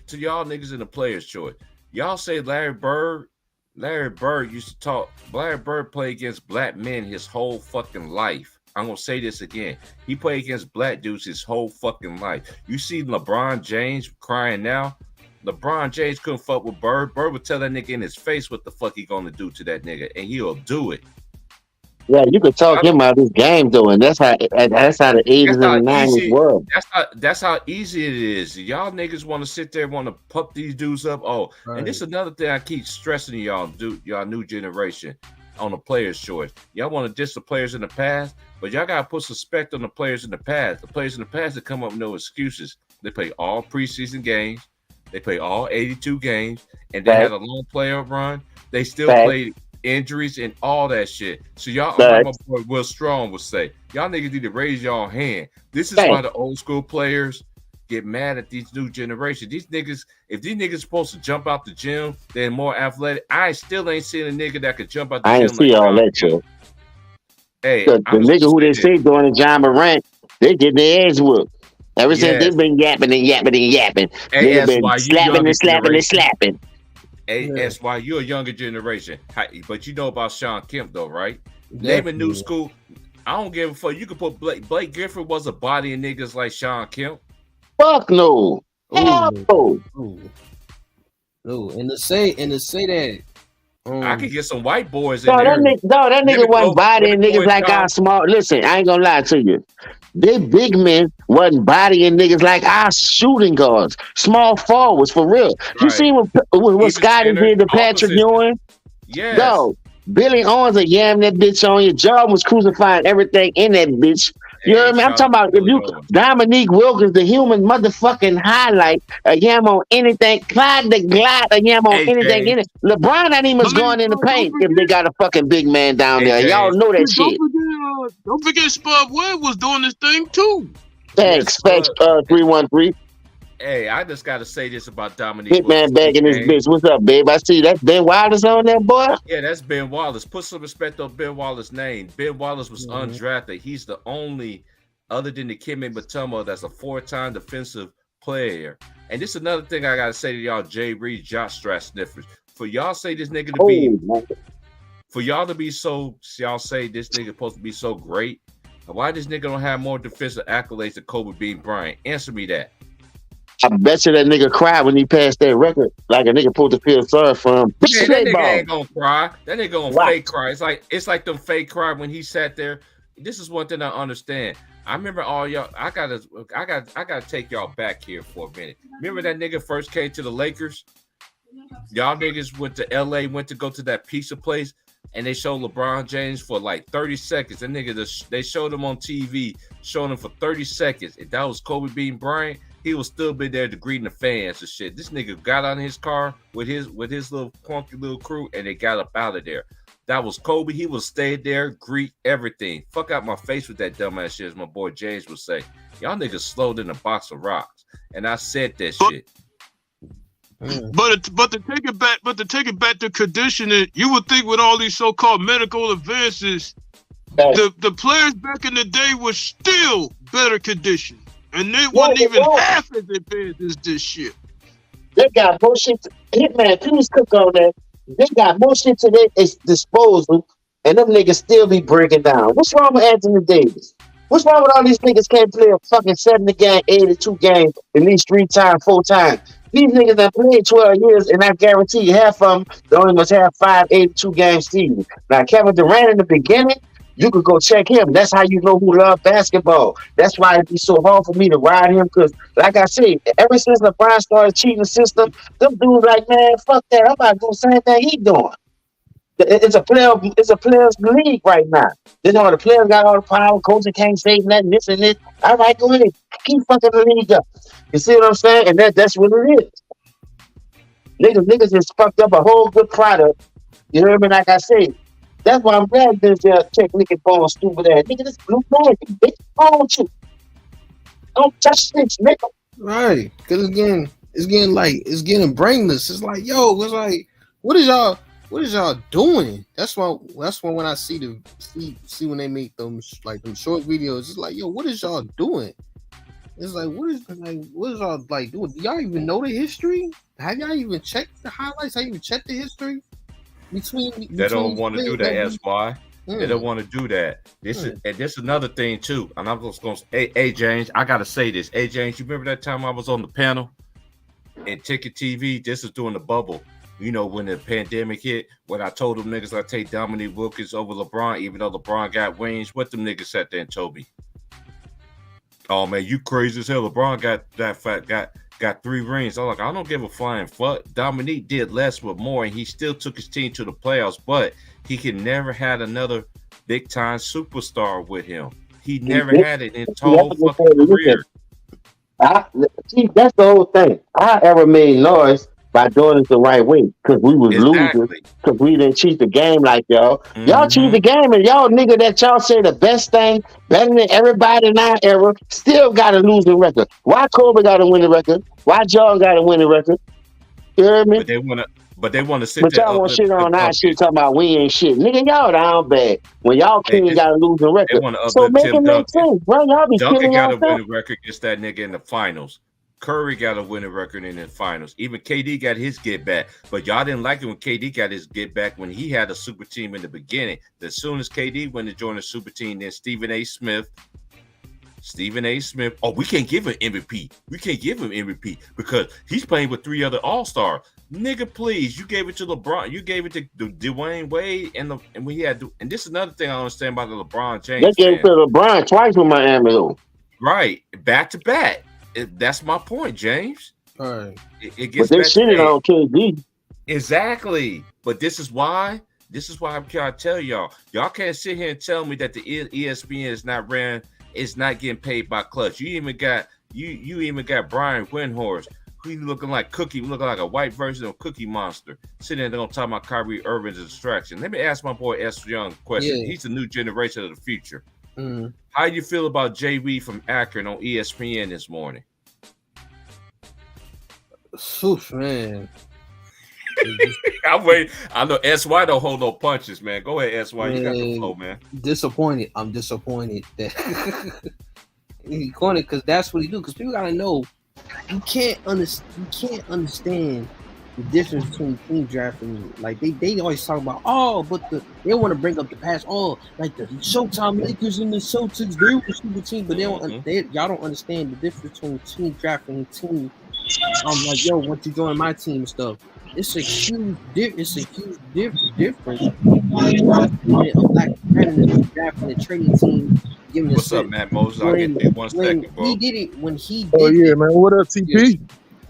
to y'all niggas in the Players Choice, y'all say Larry Bird used to talk. Larry Bird played against black men his whole fucking life. I'm gonna say this again. He played against black dudes his whole fucking life. You see LeBron James crying now. LeBron James couldn't fuck with Bird. Bird would tell that nigga in his face what the fuck he gonna do to that nigga, and he'll do it. Yeah, you could talk him out of this game though, and that's how the 80s and the 90s were. That's how easy it is. Y'all niggas want to sit there, want to pump these dudes up. Oh, right. And this is another thing I keep stressing to y'all new generation on the players' choice. Y'all want to diss the players in the past, but y'all gotta put respect on the players in the past. The players in the past that come up with no excuses. They play all preseason games, they play all 82 games, and they had a long playoff run. They still played injuries and all that shit. So y'all, like my boy Will Strong would say, y'all niggas need to raise y'all hand. This is why the old school players get mad at these new generation. These niggas, if these niggas supposed to jump out the gym, they're more athletic. I still ain't seen a nigga that could jump out the gym. I ain't see all that shit. Hey, the nigga who they say doing the John Morant, they get their ass whooped. Ever since they've been yapping and yapping and yapping. They've been slapping and slapping and slapping. Hey, that's why you're a younger generation. But you know about Sean Kemp, though, right? Name a new school. I don't give a fuck. You could put Blake Griffin was a body of niggas like Sean Kemp. Fuck no. Hell no. No, and to say that. I could get some white boys in there. That nigga wasn't bodying niggas like our small. Listen, I ain't gonna lie to you. They big men wasn't bodying niggas like our shooting guards. Small forwards, for real. Right. You see what Scotty did to Patrick Ewing? Yes. Yo, Billy Owens a yam that bitch on you. Job was crucifying everything in that bitch. You know what I mean? I'm talking about if you Dominique Wilkins, the human motherfucking highlight, a yam on anything. Clyde the Glide, a yam on anything in it. LeBron not even going in the paint if they got a fucking big man down there. Y'all know that shit. Don't forget Spud Webb was doing this thing too. Thanks, 313. Hey, I just gotta say this about Dominique. Hitman back in this bitch. What's up, babe? I see that's Ben Wallace on there, boy. Yeah, that's Ben Wallace. Put some respect on Ben Wallace's name. Ben Wallace was undrafted. He's the only, other than the Dikembe Mutombo, that's a 4-time defensive player. And this is another thing I gotta say to y'all, Jay Reed, Josh Strat sniffers. For y'all say this nigga to be, for y'all to be so, y'all say this nigga supposed to be so great. Why this nigga don't have more defensive accolades than Kobe Bean Bryant? Answer me that. I bet you that nigga cried when he passed that record, like a nigga pulled to feel sorry for him. Yeah, that nigga ain't gonna cry. That nigga gonna fake cry. It's like them fake cry when he sat there. This is one thing I understand. I remember all y'all. I gotta take y'all back here for a minute. Remember that nigga first came to the Lakers? Y'all niggas went to LA, went to go to that pizza place, and they showed LeBron James for like 30 seconds. That nigga, they showed him on TV, showing him for 30 seconds. If that was Kobe Bean Bryant, he would still be there to greet the fans and shit. This nigga got on his car with his little clunky little crew, and they got up out of there. That was Kobe. He would stay there, greet everything. Fuck out my face with that dumbass shit, as my boy James would say. Y'all niggas slowed in a box of rocks, and I said that shit. But to take it back to conditioning, you would think with all these so-called medical advances, the players back in the day were still better conditioned. And they wasn't even half as advanced as this shit. They got more shit. Hitman, please cook on that. They got more shit to their disposal, and them niggas still be breaking down. What's wrong with Anthony Davis? What's wrong with all these niggas can't play a fucking 70 game, 82 game at least 3 times, 4 times? These niggas that played 12 years, and I guarantee you half of them don't even have 5 82 game seasons. Now, Kevin Durant in the beginning, you could go check him. That's how you know who love basketball. That's why it'd be so hard for me to ride him. Because, like I said, ever since LeBron started cheating the system, them dudes like, man, fuck that. I'm about to do the same thing he doing. It's a players' league right now. Then all the players got all the power. Coaching can't say nothing. This and this. All right, go ahead. Keep fucking the league up. You see what I'm saying? And that's what it is. Niggas just fucked up a whole good product. You hear me? Like I said. That's why I'm glad there's technique and ball stupid ass. Nigga, this blue magic, bitch. Hold you. Don't touch this, nigga. Right. Cause it's getting brainless. It's like, yo, it's like, what is y'all doing? That's why when I see when they make them short videos, it's like, yo, what is y'all doing? It's like, what is y'all like doing? Do y'all even know the history? Have y'all even checked the highlights? Have you even checked the history? They don't want to do that, SY. They don't want to do that. This is another thing too. And I'm just gonna say, hey James, I gotta say this. Hey James, you remember that time I was on the panel? And Ticket TV, this is during the bubble. You know, when the pandemic hit, when I told them niggas I take Dominique Wilkins over LeBron, even though LeBron got wings, what them niggas sat there and told me? Oh man, you crazy as hell. LeBron got 3 rings. I'm like, I don't give a flying fuck. Dominique did less with more, and he still took his team to the playoffs, but he could never had another big time superstar with him. He never had it in his whole fucking career. See, that's the whole thing. I ever made noise by doing it the right way because we was losing because we didn't cheat the game like y'all. Y'all cheat the game, and y'all nigga that y'all say the best thing, better than everybody in our era, still got a losing record. Why Kobe got a winning record? Why John got a winning record? You hear me? But they want to sit but there. But y'all want shit on our shit talking about we ain't shit. Nigga, y'all down bad. When y'all king got a losing record. So make it make sense, bro. Y'all be Duncan killing got a y'all winning record against that nigga in the finals. Curry got a winning record in the finals. Even KD got his get back. But y'all didn't like it when KD got his get back when he had a super team in the beginning. As soon as KD went to join the super team, then Stephen A. Smith. Oh, we can't give him MVP. We can't give him MVP because he's playing with 3 other all-stars. Nigga, please. You gave it to LeBron. You gave it to Dwayne Wade and we had and this is another thing I don't understand about the LeBron James. They gave it to LeBron twice with Miami though. Right. Back to back. That's my point, James. All right. It gets but they shitted on KD. Exactly. But this is why I'm trying to tell y'all. Y'all can't sit here and tell me that the ESPN is not ran. It's not getting paid by Clutch. You even got Brian Windhorst, who looking like Cookie, looking like a white version of Cookie Monster, sitting there talking about Kyrie Irving's distraction. Let me ask my boy S. Young a question. Yeah. He's the new generation of the future. How you feel about Jay Reed from Akron on ESPN this morning? Oof, man. I'm waiting. I know SY don't hold no punches, man. Go ahead, SY. You got the flow, man. Disappointed. I'm disappointed that he cornered because that's what he do. Because people gotta know you can't understand the difference between team drafting. Like they always talk about but they want to bring up the past. Like the Showtime Lakers and the Celtics, they were super team, but y'all don't understand the difference between team drafting and team. I'm like, yo, once you join my team and stuff. It's a huge difference. A black man drafting a trading team. What's up, Matt Moses? I'll get you 1 second, bro. He did it when he did. Oh yeah, man. What up, TP?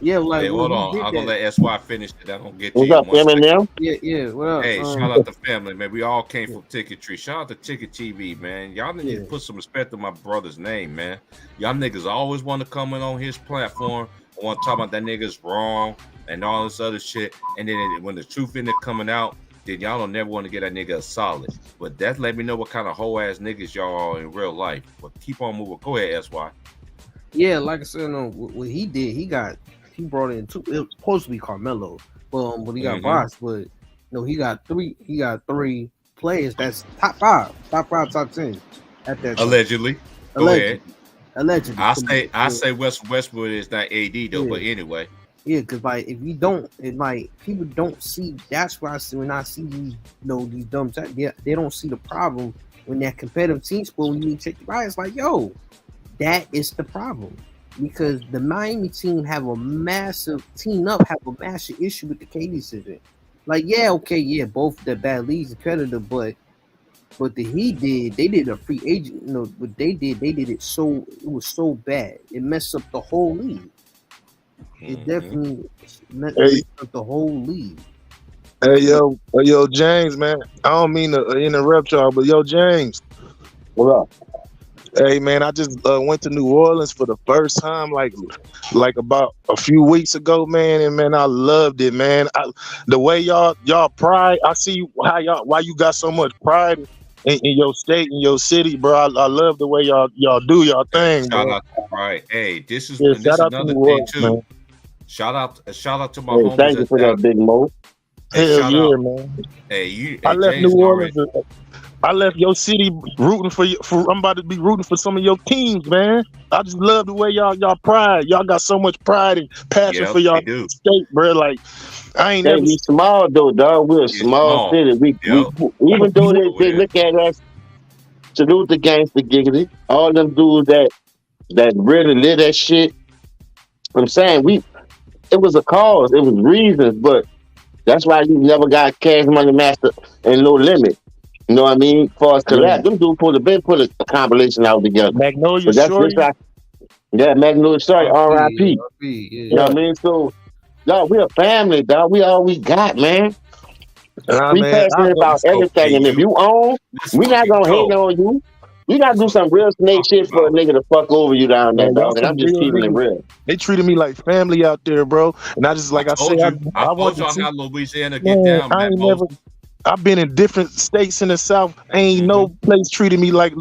Yeah, like hey, hold on. I'm gonna let SY finish it. I'm gonna get What's you. Up, Eminem? Yeah. Well, hey, shout out to family, man. We all came from Ticket Tree. Shout out to Ticket TV, man. Y'all need to put some respect on my brother's name, man. Y'all niggas always want to come in on his platform. Want to talk about that nigga's wrong and all this other shit. And then when the truth ended coming out, then y'all don't never want to get that nigga a solid. But that let me know what kind of whole ass niggas y'all are in real life. But keep on moving. Go ahead, SY. Yeah, like I said, what he did, he brought in 2. It was supposed to be Carmelo, but he got Bosh. But no, he got 3 players that's top 5, top 10 at that time. Allegedly. Go ahead. Allegedly. I say Westwood is not AD though, but anyway. Yeah, because like if you don't, people don't see. That's why I see when I see these, these dumb types, they don't see the problem when that competitive team sport. When you need to check the right, it's like, yo, that is the problem because the Miami team have a massive issue with the KD decision. Like, both the bad leagues competitive, but they did a free agent. What they did it was so bad. It messed up the whole league. It definitely messed up the whole league. Hey, yo, James, man. I don't mean to interrupt y'all, but yo, James. What up? Hey, man, I just went to New Orleans for the first time, like about a few weeks ago, man, and man, I loved it, man. The way y'all pride, I see why you got so much pride in your state, in your city, bro. I love the way y'all do y'all thing, bro. Shout out to Pride. Hey, this is another thing too. Man. Shout out to my homies. Thank you for that, Big Mo. Hell yeah, man. Hey, I left New Orleans. I left your city rooting for you. I'm about to be rooting for some of your teams, man. I just love the way y'all pride. Y'all got so much pride and passion for y'all state, bro. Like I ain't never. We small though, dog. We're a small city. We even though they look at us, salute the gangster giggity. All them dudes that really live that shit. I'm saying it was a cause. It was reasons, but that's why you never got Cash Money Master and No Limit. You know what I mean? As far as collab, them dudes put a compilation out together. Magnolia But that's Shorty. just like Magnolia Shorty, R.I.P. You know what I mean? So, y'all, we a family, dog. We all we got, man. We passionate about everything, and if you own, we not gonna hate on you. We gotta do some real snake shit for a nigga to fuck over you down there, dog. And I'm just keeping it real. They treated me like family out there, bro. And I just like I said, I told y'all how Louisiana get down, man. I've been in different states in the South. Ain't no place treated me like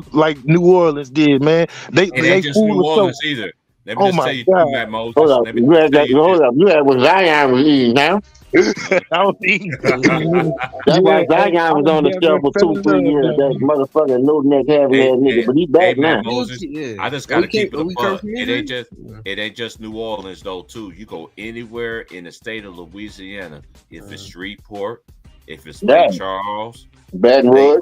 New Orleans did, man. They just New Orleans either. Let me just tell you, Matt Moses. Hold up, you had what Zion was eating now. I was eating. That's why Zion was on the show for 2-3 years. That motherfucker no neck heavy ass nigga, but he back now. Moses, I just gotta keep it a buck. It ain't just New Orleans though, too. You go anywhere in the state of Louisiana, if it's Shreveport, if it's St. Charles, Baton Rouge,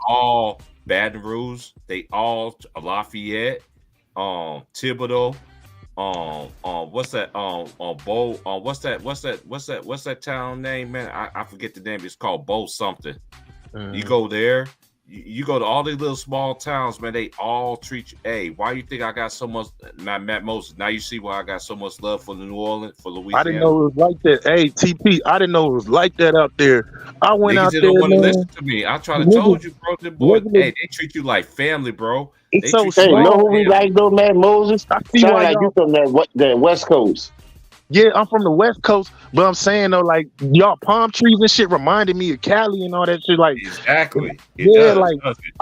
they all Lafayette, Thibodeau. What's that? What's that town name, man? I forget the name. It's called Bo something. You go there. You go to all these little small towns, man. They all treat you. Hey, why you think I got so much? Matt Moses. Now you see why I got so much love for New Orleans, for Louisiana. I didn't know it was like that. Hey, TP, I didn't know it was like that out there. I went out there. Don't want to listen to me. I try to told you, bro. The boy, hey, they treat you like family, bro. Hey, you know who we like though, Matt Moses? I see why like you from that West Coast. Yeah, I'm from the West Coast, but I'm saying though, like y'all palm trees and shit reminded me of Cali and all that shit. Like exactly, I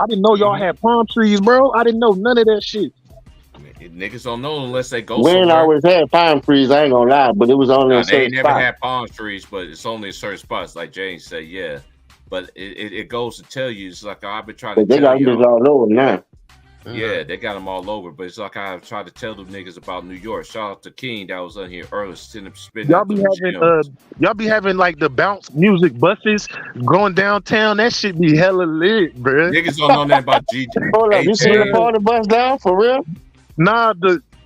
didn't know y'all had palm trees, bro. I didn't know none of that shit. Niggas don't know unless they go. We ain't always had palm trees. I ain't gonna lie, but it was only a certain they never spot. had palm trees, but it's only in certain spots, like James said. Yeah, but it goes to tell you, it's like I've been trying to. They got them all over now. Yeah, they got them all over, but it's like I tried to tell them niggas about New York. Shout out to King that was on here earlier. Y'all be having like the bounce music buses going downtown. That shit be hella lit, bro. Niggas don't know that about Gigi. Hold up, you see the party bus down for real? Nah,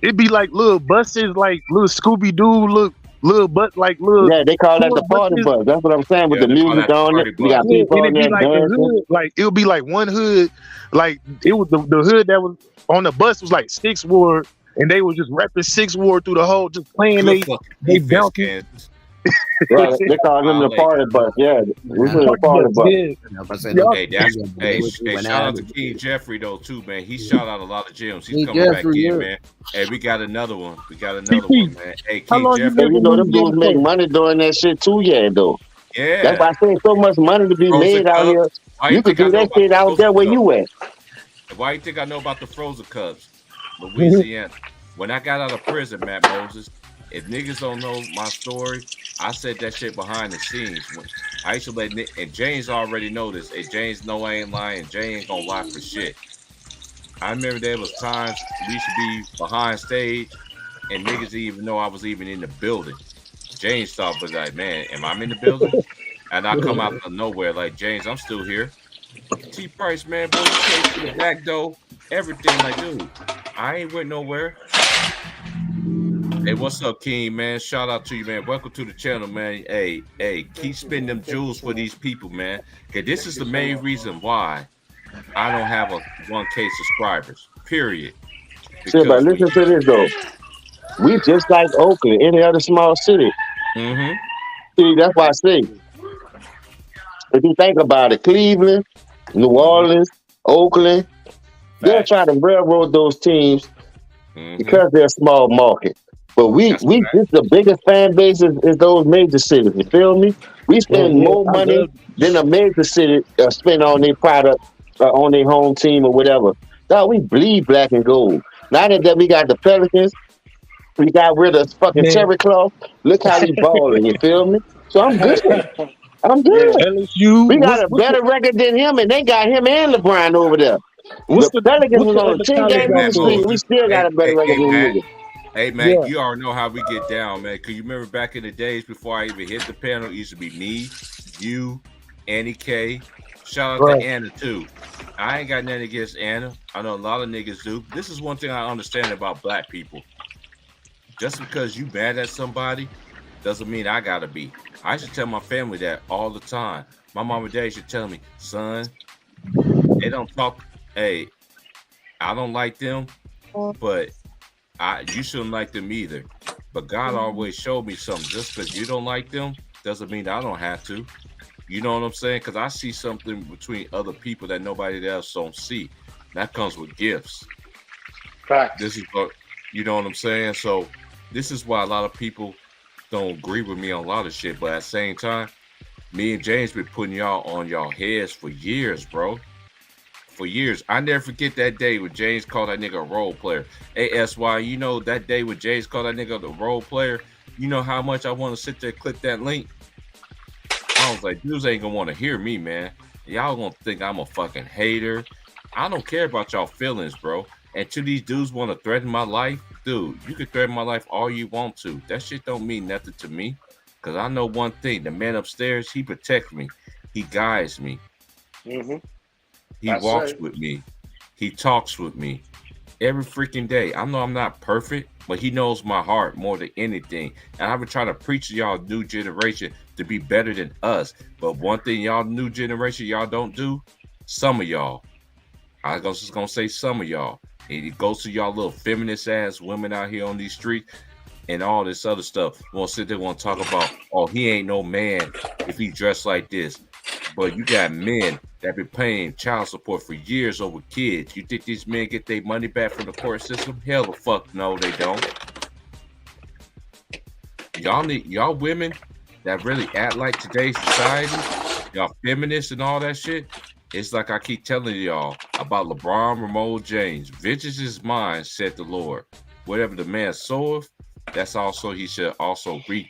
it be like little buses, like little Scooby Doo, little but like little. Yeah, they call that the party bus. That's what I'm saying with the music on it. You got people on there dancing. Like it'll be like one hood. Like it was the hood that was on the bus was like 6th Ward, and they was just repping 6th Ward through the whole, just playing they bouncing. Right, they call them the party bus. Yeah, we put the party bus. Hey, shout out to King Jeffrey though too, man. He shot out a lot of gems. He's coming back in, man. Hey, we got another one. Man. Hey, King Jeffrey. You know them dudes make money doing that shit too, though. Yeah, that's why I say so much money to be made out here. You could do that shit out there where you at. Why you think I know about the Frozen Cubs, Louisiana? When I got out of prison, Matt Moses, if niggas don't know my story, I said that shit behind the scenes. I used to let Nick, and James already know this. And James know I ain't lying. Jay ain't gonna lie for shit. I remember there was times we used to be behind stage, and niggas didn't even know I was even in the building. James thought was like, man, am I in the building? And I come out of nowhere like, James, I'm still here. T Price, man, boy, you came to the back door, everything. Like, dude, I ain't went nowhere. Hey, what's up, King, man? Shout out to you, man. Welcome to the channel, man. Hey, keep spending them jewels for these people, man. Okay, this is the main reason why I don't have a 1K subscribers, period. Shit, but listen to this, though. We just like Oakland, any other small city. Mm-hmm. See, that's why I say, if you think about it, Cleveland, New Orleans, Oakland, they'll try to railroad those teams because they're a small market. But we just the biggest fan base is those major cities. You feel me? We spend more money than a major city spend on their product, on their home team or whatever. Dog, we bleed black and gold. Now that we got the Pelicans, we got rid of fucking Terry Claw. Look how we balling. You feel me? So I'm good. I'm good. LSU, we got a better record than him, and they got him and LeBron over there. The Pelicans was on a 10-game winning streak. We still got a better record than him. Hey, man, you already know how we get down, man. Because you remember back in the days before I even hit the panel, it used to be me, you, Annie K. Shout out to Anna, too. I ain't got nothing against Anna. I know a lot of niggas do. This is one thing I understand about black people. Just because you mad at somebody doesn't mean I gotta be. I should tell my family that all the time. My mom and dad should tell me, son, they don't talk. Hey, I don't like them, but you shouldn't like them either. But God always showed me something. Just because you don't like them doesn't mean I don't have to. You know what I'm saying? Because I see something between other people that nobody else don't see. That comes with gifts. Facts. This is what, you know what I'm saying? So this is why a lot of people don't agree with me on a lot of shit. But at the same time, me and James been putting y'all on y'all heads for years, bro. For years. I never forget that day when James called that nigga a role player. ASY, you know that day when James called that nigga the role player, you know how much I want to sit there and click that link? I was like, dudes ain't gonna want to hear me, man. Y'all gonna think I'm a fucking hater. I don't care about y'all feelings, bro. And to these dudes want to threaten my life, dude, you can threaten my life all you want to. That shit don't mean nothing to me. Because I know one thing, the man upstairs, he protects me. He guides me. Mm-hmm. He walks with me. He talks with me every freaking day. I know I'm not perfect, but he knows my heart more than anything. And I've been trying to preach to y'all new generation to be better than us. But one thing y'all new generation, y'all don't do, some of y'all, I was just going to say some of y'all, and it goes to y'all little feminist ass women out here on these streets and all this other stuff. We'll sit there and talk about, oh, he ain't no man if he dressed like this. But you got men that been paying child support for years over kids. You think these men get their money back from the court system? Hell the fuck no, they don't. Y'all women that really act like today's society, y'all feminists and all that shit. It's like I keep telling y'all about LeBron Ramon James. Vengeance is mine, said the Lord. Whatever the man soweth, that's also he should also reap.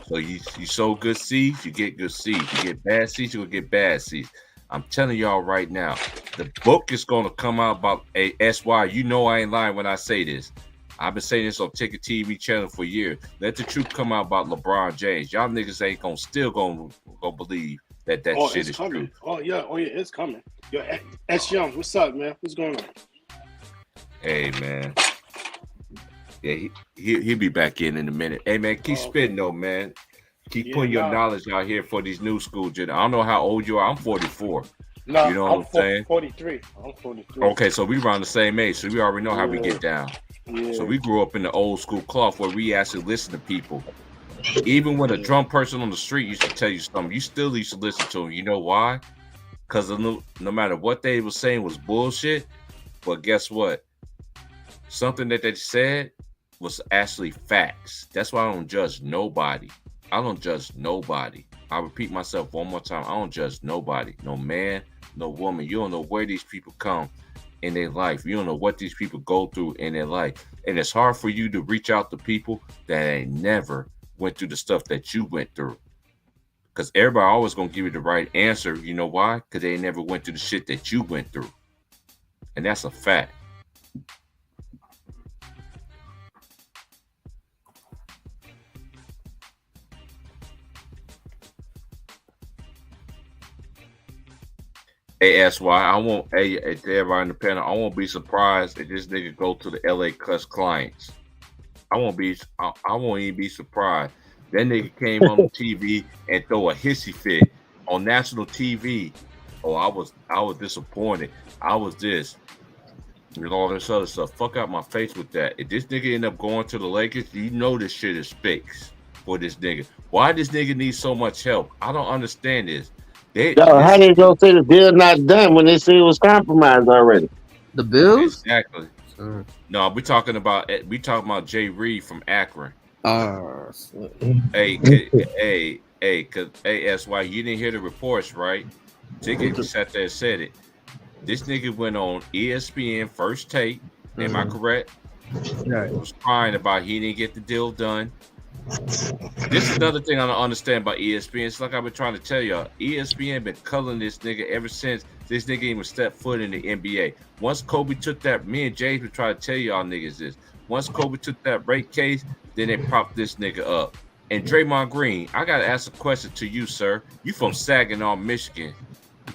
So you sow good seeds, you get good seeds. You get bad seeds, you will get bad seeds. I'm telling y'all right now, the book is going to come out about a SY. You know I ain't lying when I say this. I've been saying this on Ticket TV channel for years. Let the truth come out about LeBron James. Y'all niggas ain't still gonna believe that shit is coming. true. Oh yeah, it's coming. Yo, S Young, what's up, man? What's going on? Hey man. Yeah, he'll be back in a minute. Hey man, keep spitting though, man. Keep putting your knowledge out here for these new school gen. I don't know how old you are. I'm 44. No, you know what I'm saying? 43. I'm 43. Okay, so we around the same age, so we already know how we get down. Yeah. So we grew up in the old school cloth where we actually listen to people. Even when a drunk person on the street used to tell you something, you still used to listen to them. You know why? Because no matter what they were saying was bullshit. But guess what? Something that they said was actually facts. That's why I don't judge nobody. I don't judge nobody. I repeat myself one more time. I don't judge nobody. No man, no woman. You don't know where these people come in their life. You don't know what these people go through in their life. And it's hard for you to reach out to people that ain't never went through the stuff that you went through. Because everybody always going to give you the right answer. You know why? Because they never went through the shit that you went through. And that's a fact. ASY, I won't, everybody in the panel, I won't be surprised if this nigga go to the LA Cuss clients. I won't even be surprised. That nigga came on the TV and throw a hissy fit on national TV. Oh, I was disappointed. I was this. And all this other stuff. Fuck out my face with that. If this nigga end up going to the Lakers, you know this shit is fixed for this nigga. Why this nigga need so much help? I don't understand this. How they gonna say the deal not done when they say it was compromised already? The Bills? Exactly. No, we talking about Jay Reed from Akron. Hey, cause ASY, you didn't hear the reports, right? Ticket sat there and said it. This nigga went on ESPN First Take. Am I correct? Yeah. He was crying about he didn't get the deal done. This is another thing I don't understand about ESPN. It's like I've been trying to tell y'all. ESPN been culling this nigga ever since this nigga even stepped foot in the NBA. Once Kobe took that, me and James been trying to tell y'all niggas this. Once Kobe took that rape case, then they propped this nigga up. And Draymond Green, I gotta ask a question to you, sir. You from Saginaw, Michigan.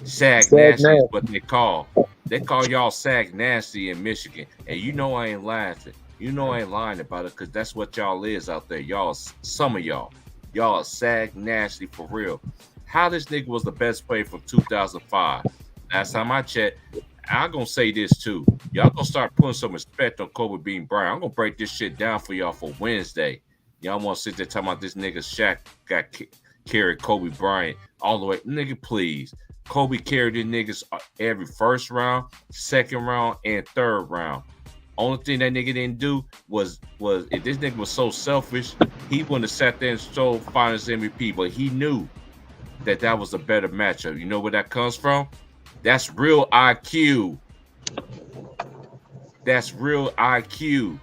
Sag Nasty is what they call. They call y'all Sag Nasty in Michigan. And you know I ain't laughing. You know I ain't lying about it because that's what y'all is out there. Y'all, some of y'all. Y'all are sag nasty for real. How this nigga was the best player from 2005? Last time I checked, I'm gonna say this too. Y'all gonna start putting some respect on Kobe Bean Bryant. I'm gonna break this shit down for y'all for Wednesday. Y'all want to sit there talking about this nigga Shaq got carried Kobe Bryant all the way. Nigga, please. Kobe carried these niggas every first round, second round, and third round. Only thing that nigga didn't do was if this nigga was so selfish, he wouldn't have sat there and stole Finals MVP. But he knew that was a better matchup. You know where that comes from? That's real IQ. That's real IQ.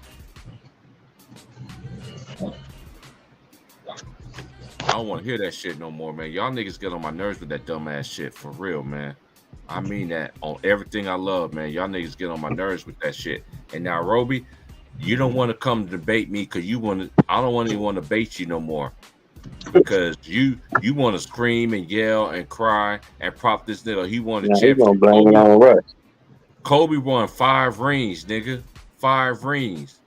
I don't want to hear that shit no more, man. Y'all niggas get on my nerves with that dumbass shit for real, man. I mean that on everything I love, man. Y'all niggas get on my nerves with that shit. And now, Roby, you don't want to come debate me because I don't even want to debate you no more. Because you want to scream and yell and cry and prop this nigga. He won a championship. Kobe won 5 rings, nigga. 5 rings.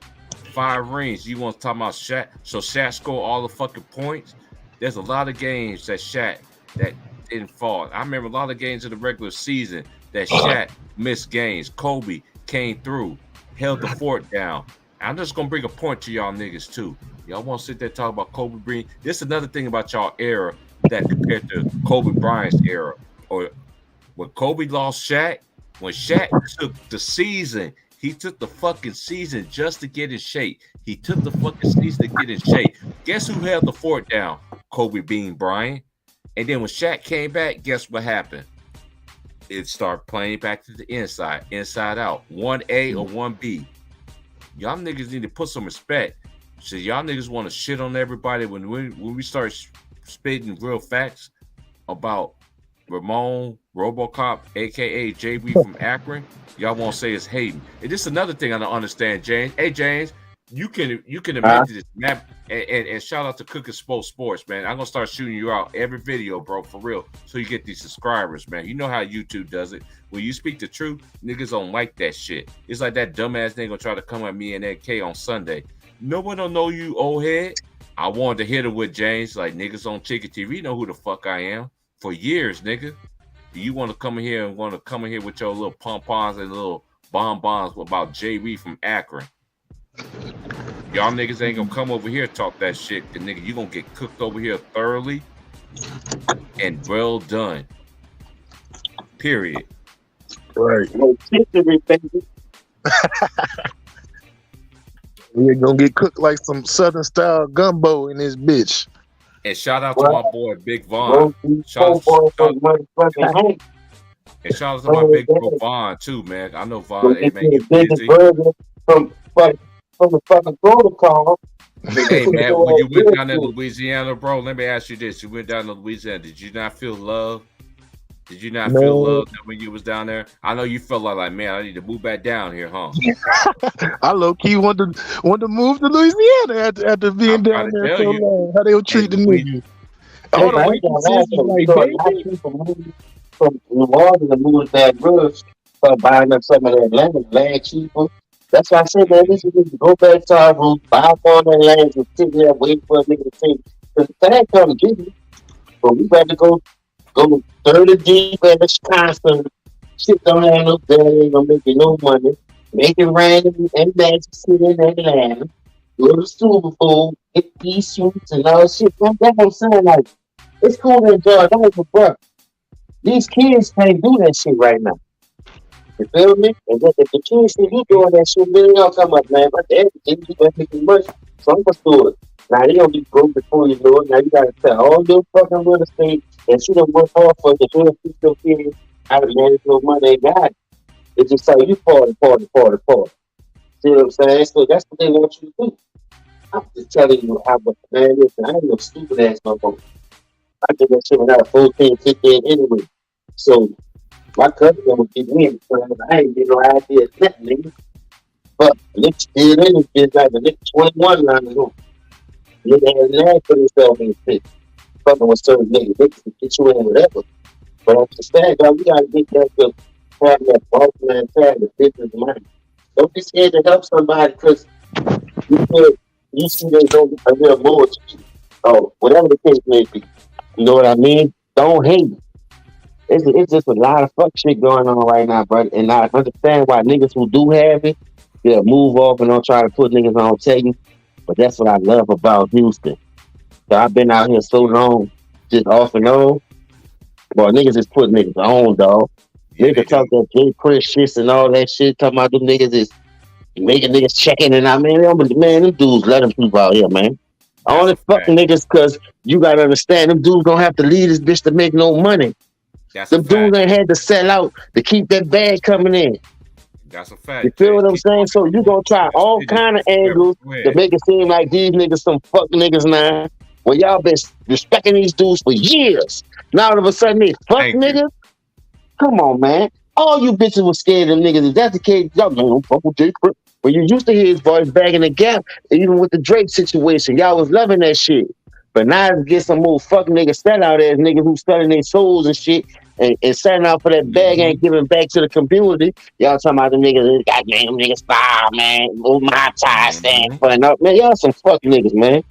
5 rings. You want to talk about Shaq? So Shaq scored all the fucking points? There's a lot of games that Shaq that didn't fall. I remember a lot of games in the regular season that Shaq missed games. Kobe came through, held the fort down. I'm just going to bring a point to y'all niggas too. Y'all want to sit there and talk about Kobe Bryant? This is another thing about y'all era that compared to Kobe Bryant's era. Or when Kobe lost Shaq, when Shaq took the season, he took the fucking season just to get in shape. He took the fucking season to get in shape. Guess who held the fort down? Kobe Bean Bryant. And then when Shaq came back, guess what happened? It started playing back to the inside out. 1A or 1B. Y'all niggas need to put some respect. So y'all niggas want to shit on everybody when we start spitting real facts about Ramon RoboCop, aka JB from Akron. Y'all won't say it's hating. And this is another thing I don't understand, James. Hey, James, you can admit to this, man. And shout out to Cooking Sports, man. I'm gonna start shooting you out every video, bro, for real, so you get these subscribers, man. You know how YouTube does it. When you speak the truth, niggas don't like that shit. It's like that dumbass nigga gonna try to come at me and AK on Sunday. No one don't know you, old head. I wanted to hit it with James, like niggas on Chicken TV know who the fuck I am for years, nigga. You want to come in here with your little pom-poms and little bonbons about JB from Akron. Y'all niggas ain't gonna come over here and talk that shit, and nigga, you gonna get cooked over here thoroughly and well done. Period. Right. We're gonna get cooked like some Southern style gumbo in this bitch. And shout out to my boy Big Von. Shout out to my big bro Von too, man. I know Von, hey man, you busy. From the fucking protocol. Hey man, when you went down to Louisiana, bro, let me ask you this. You went down to Louisiana, did you not feel love? Did you not feel love when you was down there? I know you felt like man, I need to move back down here, huh? I low key want to move to Louisiana after being down there so long. How they would treat the niggas. All the way from New Orleans to move to Baton Rouge, start buying up some of that land cheaper. That's why I said, man, this is just go back to our roots, buy up all that land, and sit there wait for a nigga to take. Because the flag come to Gigi, but we got to go 30 deep in Wisconsin. Shit don't have no value, ain't gonna make you no money. Make it rain and Magic City in Atlanta. Go to the Super Bowl, get these suits and all shit. That's what I'm saying. Like, it's cool to enjoy life, but these kids can't do that shit right now. You feel me? And if the kids see you doing that shit, then they'll come up, man. But they ain't making much, so I'm gonna do it. Now they gonna be broke before you know it. Now you gotta sell all your fucking real estate and she done work hard for the real people kids out of manage no money they got. It's just how you party. See what I'm saying? So that's what they want you to do. I'm just telling you how much man is. I ain't no stupid ass no more. I did that shit when I was 14, 15 anyway. So my cousin would get me in the I ain't get no idea of nothing, nigga. But nigga still in this bitch like a nigga 21 around the room. Nigga had an ass for himself in the bitch. Fucking with certain niggas, they can get you in whatever. But I'm just saying, God, we gotta get that to have that boss man tag the business mind. Don't be scared to help somebody because you see they don't a real more to you. Oh, whatever the case may be. You know what I mean? Don't hate. It's just a lot of fuck shit going on right now, bro. And I understand why niggas who do have it, they'll move off and don't try to put niggas on tell you. But that's what I love about Houston. So I've been out here so long, just off and on. Boy, niggas is putting niggas on, dog. Yeah, Niggas talk that J Prince shit and all that shit, talking about them niggas is making niggas checking and I mean, man, them dudes let them people out here, man. I only fuck niggas because you gotta understand them dudes don't have to leave this bitch to make no money. Them dudes ain't had to sell out to keep that bag coming in. That's a fact. You feel what I'm saying? So you gonna try all kind of angles to make it seem like these niggas some fuck niggas now. When y'all been respecting these dudes for years. Now all of a sudden they fuck niggas? Come on, man. All you bitches was scared of them niggas. If that's the case, y'all don't fuck with J. Prince. When you used to hear his voice bagging the gap, even with the Drake situation, y'all was loving that shit. But now to get some more fuck niggas sellout ass niggas who selling their souls and shit and selling out for that bag ain't giving back to the community. Y'all talking about them niggas, goddamn niggas style, man. Move my tie stand for enough. Man, y'all some fuck niggas, man.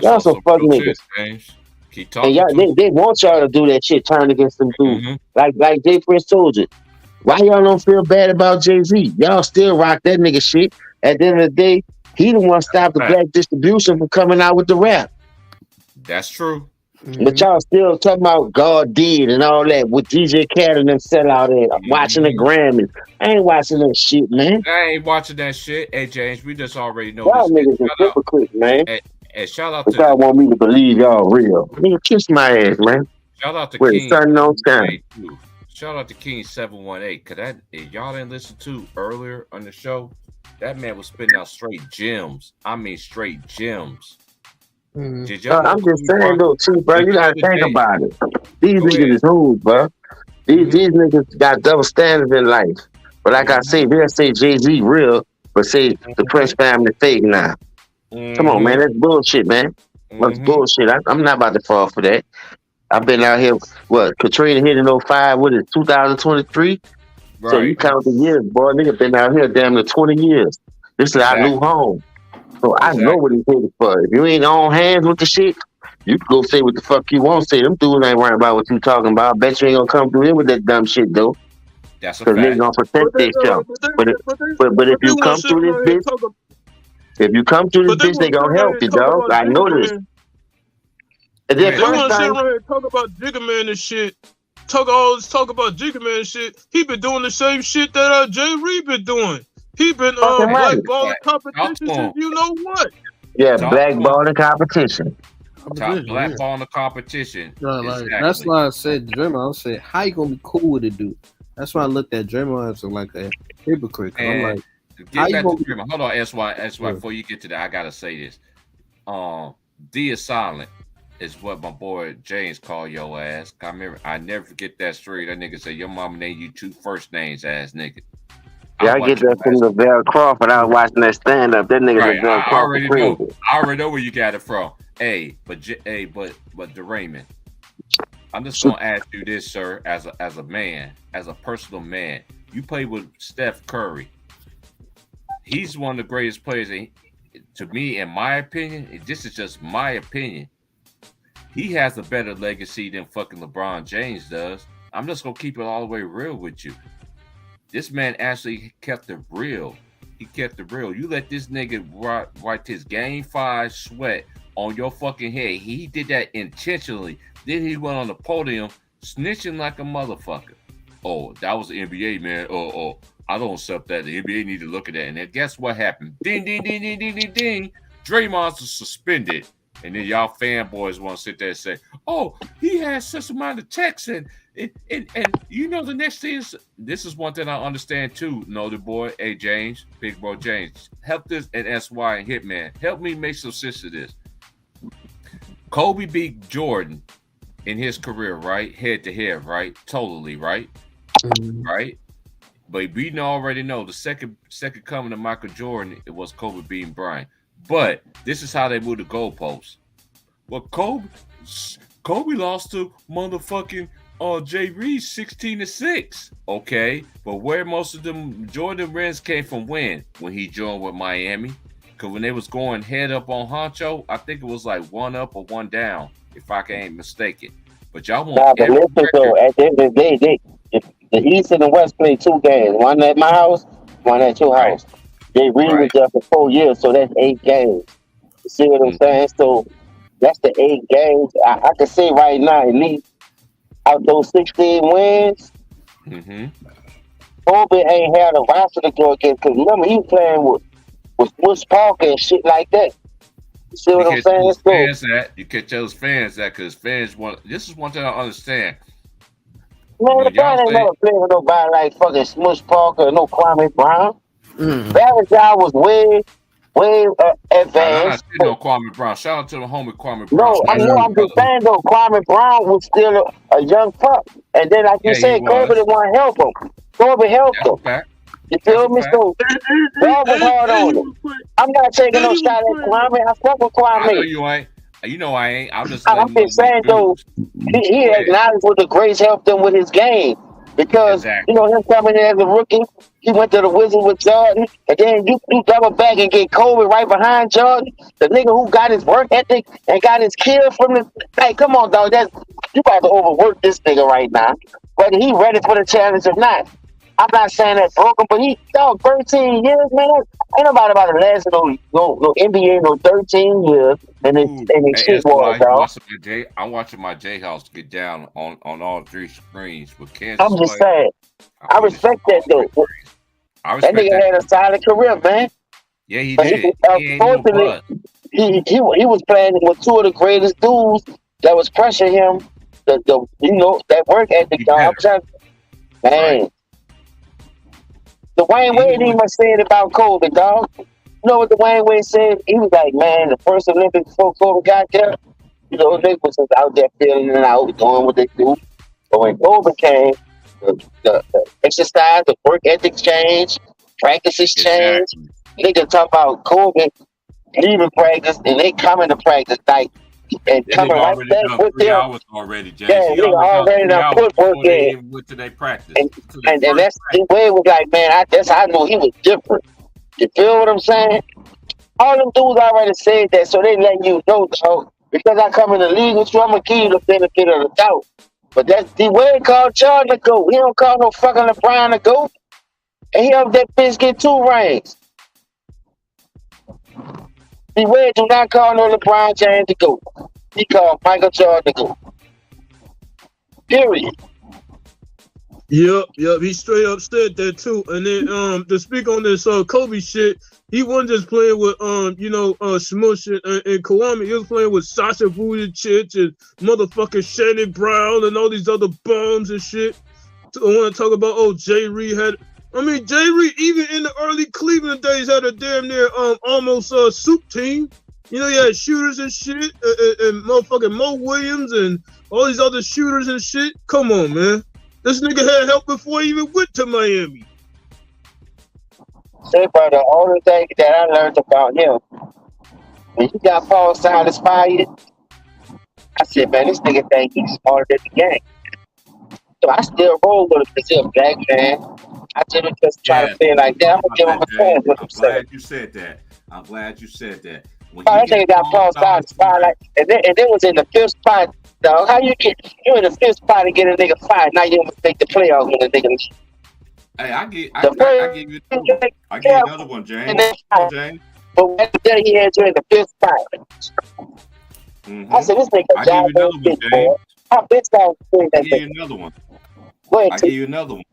Y'all some fuck niggas. Keep talking. And y'all, they want y'all to do that shit, turn against them dudes. Like J. Prince told you. Why y'all don't feel bad about Jay-Z? Y'all still rock that nigga shit. At the end of the day, he the one stopped the black distribution from coming out with the rap. That's true. But y'all still talking about God did and all that with DJ Khaled and them sell out there watching the Grammys. I ain't watching that shit, man. I ain't watching that shit. Hey, James, we just already know y'all this. Niggas are hypocrites, man. And shout out but to y'all want me to believe y'all real. Nigga, kiss my ass, man. Shout out to with King. Sun on Sky. Shout out to King 718. Cause that if y'all didn't listen to earlier on the show, that man was spitting out straight gems. I mean straight gems. Did y'all I'm just saying though, too, bro. You gotta think about it. These niggas is who, bro. These niggas got double standards in life. But like I say, they'll say Jay-Z real, but say the Prince family fake now. Come on, man. That's bullshit, man. That's bullshit. I'm not about to fall for that. I've been out here, Katrina hit in 05, what is it, 2023? Right. So you count the years, boy. Nigga been out here damn near 20 years. This is our new home. So I know what he's hitting for. If you ain't on hands with the shit, you can go say what the fuck you want to say. Them dudes ain't worrying about what you talking about. I bet you ain't gonna come through here with that dumb shit, though. That's a fact. Because niggas gonna protect themselves. But if you come through this bitch, they gonna help you, dog. I know this. And then they want to sit around here and talk about Jigga Man and shit. Talk about Jigga Man and shit. He been doing the same shit that Jay Reed been doing. He been blackballing competition since you know what. Yeah, blackballing competition. Blackballing the competition. Exactly. That's why I said Draymond. I said, how you gonna be cool with it, dude? That's why I looked at Draymond as like a hypocrite. I'm like, get back to Draymond. Hold on, SY, before you get to that, I gotta say this. D is silent. Is what my boy James called your ass. I never forget that story. That nigga said your mama named you 2 first names, ass nigga. Yeah, I get that from the Val Crawford. I was watching that stand up. That nigga right. Val Crawford. I already know where you got it from. But Draymond, I'm just gonna ask you this, sir, as a man, as a personal man. You play with Steph Curry. He's one of the greatest players. To me, in my opinion, this is just my opinion. He has a better legacy than fucking LeBron James does. I'm just gonna keep it all the way real with you. This man actually kept it real. He kept it real. You let this nigga write his Game 5 sweat on your fucking head. He did that intentionally. Then he went on the podium snitching like a motherfucker. Oh, that was the NBA, man. Oh, I don't accept that. The NBA need to look at that. And then guess what happened? Ding, ding, ding, ding, ding, ding, ding. Draymond's suspended. And then y'all fanboys want to sit there and say, oh, he has such amount of checks. And you know, the next thing is, this is one thing I understand too, the boy, hey, James, big bro James, help this and SY and Hitman. Help me make some sense of this. Kobe beat Jordan in his career, right? Head to head, right? Totally, right? Right? But we already know the second coming of Michael Jordan, it was Kobe beating Bryant. But this is how they move the goalposts. Well, Kobe lost to motherfucking Jay Reed 16-6. Okay, but where most of them Jordan wins came from when he joined with Miami. Because when they was going head up on Honcho, I think it was like 1 up or 1 down, if I can't mistake it. But y'all want but every listen though, at the end of the day, the East and the West played 2 games. One at my house, one at your house. They was there for 4 years, so that's 8 games. You see what I'm saying? So that's the 8 games. I can say right now, at least out those 16 wins, Kobe ain't had a roster to go against. Because remember, he was playing with Smush Parker and shit like that. You see what I'm saying? You catch those fans that because fans want. This is one thing I understand. Man, the guy ain't never played with nobody like fucking Smush Parker or no Kwame Brown. That guy was way advanced. I'm not Kwame Brown. Shout out to the homie Kwame Brown. No, I'm just saying though, Kwame Brown was still a young pup. And then like you said, Kobe didn't want to help him. Kobe helped him. You feel me? So that was hard on him. I'm not taking no shot at Kwame. I fuck with Kwame. I know you ain't. You know I ain't. I'm just saying though, he acknowledged what the greats helped him with his game. Because, you know, him coming in as a rookie, he went to the Wizards with Jordan, and then you double back and get Kobe right behind Jordan, the nigga who got his work ethic and got his kill from the... Hey, come on, dog. You about to overwork this nigga right now. Whether he ready for the challenge or not. I'm not saying that broken, but he, dog, 13 years, man. Ain't nobody about to last no NBA no 13 years, and it's shit war, dog. I'm watching my J House get down on all 3 screens with Kansas. I'm just saying. I respect that, though. That nigga had a solid career, man. Yeah, he did. Unfortunately, he was playing with 2 of the greatest dudes that was pressuring him. That work ethic, dog. I'm trying, man. Dwayne Wade even said about Kobe, dog. You know what Dwayne Wade said? He was like, man, the first Olympics before Kobe got there, you know, they was just out there feeling it out, doing what they do. But when Kobe came, the exercise, the work ethics changed, practices changed. Nigga talk about Kobe leaving practice and they coming to practice like and coming right back with them. Hours already, James. Yeah, nigga already done put work in. Went to their practice. And that's the way it was like, man, that's how I knew he was different. You feel what I'm saying? All them dudes already said that, so they letting you know, dog. Because I come in the league with you, I'm gonna give you the benefit of the doubt. But that's the way called Jordan to go. He don't call no fucking LeBron to go. And he helped that bitch get 2 rings. Beware, do not call no LeBron James to go. He called Michael Jordan to go. Period. Yep. He straight up said that too. And then to speak on this Kobe shit, he wasn't just playing with Smush and Kwame. He was playing with Sasha Vujacic and motherfucking Shannon Brown and all these other bums and shit. I want to talk about Jay Reed had. I mean, Jay Reed, even in the early Cleveland days, had a damn near almost soup team. You know, he had shooters and shit, and motherfucking Mo Williams and all these other shooters and shit. Come on, man. This nigga had help before he even went to Miami. Say, bro, the only thing that I learned about him, when he got Paul Silas fired, I said, man, this nigga think he's smarter than the game. So I still roll with him because he's a black man. I didn't just try to say it like that. I'm gonna give him a chance. I'm glad you said that. I'm glad you said that. I think got Paul Silas fired, like, and it was in the 5th spot. Dog, how you in the 5th spot and get a nigga fired? Now you don't make the playoffs with a nigga. Hey, I give you another one, James. James. But when day he had you in the 5th spot. I said, this nigga I give you another one, James. I give you another one. I give you another one.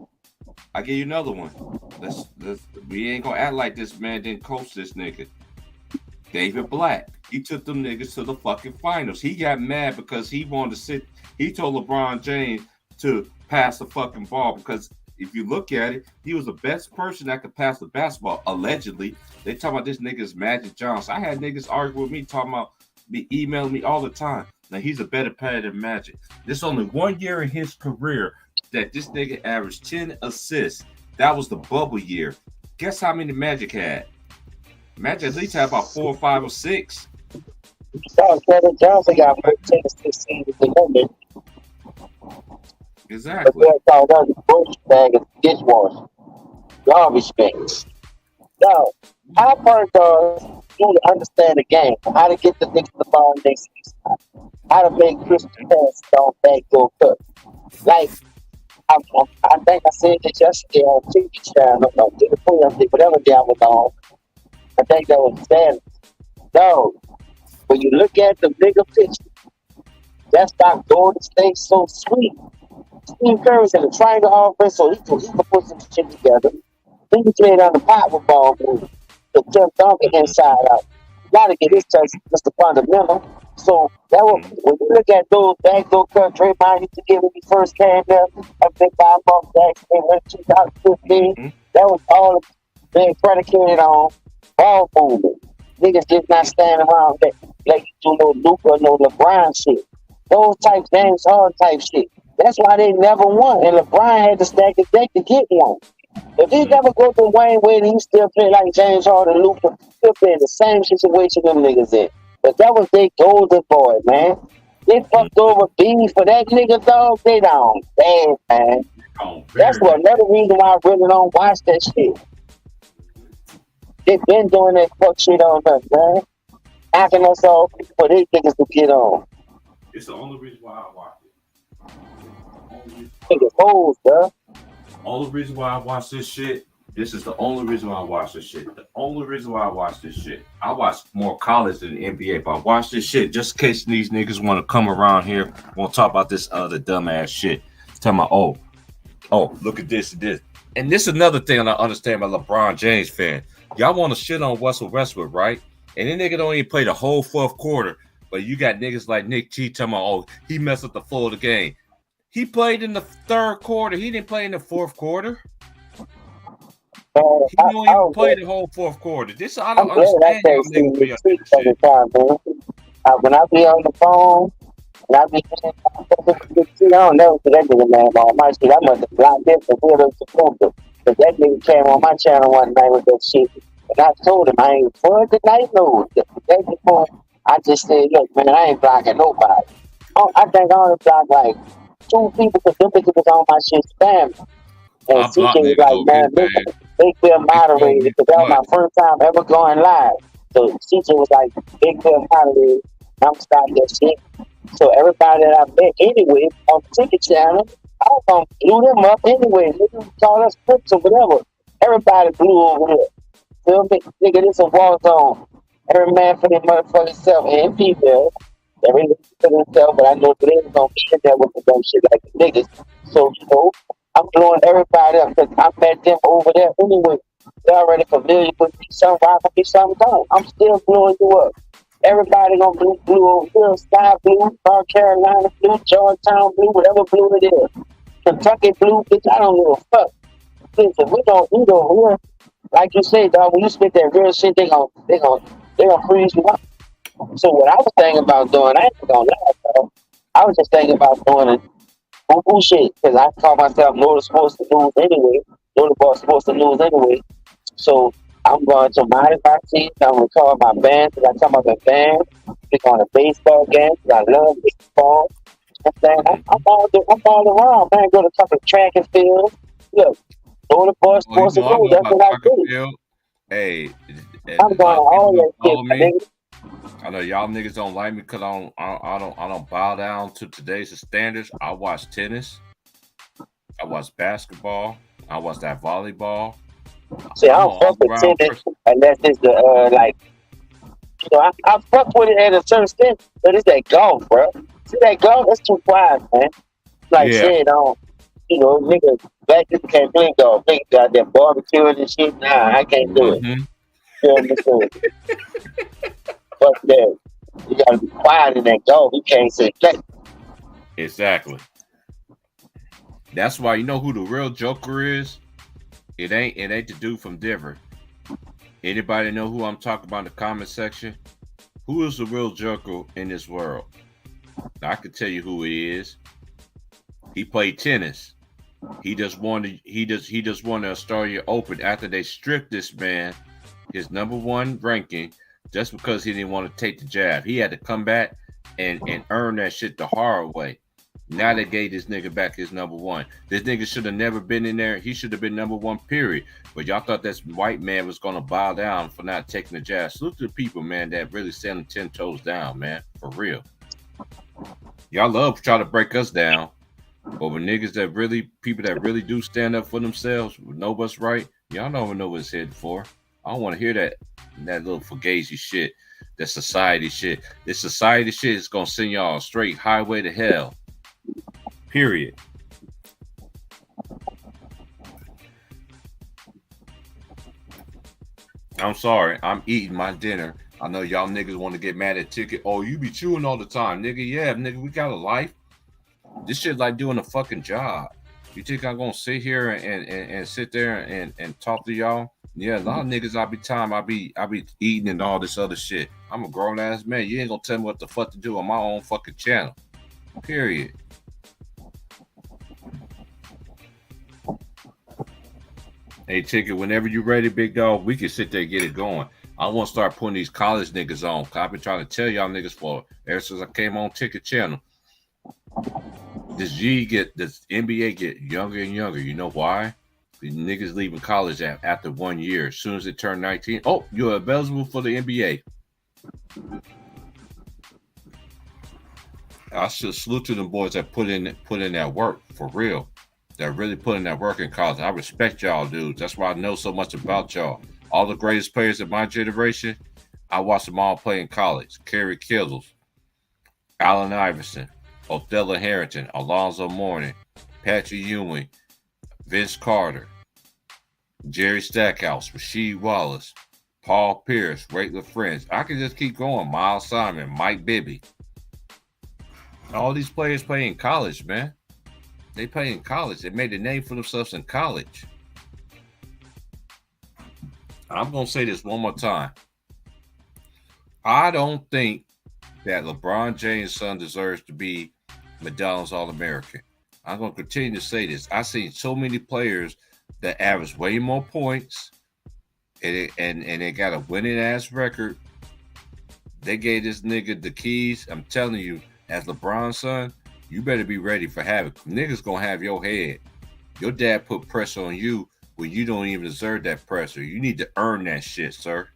I give you another one. Let's we ain't gonna act like this man didn't coach this nigga. David Black. He took them niggas to the fucking finals. He got mad because he wanted to sit. He told LeBron James to pass the fucking ball because if you look at it, he was the best person that could pass the basketball. Allegedly, they talk about this nigga's Magic Johnson. I had niggas argue with me, talking about me, emailing me all the time. Now he's a better player than Magic. There's only 1 year in his career that this nigga averaged 10 assists. That was the bubble year. Guess how many Magic had? Magic at least had about 4 or 5 or 6. Kevin Johnson got 14 assists in the limit. Exactly. But that's a bullshit bag of dishwasher. Garbage bags. Now, I've heard to understand the game, how to get the niggas the ball next season, how to make Christian passes on backdoor cut. Like, I think I said this yesterday on TV channel, whatever day I was on. I think that was Saturday. No, when you look at the bigger picture, that's why Golden State so sweet. Steve Curry's in the triangle offense, so he can put some shit together. He can play it on the power ball move. The Tim Duncan inside out. Gotta get his touch, just the fundamental. So that was when you look at those backdoor cut Draymond used to get when he first came there, I think 5 months back in 2015, that was all being predicated on ball movement. Niggas just not standing around like you do no Luka, no LeBron shit. Those type James Harden type shit. That's why they never won. And LeBron had to stack the deck to get one. If he never go to Wayne Wade, he still play like James Harden, Luka. He'll play in the same situation them niggas in. But that was their golden boy, man. They fucked over B for that nigga, dog. They down bad, man. That's what another reason why I really don't watch that shit. They been doing that fuck shit on us, man. Knocking us off for they niggas to get on. It's the only reason why I watch it. Niggas hoes, bro. Only reason why I watch this shit. This is the only reason why I watch this shit. The only reason why I watch this shit. I watch more college than the NBA, but I watch this shit just in case these niggas want to come around here, want to talk about this other dumbass shit. Tell me, oh, look at this and this. And this is another thing I understand about LeBron James fan. Y'all want to shit on Russell Westbrook, right? And then nigga don't even play the whole fourth quarter, but you got niggas like Nick T talking about, oh, he messed up the flow of the game. He played in the third quarter. He didn't play in the fourth quarter. He don't even play the whole fourth quarter. This I don't understand. When I be on the phone, and I be I don't know because that nigga man on my shit. I must have blocked him for real support. Because that nigga came on my channel one night with that shit. And I told him I ain't for the night no. The day before, I just said, look, man, I ain't blocking nobody. I think I only blocked like 2 people because them niggas was on my shit spam. And CJ was like, man, Big Bill moderated because that was my first time ever going live. So CJ was like, Big Bill moderated. I'm starting that shit. So everybody that I met anyway on the ticket channel, I was gonna blew them up anyway. Niggas call us crooks or whatever. Everybody blew over here. Feel me? Nigga, this a war zone. Every man for their motherfucking self and female. Every nigga for themselves, but I know they ain't gonna be in there with the dumb shit like the niggas. So, you know, I'm blowing everybody up because I met them over there anyway. They're already familiar with me. Something I can be something done. I'm still blowing you up. Everybody gonna be blue over here, sky blue, North Carolina blue, Georgetown blue, whatever blue it is. Kentucky blue, bitch, I don't give a fuck. Listen, we don't here. Like you say, dog, when you spit that real shit, they gonna freeze you up. So what I was thinking about doing, I ain't gonna lie, dog. I was just thinking about doing it boo shit, because I call myself know the sports to lose anyway. Know the boss supposed to lose anyway. So I'm going to my team. I'm going to call my band because I come up in band. We're going to baseball game because I love baseball. I'm all around, man. Go to a couple of track and field. Look, go to boss sports to lose. That's what I do. Hey, I'm going to all that shit. I know y'all niggas don't like me because I don't bow down to today's standards. I watch tennis. I watch basketball. I watch that volleyball. See, I don't fuck with tennis unless it's the like. You know, I fuck with it at a certain extent, but it's that golf, bro. See that golf? That's too quiet, man. Like shit, you know, niggas back then can't play golf. Niggas got that barbecuing and shit. Nah, I can't do it. You understand? Fuck that. You gotta be quiet in that golf. You can't say that. Exactly. That's why you know who the real joker is? It ain't the dude from Denver. Anybody know who I'm talking about in the comment section? Who is the real joker in this world? Now, I can tell you who he is. He played tennis. He just won the Australia Open after they stripped this man his number 1 ranking just because he didn't want to take the jab. He had to come back and earn that shit the hard way. Now they gave this nigga back his number one. This nigga should have never been in there. He should have been number one, period. But y'all thought this white man was going to bow down for not taking the job. Salute to the people, man, that really standing 10 toes down, man. For real. Y'all love trying to break us down. But when niggas that really, people that really do stand up for themselves, know what's right, y'all don't know what it's headed for. I don't want to hear that little fugazi shit, that society shit. This society shit is going to send y'all a straight highway to hell. Period. I'm sorry. I'm eating my dinner. I know y'all niggas want to get mad at Ticket. Oh, you be chewing all the time, nigga. Yeah, nigga, we got a life. This shit like doing a fucking job. You think I'm gonna sit here and sit there and talk to y'all? Yeah, a lot of niggas I be eating and all this other shit. I'm a grown ass man. You ain't gonna tell me what the fuck to do on my own fucking channel. Period. Hey, Ticket, whenever you ready, big dog, we can sit there and get it going. I want to start putting these college niggas on. I've been trying to tell y'all niggas for ever since I came on Ticket Channel. This NBA get younger and younger. You know why? These niggas leaving college after 1 year. As soon as they turn 19, oh, you're eligible for the NBA. I should salute to them boys that put in that work for real. That really put in that work in college. I respect y'all, dudes. That's why I know so much about y'all. All the greatest players of my generation, I watched them all play in college. Kerry Kittles, Allen Iverson, Othello Harrington, Alonzo Mourning, Patrick Ewing, Vince Carter, Jerry Stackhouse, Rasheed Wallace, Paul Pierce, Ray LaFrance. I can just keep going. Miles Simon, Mike Bibby. All these players play in college, man. They play in college. They made a name for themselves in college. I'm going to say this one more time. I don't think that LeBron James' son deserves to be McDonald's All-American. I'm going to continue to say this. I've seen so many players that average way more points and they got a winning-ass record. They gave this nigga the keys. I'm telling you, as LeBron's son, you better be ready for havoc. Niggas going to have your head. Your dad put pressure on you when you don't even deserve that pressure. You need to earn that shit, sir.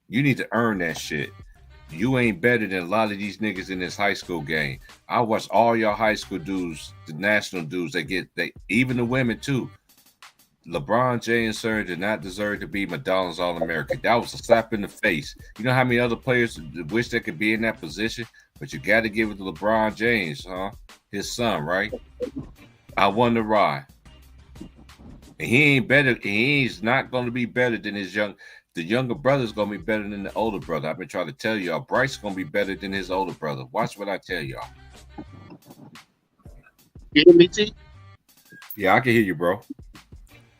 You need to earn that shit. You ain't better than a lot of these niggas in this high school game. I watch all y'all high school dudes, the national dudes, even the women too. LeBron James, sir, did not deserve to be McDonald's All-American. That was a slap in the face. You know how many other players wish they could be in that position? But you got to give it to LeBron James, huh? His son, right? I wonder why. And he ain't better. He's not going to be better than the younger brother's going to be better than the older brother. I've been trying to tell y'all. Bryce is going to be better than his older brother. Watch what I tell y'all. You hear me, T? Yeah, I can hear you, bro.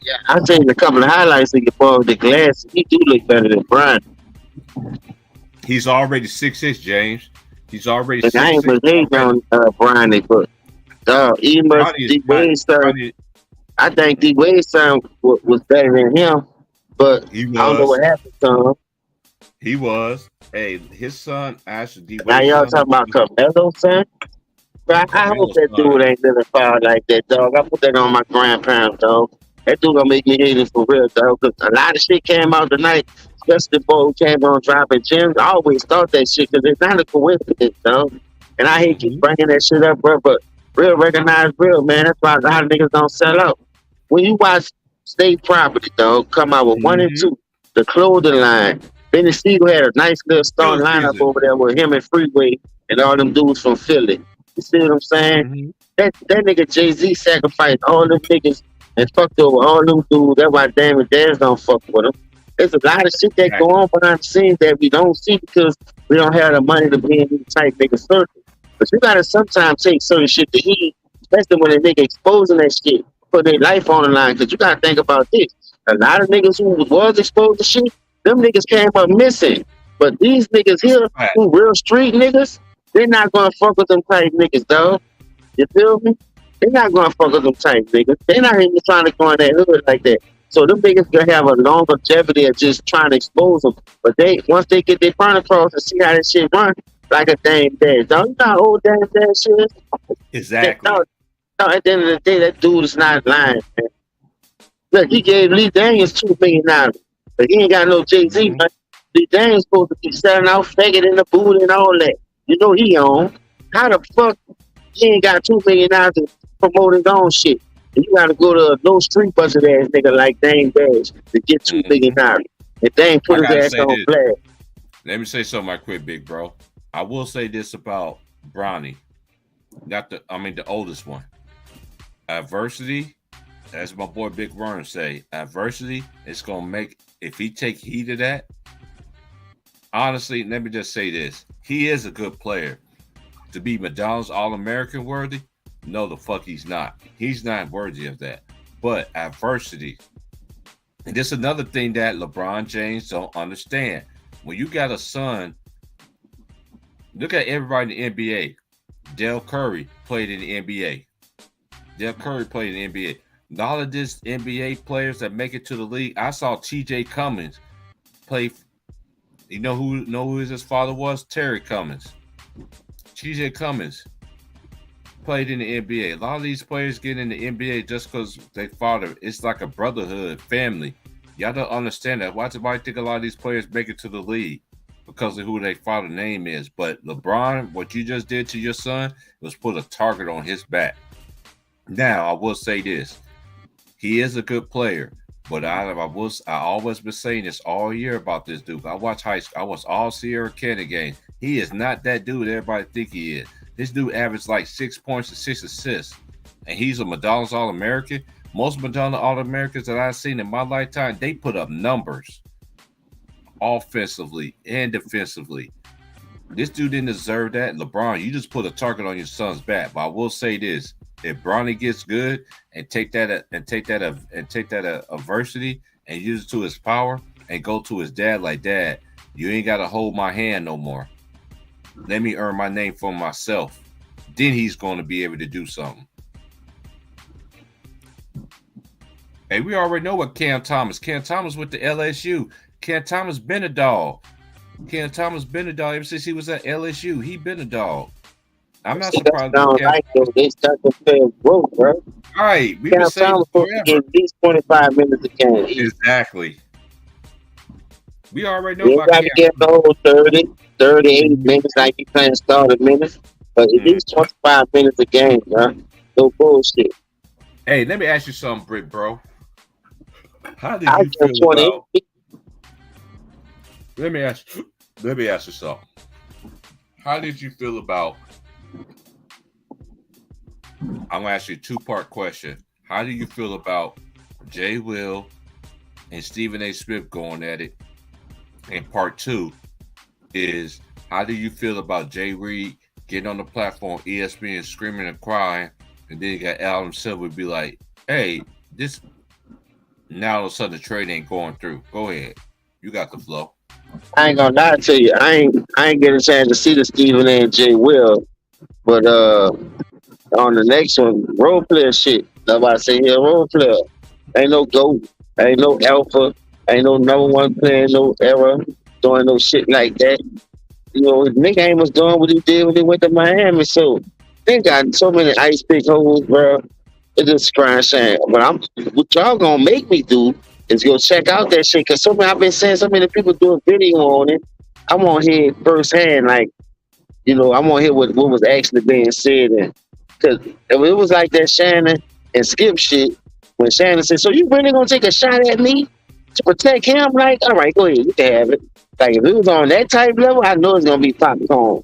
Yeah, I seen a couple of highlights of your boy with the glasses. He do look better than Brian. He's already 6'6", James. He's already 6'6". I ain't was age on Brian, but he must D Wade's son. I think D Wade's son was better than him, but I don't know what happened to him. He was. Hey, his son actually D Wade's now y'all talking about Carmelo's son? But I hope that dude ain't living far like that, dog. I put that on my grandparents, dog. That dude gonna make me hate him for real, dog. Cause a lot of shit came out tonight, especially the boy who came on dropping gems. I always thought that shit because it's not a coincidence, dog. And I hate keep bringing that shit up, bro. But real recognize real, man. That's why a lot of niggas don't sell out. When you watch State Property, dog, come out with 1 and 2, the clothing line. Benny Siegel had a nice little starting lineup over there with him and Freeway and all them dudes from Philly. You see what I'm saying? That nigga Jay-Z sacrificed all them niggas and fucked over all them dudes. That's why Damon Dance don't fuck with him. There's a lot of shit that go on behind the scenes that we don't see because we don't have the money to be in these type nigga circles. But you gotta sometimes take certain shit to heat, especially when a nigga exposing that shit, put their life on the line. Because you gotta think about this. A lot of niggas who was exposed to shit, them niggas came up missing. But these niggas here, who real street niggas, they're not gonna fuck with them type niggas, dog. You feel me? They're not gonna fuck with them type niggas. They're not even trying to go in that hood like that. So them niggas gonna have a long longevity of just trying to expose them. But once they get their front across and see how this shit run, like a Dame Dash. Don't you know how old Dame Dash is? Exactly. No, at the end of the day, that dude is not lying, man. Look, he gave Lee Daniels $2 million, but he ain't got no Jay-Z, man. Lee Daniels supposed to be selling out faggot in the booth and all that. You know he on. How the fuck he ain't got $2 million to promote his own shit? And you gotta go to no street busted ass nigga like Dame Dash to get $2 million. And Dame put his ass on blast. Let me say something right quick, big bro. I will say this about Bronny. The oldest one. Adversity, as my boy Big Vern say, adversity is gonna make, if he take heed of that, honestly, let me just say this. He is a good player. To be McDonald's All-American worthy, no, the fuck he's not. He's not worthy of that. But adversity. And this is another thing that LeBron James don't understand. When you got a son, look at everybody in the NBA. Del Curry played in the NBA. A lot of these NBA players that make it to the league, I saw T.J. Cummings play. You know who his father was? Terry Cummings. T.J. Cummings played in the NBA. A lot of these players get in the NBA just because they father. It's like a brotherhood, family. Y'all don't understand that. Why does everybody think a lot of these players make it to the league? Because of who their father name is. But LeBron, what you just did to your son was put a target on his back. Now, I will say this. He is a good player. But I always been saying this all year about this dude. I watch high school. I watch all Sierra Cannon games. He is not that dude everybody think he is. This dude averaged like 6 points and 6 assists. And he's a McDonald's All-American. Most McDonald's All-Americans that I've seen in my lifetime, they put up numbers. Offensively and defensively. This dude didn't deserve that. LeBron, you just put a target on your son's back. But I will say this. If Bronny gets good and take that adversity and use it to his power and go to his dad like, Dad, you ain't got to hold my hand no more. Let me earn my name for myself. Then he's going to be able to do something. Hey, we already know what Cam Thomas with the LSU. Cam Thomas been a dog. Ever since he was at LSU, he been a dog. I'm not surprised. They start to play growth, bro. All right, we've been saying get at least 25 minutes a game. Exactly. We already know you got to get the whole 30, 38 minutes like you playing started minutes, but at least 25 minutes a game, bro. No bullshit. Hey, let me ask you something, Brick, bro. How did you feel about? Let me ask you something. How did you feel about? I'm gonna ask you a two-part question. How do you feel about Jay Will and Stephen A. Smith going at it? And part two is, how do you feel about Jay Reed getting on the platform, ESPN screaming and crying, and then you got Adam Silver be like, hey, this now all of a sudden the trade ain't going through. Go ahead. You got the flow. I ain't gonna lie to you. I ain't get a chance to see the Stephen A. and Jay Will, but on the next one, role player shit. Nobody say here role player. Ain't no GOAT, ain't no alpha, ain't no number one player, no era, doing no shit like that. You know, Nick Amos was doing what he did when he went to Miami. So they got so many ice pick holes, bro. It's just crying shame. But what y'all gonna make me do is go check out that shit, because I've been saying so many people do a video on it. I want to hear it firsthand, like, you know, I want to hear what was actually being said. And because it was like that Shannon and Skip shit, when Shannon said, so you really gonna take a shot at me to protect him? Like, all right, go ahead, you can have it. Like, if it was on that type level, I know it's gonna be popcorn.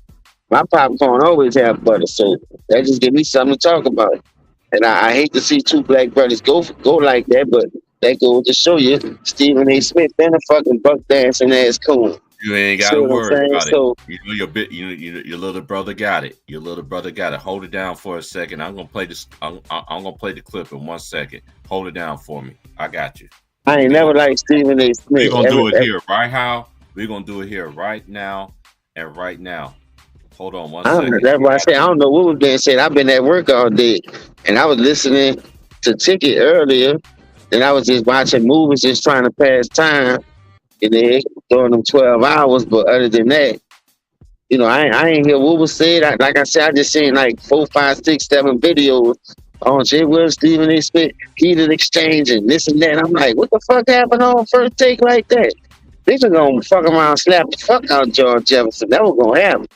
My popcorn always have butter, so that just give me something to talk about. And I hate to see two black brothers go like that, but that goes to show you Stephen A. Smith been a fucking buck dancing ass coon. You ain't got to worry about it. You know your little brother got it. Your little brother got it. Hold it down for a second. I'm gonna play this. I'm gonna play the clip in 1 second. Hold it down for me. I got you. I ain't never liked Stephen A. Smith. We're gonna do it here, right? How? We're gonna do it here right now and right now. Hold on 1 second. That's why I say I don't know what was being said. I've been at work all day, and I was listening to Ticket earlier, and I was just watching movies, just trying to pass time. And then during them 12 hours, but other than that, You know, I ain't hear what was said. Like I said, I just seen like 4, 5, 6, 7 videos on Jay Will, Stephen A. Smith, heated exchange and this and that. I'm like, what the fuck happened on First Take like that? They just gonna fuck around, slap the fuck out of George Jefferson. That was gonna happen.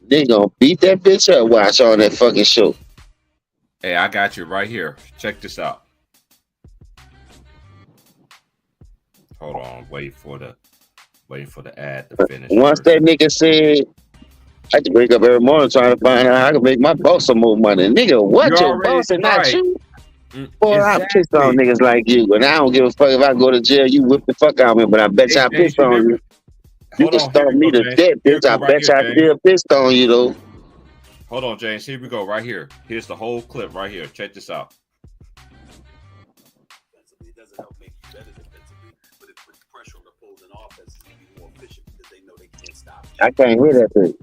They gonna beat that bitch up. Watch on that fucking show. Hey, I got you right here. Check this out. Hold on, wait for the ad to finish. Once that nigga said, I had to wake up every morning trying to find out how I can make my boss some more money. Nigga, what your boss and not you? Boy, I pissed on niggas like you, and I don't give a fuck if I go to jail. You whip the fuck out of me, but I bet you I pissed on you. You can start me to death, bitch. I bet you I still pissed on you though. Hold on, James. Here we go. Right here. Here's the whole clip right here. Check this out. It doesn't help make you better defensively, but it puts pressure on the opposing offense to be more efficient because they know they can't stop you. I can't hear that thing.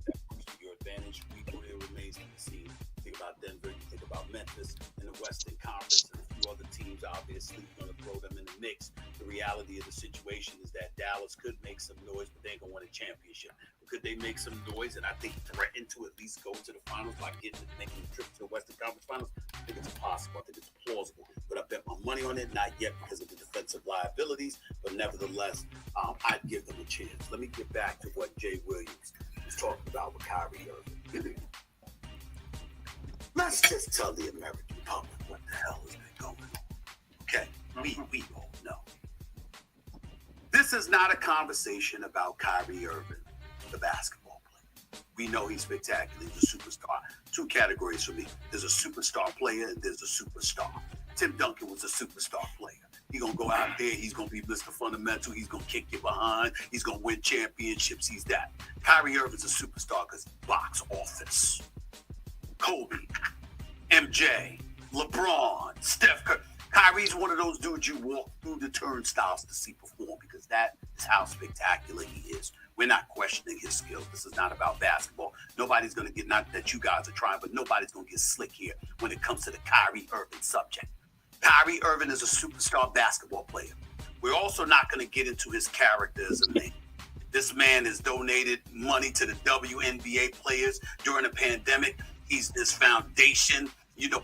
Your advantage, it remains to be seen. Think about Denver, you think about Memphis in the Western Conference, and a few other teams obviously going to throw them in the mix. The reality of the situation is that Dallas could make some noise, but they ain't going to win a championship. Could they make some noise and I think threaten to at least go to the finals by making the trip to the Western Conference Finals? I think it's possible. I think it's plausible. But I bet my money on it, not yet because of the defensive liabilities. But nevertheless, I'd give them a chance. Let me get back to what Jay Williams was talking about with Kyrie Irving. Let's just tell the American public what the hell has been going on. Okay, we all know. This is not a conversation about Kyrie Irving, the basketball player. We know he's spectacular. He's a superstar. Two categories for me. There's a superstar player and there's a superstar. Tim Duncan was a superstar player. He's going to go out there. He's going to be Mr. Fundamental. He's going to kick you behind. He's going to win championships. He's that. Kyrie Irving's a superstar because box office. Kobe, MJ, LeBron, Steph Curry. Kyrie's one of those dudes you walk through the turnstiles to see perform because that is how spectacular he is. We're not questioning his skills. This is not about basketball. Nobody's going to get, not that you guys are trying, but nobody's going to get slick here when it comes to the Kyrie Irving subject. Kyrie Irving is a superstar basketball player. We're also not going to get into his character as a man. This man has donated money to the WNBA players during the pandemic. He's this foundation,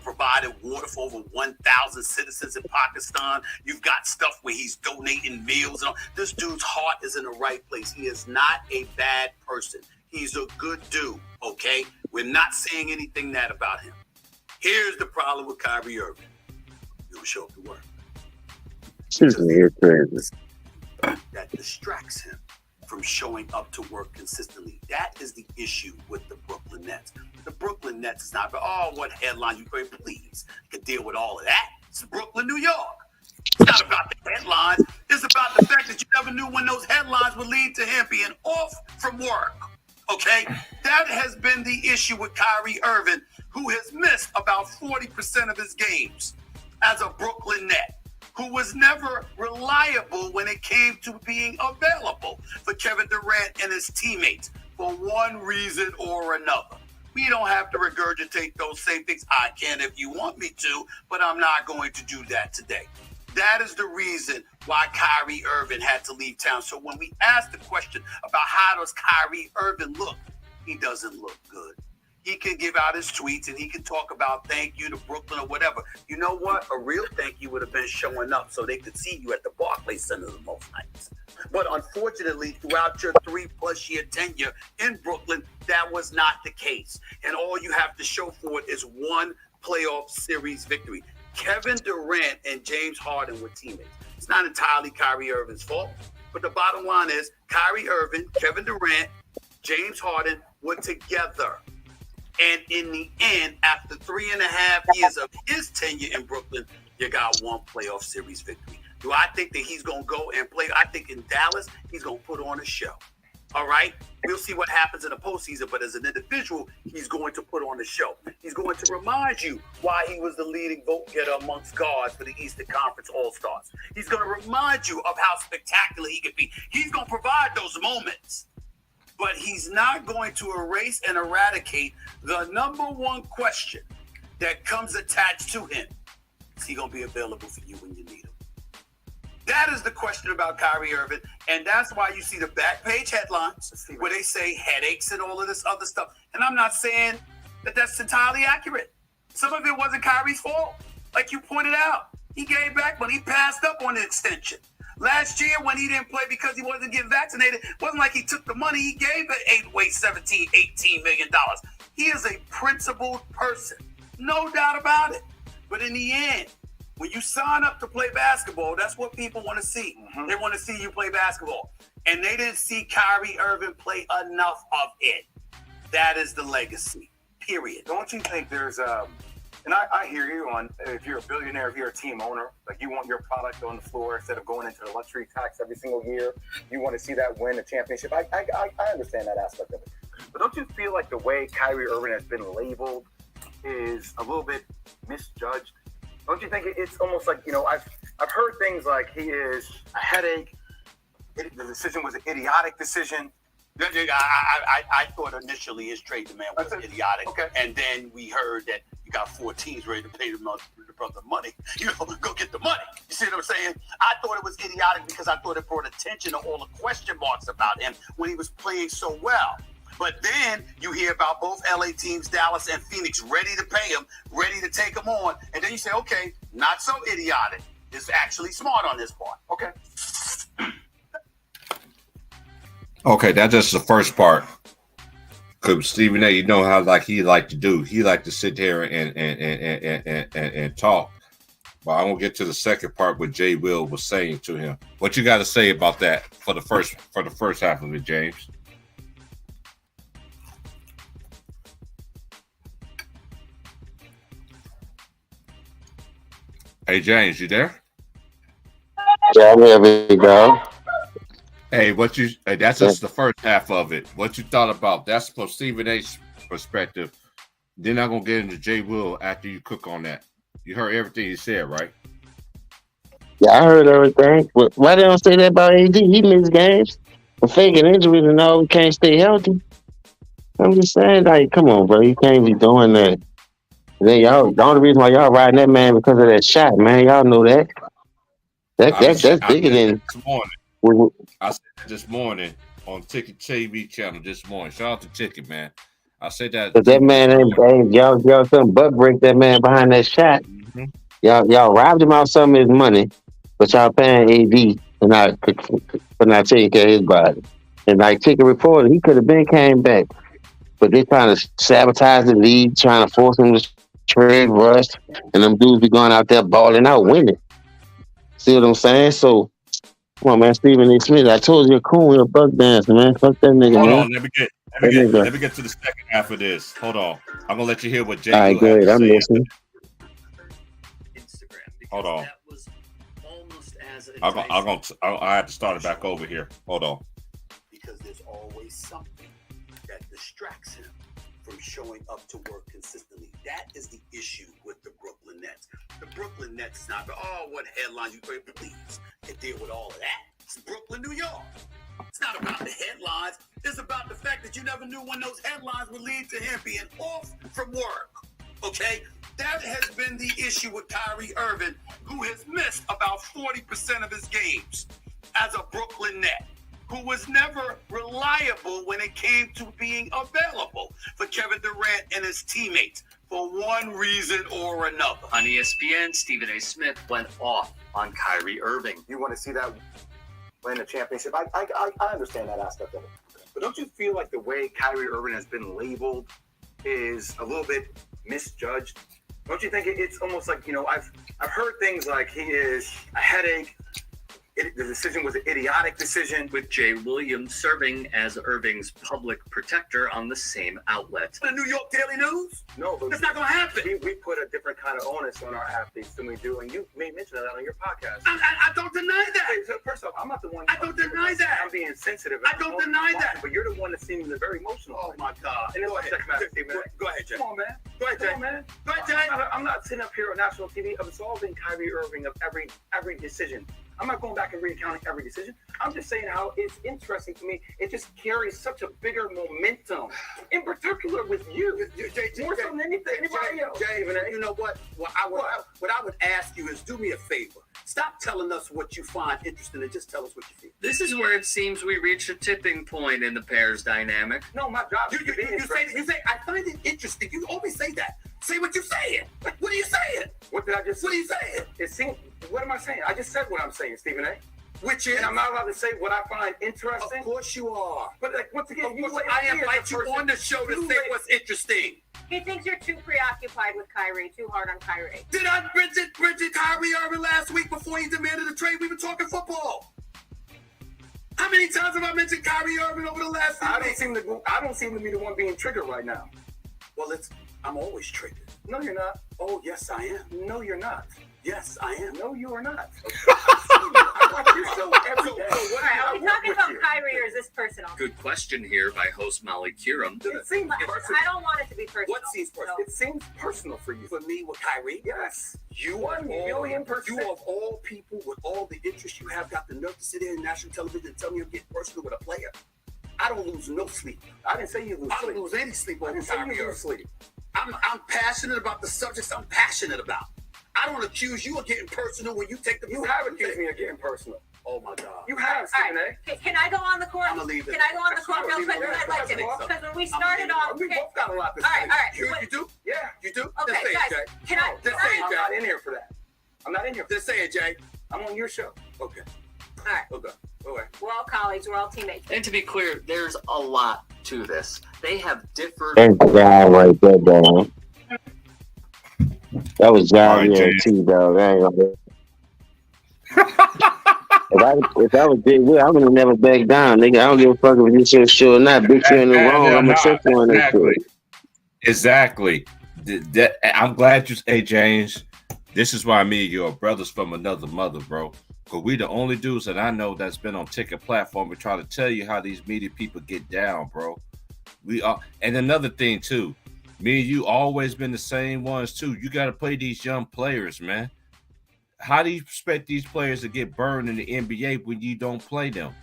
provided water for over 1,000 citizens in Pakistan. You've got stuff where he's donating meals. And all. This dude's heart is in the right place. He is not a bad person. He's a good dude, okay? We're not saying anything bad about him. Here's the problem with Kyrie Irving. He don't show up to work. That distracts him from showing up to work consistently. That is the issue with the Brooklyn Nets. The Brooklyn Nets is not about, what headline you create, please. You can deal with all of that. It's Brooklyn, New York. It's not about the headlines. It's about the fact that you never knew when those headlines would lead to him being off from work. Okay? That has been the issue with Kyrie Irving, who has missed about 40% of his games as a Brooklyn Net, who was never reliable when it came to being available for Kevin Durant and his teammates for one reason or another. We don't have to regurgitate those same things. I can if you want me to, but I'm not going to do that today. That is the reason why Kyrie Irving had to leave town. So when we ask the question about how does Kyrie Irving look, he doesn't look good. He can give out his tweets and he can talk about thank you to Brooklyn or whatever. You know what? A real thank you would have been showing up so they could see you at the Barclays Center most nights. But unfortunately, throughout your 3+ year tenure in Brooklyn, that was not the case. And all you have to show for it is one playoff series victory. Kevin Durant and James Harden were teammates. It's not entirely Kyrie Irving's fault, but the bottom line is Kyrie Irving, Kevin Durant, James Harden were together. And in the end, after 3.5 years of his tenure in Brooklyn, you got one playoff series victory. Do I think that he's going to go and play? I think in Dallas, he's going to put on a show. All right? We'll see what happens in the postseason, but as an individual, he's going to put on a show. He's going to remind you why he was the leading vote getter amongst guards for the Eastern Conference All-Stars. He's going to remind you of how spectacular he could be. He's going to provide those moments. But he's not going to erase and eradicate the number one question that comes attached to him. Is he going to be available for you when you need him? That is the question about Kyrie Irving, and that's why you see the back page headlines where they say headaches and all of this other stuff. And I'm not saying that that's entirely accurate. Some of it wasn't Kyrie's fault. Like you pointed out, he gave back money. He passed up on the extension. Last year when he didn't play because he wasn't getting vaccinated, it wasn't like he took the money. He gave it $18 million. He is a principled person. No doubt about it. But in the end, when you sign up to play basketball, that's what people want to see. They want to see you play basketball. And they didn't see Kyrie Irving play enough of it. That is the legacy, period. Don't you think there's and I hear you on, if you're a billionaire, if you're a team owner, like you want your product on the floor instead of going into the luxury tax every single year. You want to see that win a championship. I understand that aspect of it. But don't you feel like the way Kyrie Irving has been labeled is a little bit misjudged? Don't you think it's almost like, I've heard things like he is a headache. The decision was an idiotic decision. I thought initially his trade demand was idiotic. Okay. And then we heard that you got 4 teams ready to pay the brother money. Go get the money. You see what I'm saying? I thought it was idiotic because I thought it brought attention to all the question marks about him when he was playing so well. But then you hear about both LA teams, Dallas and Phoenix, ready to pay him, ready to take him on. And then you say, okay, not so idiotic. It's actually smart on this part. Okay. Okay, that's just the first part. Because Stephen A., you know how he like to do. He like to sit there and talk. But I won't get to the second part what Jay Will was saying to him. What you got to say about that for the first half of it, James? Hey James, you there? Yeah, I'm here, big dog. Hey, that's just the first half of it. What you thought about that's from Stephen A's perspective. Then I'm gonna get into Jay Will after you cook on that. You heard everything he said, right? Yeah, I heard everything. Why they don't say that about AD? He missed games for faking injuries and all. He can't stay healthy. I'm just saying, like, come on, bro. You can't be doing that. And then y'all, the only reason why y'all riding that man because of that shot, man. Y'all know that. That's bigger than. This morning. I said that this morning on Ticket TV channel this morning. Shout out to Ticket, man. I said that. But that man ain't y'all some butt break that man behind that shot. Mm-hmm. Y'all robbed him out some of his money, but y'all paying AD for not taking care of his body. And like Ticket reported, he could have been came back, but they trying to sabotage the league, trying to force him to trade Russ, and them dudes be going out there balling out, winning. See what I'm saying? So. Come on, man, Stephen A. Smith. I told you you're cool. You're a buck dancer, man. Fuck that nigga, Hold man. on, let me get to the second half of this. Hold on. I'm gonna let you hear what Jay. All right, go ahead. I'm listening. Hold on. I have to start it back over here. Hold on. Because there's always something that distracts him from showing up to work consistently. That is the issue with the Brooklyn Nets. The Brooklyn Nets is not, what headlines you play, please. Can deal with all of that. It's Brooklyn, New York. It's not about the headlines. It's about the fact that you never knew when those headlines would lead to him being off from work. Okay? That has been the issue with Kyrie Irving, who has missed about 40% of his games as a Brooklyn Net, who was never reliable when it came to being available for Kevin Durant and his teammates for one reason or another. On ESPN, Stephen A. Smith went off on Kyrie Irving. You want to see that win a championship. I understand that aspect of it. But don't you feel like the way Kyrie Irving has been labeled is a little bit misjudged? Don't you think it's almost like, I've heard things like he is a headache. The decision was an idiotic decision. With Jay Williams serving as Irving's public protector on the same outlet. The New York Daily News? No, but that's not going to happen. We put a different kind of onus on our athletes than we do, and you made mention of that on your podcast. I don't deny that. Wait, so first off, I'm not the one. I don't deny that. I'm being sensitive. I don't deny that. But you're the one that seems very emotional. Oh my God. And go ahead. Go ahead, Jay. Come on, man. Go ahead, Jay. Come on, man. Go ahead, Jay. I'm not sitting up here on national TV absolving Kyrie Irving of every decision. I'm not going back and recounting every decision. I'm just saying how it's interesting to me. It just carries such a bigger momentum, in particular with you, more so than anybody else. Jay, you know what? What I would ask you is do me a favor. Stop telling us what you find interesting and just tell us what you feel. This is where it seems we reach a tipping point in the pair's dynamic. No, my job. You say I find it interesting. You always say that. Say what you're saying. What are you saying? What did I just say? What are you saying? It seems. What am I saying? I just said what I'm saying, Stephen A. Which is, and I'm not allowed to say what I find interesting. Of course you are. But like, once again, I invite you on the show to say what's interesting. He thinks you're too preoccupied with Kyrie, too hard on Kyrie. Did I mention Kyrie Irving last week before he demanded a trade? We were talking football. How many times have I mentioned Kyrie Irving over the last few weeks? I don't seem to be the one being triggered right now. Well, I'm always triggered. No, you're not. Oh, yes, I am. No, you're not. Yes, I am. No, you are not. I watch your show every day. Are we talking about Kyrie or is this personal? Good question here by host Molly Curum. It seems personal. I don't want it to be personal. What seems personal? It seems personal for you. For me with Kyrie? Yes. You are 1,000,000%. You of all people with all the interest you have got the nerve to sit there on national television and tell me you're getting personal with a player. I don't lose no sleep. I didn't say you lose sleep. I don't lose any sleep over Kyrie Irving. I'm passionate about the subjects I'm passionate about. I don't accuse you of getting personal when you take the. You have accused me of getting personal. Oh my God. You have, Stephen A. Can I go on the court? I'm gonna leave it. Can I go on the court real quick? I'd like to. Because when we started off. We both got a lot to say. All right. You do? Yeah, you do. Okay, just say guys. it, Jay. Can I? Just say it, Jay. I'm not in here for that. I'm not in here. Just say it, Jay. I'm on your show. Okay. All right. Okay. Okay. We're all colleagues. We're all teammates. And to be clear, there's a lot to this. They have differed. That's down right there, dog. That was John too, dog. I ain't gonna. If I was Big Will, I would have never back down, nigga. I don't give a fuck if you say sure or not. Bitch, you're in the wrong. I'm gonna check you on that shit. Exactly. I'm glad you. Hey, James. This is why me and you are brothers from another mother, bro. Because we the only dudes that I know that's been on ticket platform and try to tell you how these media people get down, bro. We are, and another thing too. Me and you always been the same ones too. You got to play these young players, man. How do you expect these players to get burned in the NBA when you don't play them?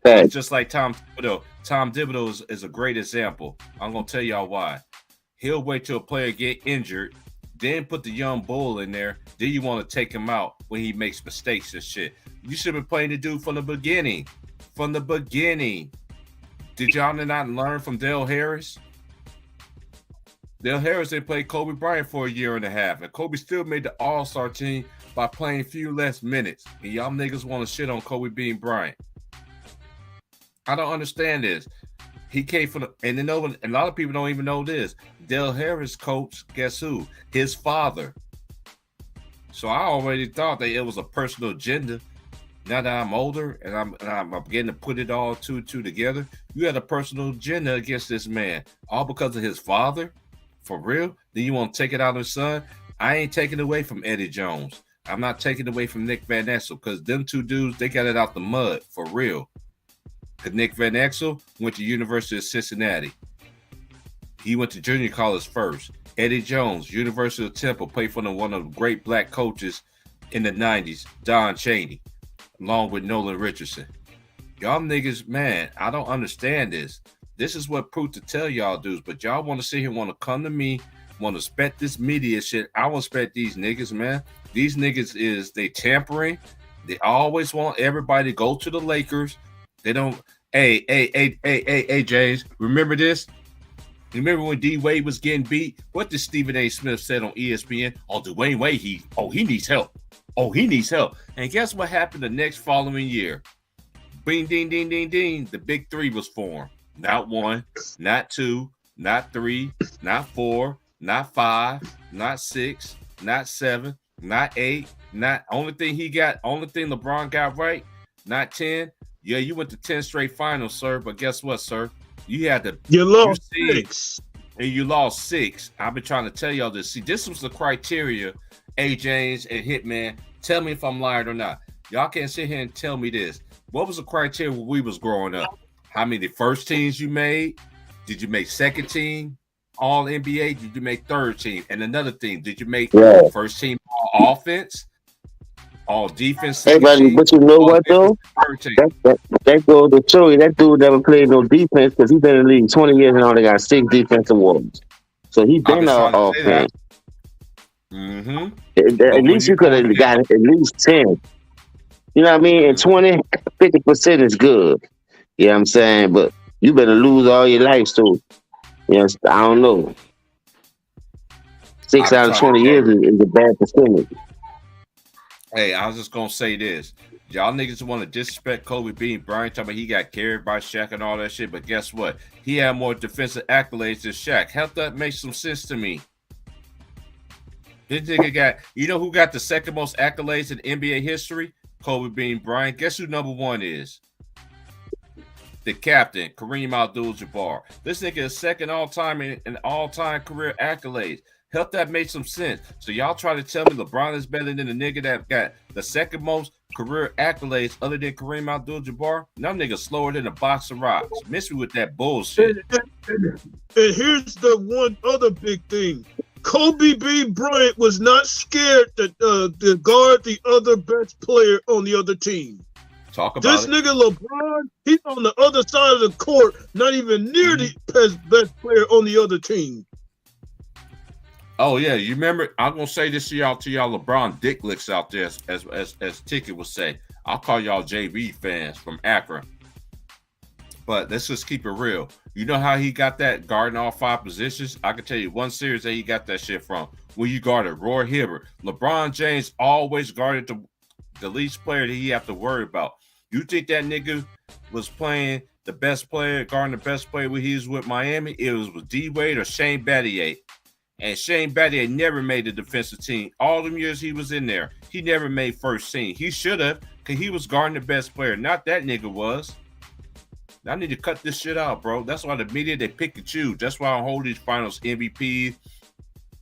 Hey. It's just like Tom Thibodeau. Tom Thibodeau is a great example. I'm gonna tell y'all why. He'll wait till a player get injured, then put the young bull in there. Then you want to take him out when he makes mistakes and shit. You should have been playing the dude from the beginning. From the beginning. Did y'all not learn from Dale Harris? Dale Harris, they played Kobe Bryant for a year and a half, and Kobe still made the All-Star team by playing a few less minutes. And y'all niggas want to shit on Kobe being Bryant. I don't understand this. He came from the, and a lot of people don't even know this. Dale Harris coach, guess who? His father. So I already thought that it was a personal agenda. Now that I'm older and I'm beginning to put it all two together, you had a personal agenda against this man, all because of his father. For real? Then you want to take it out on his son? I ain't taking it away from Eddie Jones. I'm not taking it away from Nick Van Exel because them two dudes, they got it out the mud for real. Because Nick Van Exel went to University of Cincinnati. He went to junior college first. Eddie Jones, University of Temple, played for one of the great black coaches in the 90s, Don Chaney, along with Nolan Richardson. Y'all niggas, man, I don't understand this. This is what Proof to tell y'all dudes, but y'all want to sit here, want to come to me, want to spec this media shit. I want to spec these niggas, man. These niggas they tampering. They always want everybody to go to the Lakers. They don't. Hey, James, remember this? Remember when D Wade was getting beat? What did Stephen A. Smith said on ESPN? Oh, Dwayne Wade, he needs help. Oh, he needs help. And guess what happened the next following year? Bing, ding, ding, ding, ding. The big three was formed. Not one, not two, not three, not four, not five, not six, not seven, not eight, not only thing LeBron got right, not 10. Yeah, you went to 10 straight finals, sir. But guess what, sir? You lost 6. And you lost 6. I've been trying to tell y'all this. See, this was the criteria, A. James and Hitman. Tell me if I'm lying or not. Y'all can't sit here and tell me this. What was the criteria when we was growing up? How many first teams you made? Did you make second team all NBA? Did you make third team? And another thing, did you make first team all offense? All defense? Hey, buddy, but you know what, though? That goes to show you that dude never played no defense because he's been in the league 20 years and only got 6 defensive awards. So he's been on offense. Mm-hmm. At least you could have got at least 10. You know what I mean? And 50% is good. You know what I'm saying? But you better lose all your life, so yes, I don't know. 6 out of 20 years is a bad percentage. Hey, I was just gonna say this. Y'all niggas want to disrespect Kobe being Bryant, talking about he got carried by Shaq and all that shit, but guess what? He had more defensive accolades than Shaq. Help that make some sense to me. This nigga got, you know who got the second most accolades in NBA history? Kobe being Bryant. Guess who number one is? The captain, Kareem Abdul-Jabbar. This nigga is second all-time in all-time career accolades. Help that make some sense. So y'all try to tell me LeBron is better than the nigga that got the second most career accolades other than Kareem Abdul-Jabbar? Them niggas slower than a box of rocks. Miss me with that bullshit. And here's the one other big thing. Kobe B. Bryant was not scared to guard the other best player on the other team. Talk about this nigga LeBron, he's on the other side of the court, not even near the best player on the other team. Oh yeah, you remember? I'm gonna say this to y'all LeBron dick licks out there, as Ticket would say. I'll call y'all JV fans from Akron. But let's just keep it real. You know how he got that guarding all 5 positions? I can tell you one series that he got that shit from. When you guarded Roy Hibbert. LeBron James always guarded the least player that he have to worry about. You think that nigga was playing the best player, guarding the best player when he was with Miami? It was with D-Wade or Shane Battier. And Shane Battier never made the defensive team. All them years he was in there, he never made first team. He should have, because he was guarding the best player. Not that nigga was. I need to cut this shit out, bro. That's why the media, they pick and choose. That's why I don't hold these finals MVP.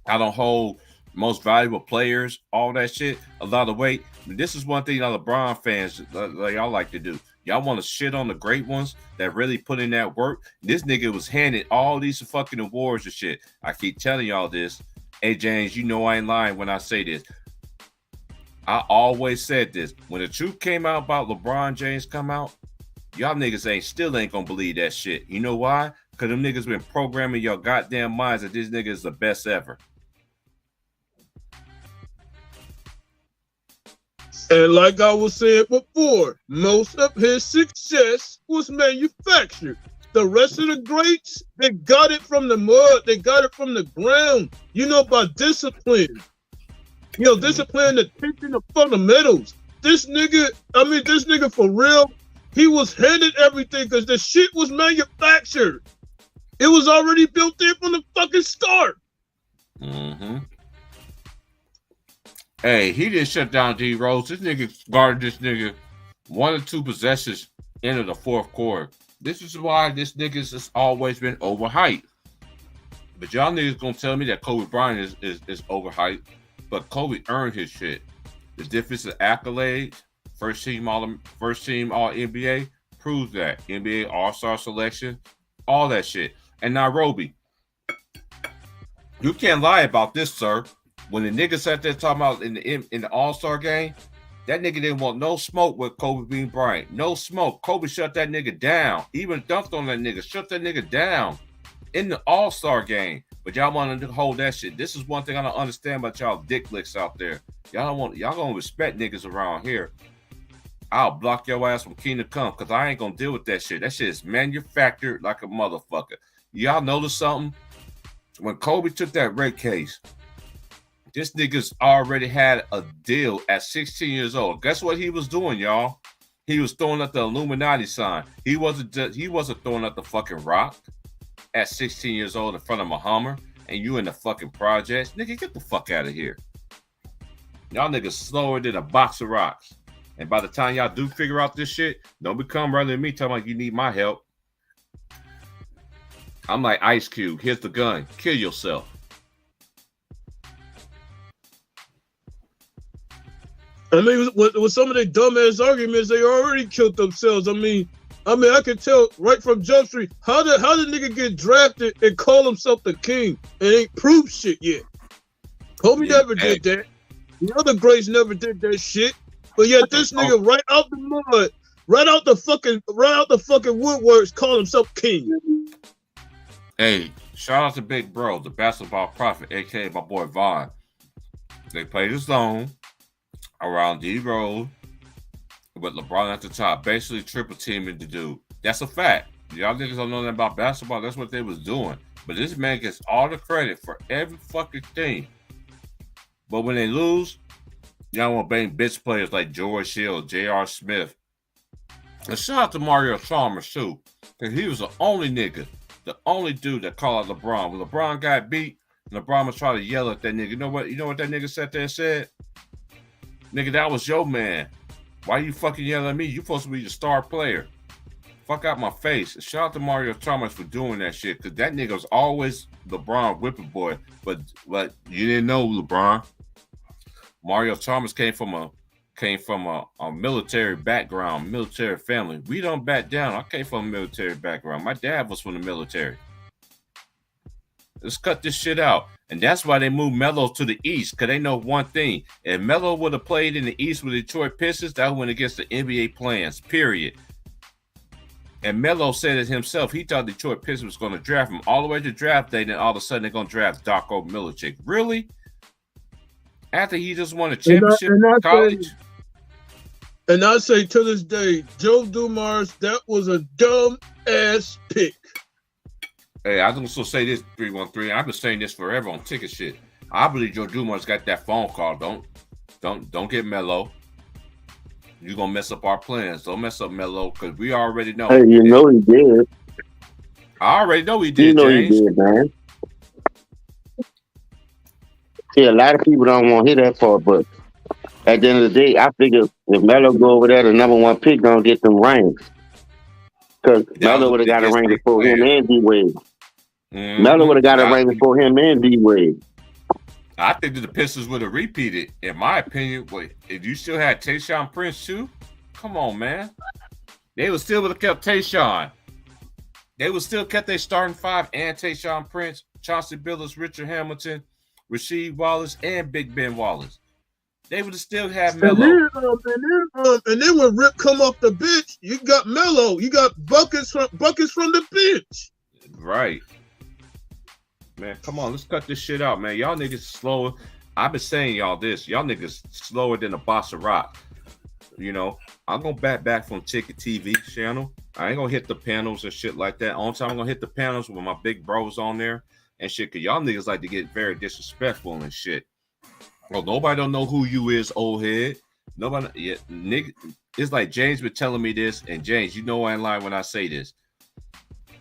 I don't hold most valuable players, all that shit. A lot of weight. This is one thing y'all LeBron fans, y'all like to do. Y'all want to shit on the great ones that really put in that work. This nigga was handed all these fucking awards and shit. I keep telling y'all this. Hey, James, you know I ain't lying when I say this. I always said this. When the truth came out about LeBron James come out, y'all niggas still ain't gonna believe that shit. You know why? Because them niggas been programming your goddamn minds that this nigga is the best ever. And like I was saying before, most of his success was manufactured. The rest of the greats, they got it from the mud. They got it from the ground, by discipline. Discipline, the teaching the fundamentals. This nigga for real, he was handed everything because the shit was manufactured. It was already built in from the fucking start. Mm-hmm. Hey, he didn't shut down D Rose. This nigga guarded this nigga 1 or 2 possessions into the 4th quarter. This is why this nigga's has always been overhyped. But y'all niggas gonna tell me that Kobe Bryant is overhyped, but Kobe earned his shit. The difference in accolades, first team all NBA proves that. NBA All-Star selection, all that shit. And Nairobi, you can't lie about this, sir. When the nigga sat there talking about in the All-Star game, that nigga didn't want no smoke with Kobe being Bryant. No smoke. Kobe shut that nigga down. Even dunked on that nigga. Shut that nigga down in the All-Star game. But y'all want to hold that shit. This is one thing I don't understand about y'all dick licks out there. Y'all gonna respect niggas around here. I'll block your ass from Kingdom Come because I ain't gonna deal with that shit. That shit is manufactured like a motherfucker. Y'all notice something? When Kobe took that rape case, this nigga's already had a deal at 16 years old. Guess what he was doing, y'all? He was throwing up the Illuminati sign. He wasn't throwing up the fucking rock at 16 years old in front of Muhammad and you in the fucking projects. Nigga, get the fuck out of here. Y'all niggas slower than a box of rocks. And by the time y'all do figure out this shit, don't become rather than me talking like you need my help. I'm like Ice Cube. Here's the gun. Kill yourself. I mean, with some of their dumbass arguments, they already killed themselves. I mean, I can tell right from Jump Street how the nigga get drafted and call himself the king and ain't proved shit yet. Kobe never did that. The other greats never did that shit. But yet this nigga right out the mud, right out the fucking woodworks, call himself king. Hey, shout out to Big Bro, the basketball prophet, aka my boy Vaughn. They played a zone around D Rose with LeBron at the top, basically triple teaming the dude. That's a fact. Y'all niggas don't know nothing about basketball. That's what they was doing. But this man gets all the credit for every fucking thing. But when they lose, y'all want to bang bitch players like George Hill, J.R. Smith. And shout out to Mario Chalmers too, because he was the only nigga, the only dude that called out LeBron. When LeBron got beat, LeBron was trying to yell at that nigga. You know what that nigga sat there and said? Nigga, that was your man. Why you fucking yelling at me? You supposed to be the star player. Fuck out my face. Shout out to Mario Chalmers for doing that shit, because that nigga was always LeBron whipping boy. But you didn't know LeBron. Mario Chalmers came from a military background, military family. We don't back down. I came from a military background. My dad was from the military. Let's cut this shit out. And that's why they moved Melo to the East, because they know one thing. If Melo would have played in the East with the Detroit Pistons, that went against the NBA plans, period. And Melo said it himself. He thought Detroit Pistons was going to draft him all the way to draft day, then all of a sudden they're going to draft Darko Milicic. Really? After he just won a championship in college? And I say to this day, Joe Dumars, that was a dumb ass pick. Hey, I can also say this, 313. I've been saying this forever on ticket shit. I believe Joe Dumars got that phone call. Don't get Melo. You're gonna mess up our plans. Don't mess up Melo, because we already know. Hey, you know he did. I already know he did. You know James. he did, man. See, a lot of people don't want to hear that part, but at the end of the day, I figure if Melo go over there, the number one pick gonna get them rings. Because Melo would have got a ring before him and D-Wade. Melo would have got a ring before him and D-Wade. I think that the Pistons would have repeated, in my opinion. But if you still had Tayshaun Prince too, come on, man. They would still have kept Tayshaun. They would still kept their starting five and Tayshaun Prince, Chauncey Billups, Richard Hamilton, Rasheed Wallace, and Big Ben Wallace. They would have still had Melo. And then when Rip come off the bench, you got Melo. You got buckets from the bench. Right. Man, come on, let's cut this shit out, man. Y'all niggas slower. I've been saying y'all this. Y'all niggas slower than a box of rock. You know, I'm gonna back from Ticket TV channel. I ain't gonna hit the panels and shit like that. Only time I'm gonna hit the panels with my big bros on there and shit, cause y'all niggas like to get very disrespectful and shit. Oh, nobody don't know who you is, old head. Nobody, yeah, nigga. It's like James been telling me this, and James, you know I ain't lying when I say this.